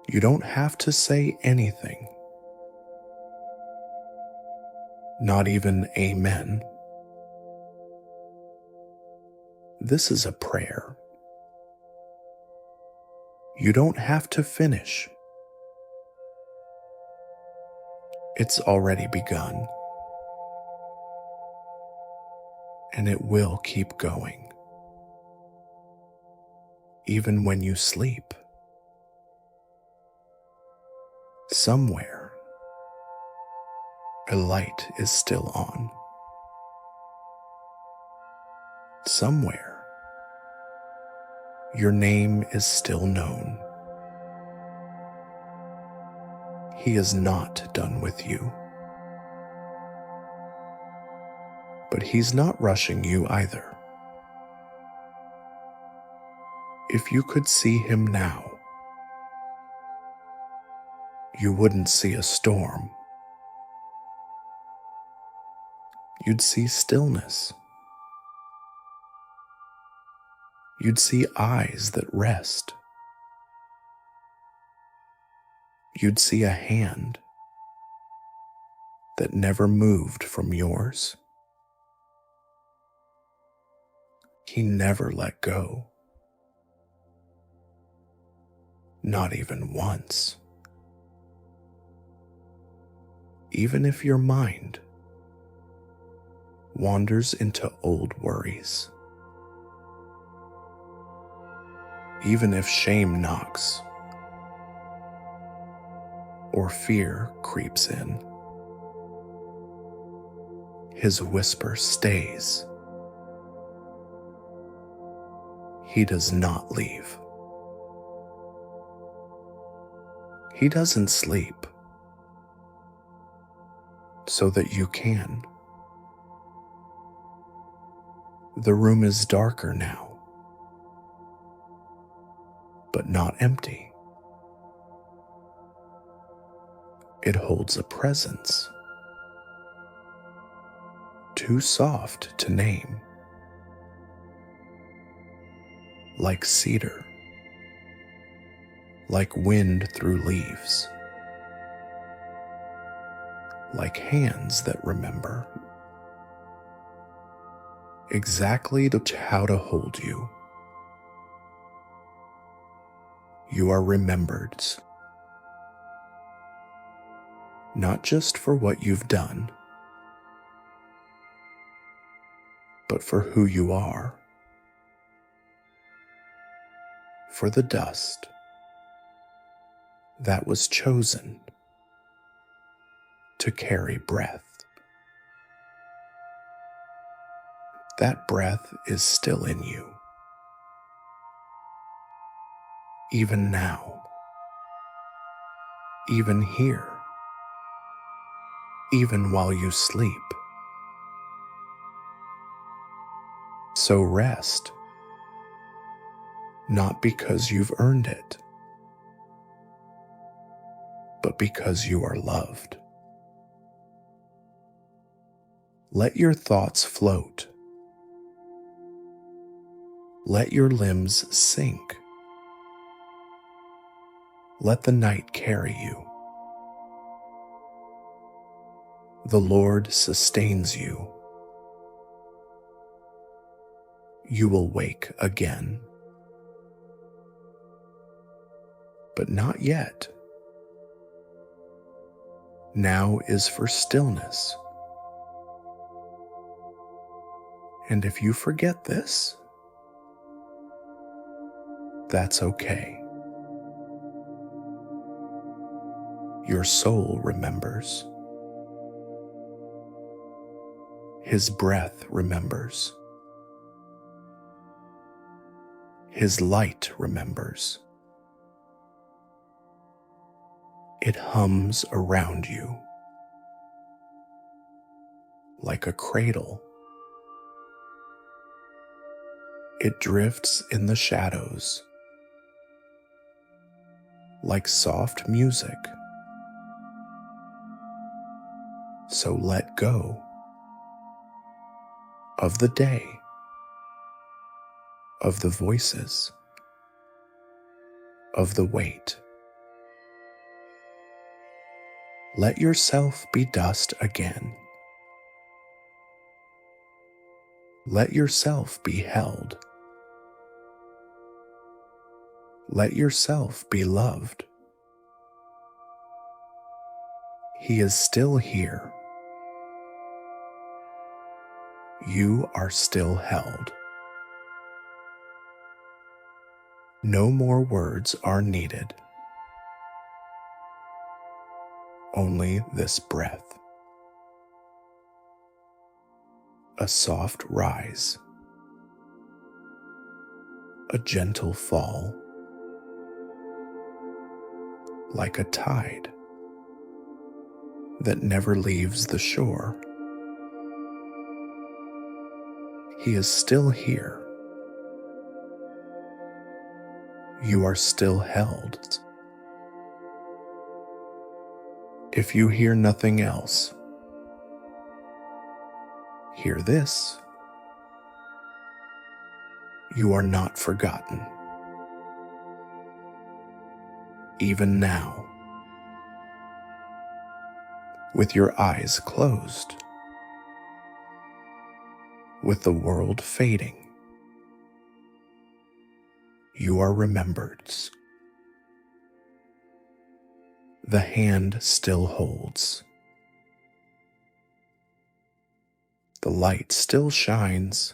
You don't have to say anything, not even amen. This is a prayer. You don't have to finish. It's already begun, and it will keep going. Even when you sleep, somewhere, a light is still on. Somewhere, your name is still known. He is not done with you. But he's not rushing you either. If you could see him now, you wouldn't see a storm. You'd see stillness. You'd see eyes that rest. You'd see a hand that never moved from yours. He never let go. Not even once. Even if your mind wanders into old worries. Even if shame knocks or fear creeps in, his whisper stays. He does not leave. He doesn't sleep so that you can. The room is darker now, but not empty. It holds a presence too soft to name, like cedar, like wind through leaves, like hands that remember exactly how to hold you. You are remembered, not just for what you've done, but for who you are, for the dust that was chosen to carry breath. That breath is still in you, even now, even here, even while you sleep. So rest, not because you've earned it, but because you are loved. Let your thoughts float. Let your limbs sink. Let the night carry you. The Lord sustains you. You will wake again. But not yet. Now is for stillness. And if you forget this, that's okay. Your soul remembers. His breath remembers. His light remembers. It hums around you like a cradle. It drifts in the shadows like soft music. So let go of the day, of the voices, of the weight. Let yourself be dust again. Let yourself be held. Let yourself be loved. He is still here. You are still held. No more words are needed. Only this breath. A soft rise. A gentle fall. Like a tide that never leaves the shore. He is still here. You are still held. If you hear nothing else, hear this. You are not forgotten. Even now, with your eyes closed, with the world fading, you are remembered. The hand still holds. The light still shines.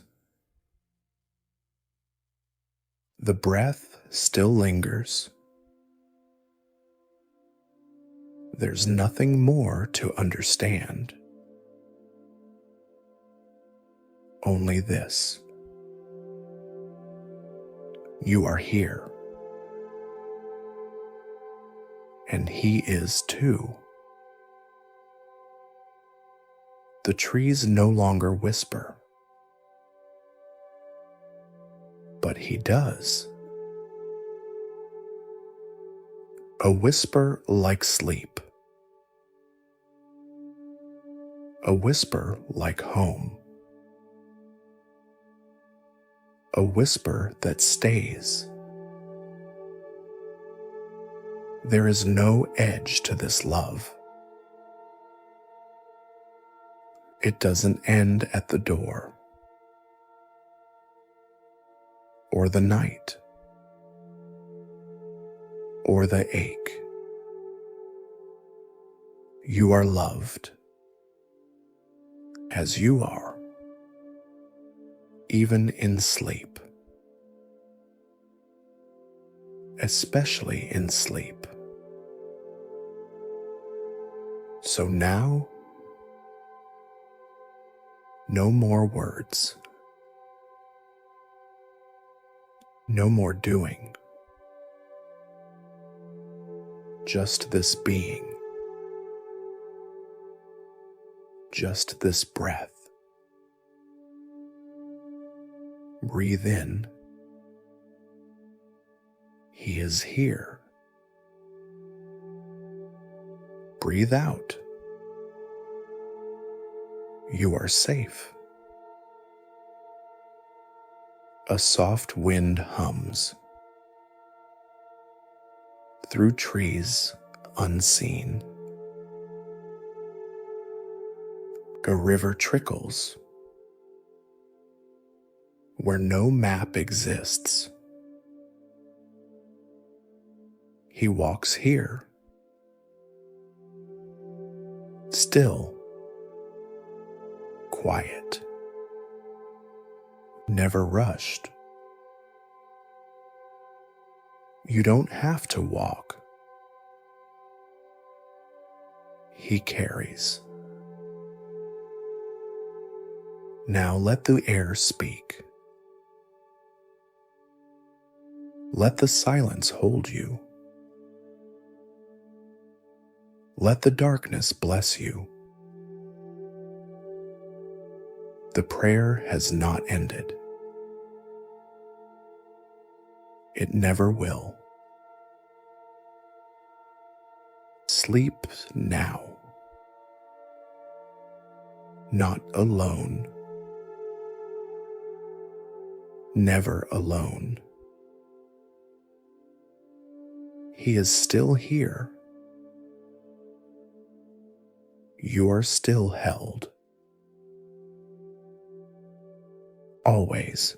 The breath still lingers. There's nothing more to understand. Only this. You are here. And he is too. The trees no longer whisper. But he does. A whisper like sleep. A whisper like home. A whisper that stays. There is no edge to this love. It doesn't end at the door, or the night, or the ache. You are loved, as you are, even in sleep, especially in sleep. So now, no more words, no more doing, just this being, just this breath. Breathe in. He is here. Breathe out. You are safe. A soft wind hums through trees unseen. A river trickles where no map exists. He walks here. Still, quiet, never rushed. You don't have to walk. He carries. Now let the air speak. Let the silence hold you. Let the darkness bless you. The prayer has not ended. It never will. Sleep now. Not alone. Never alone. He is still here. You are still held. Always.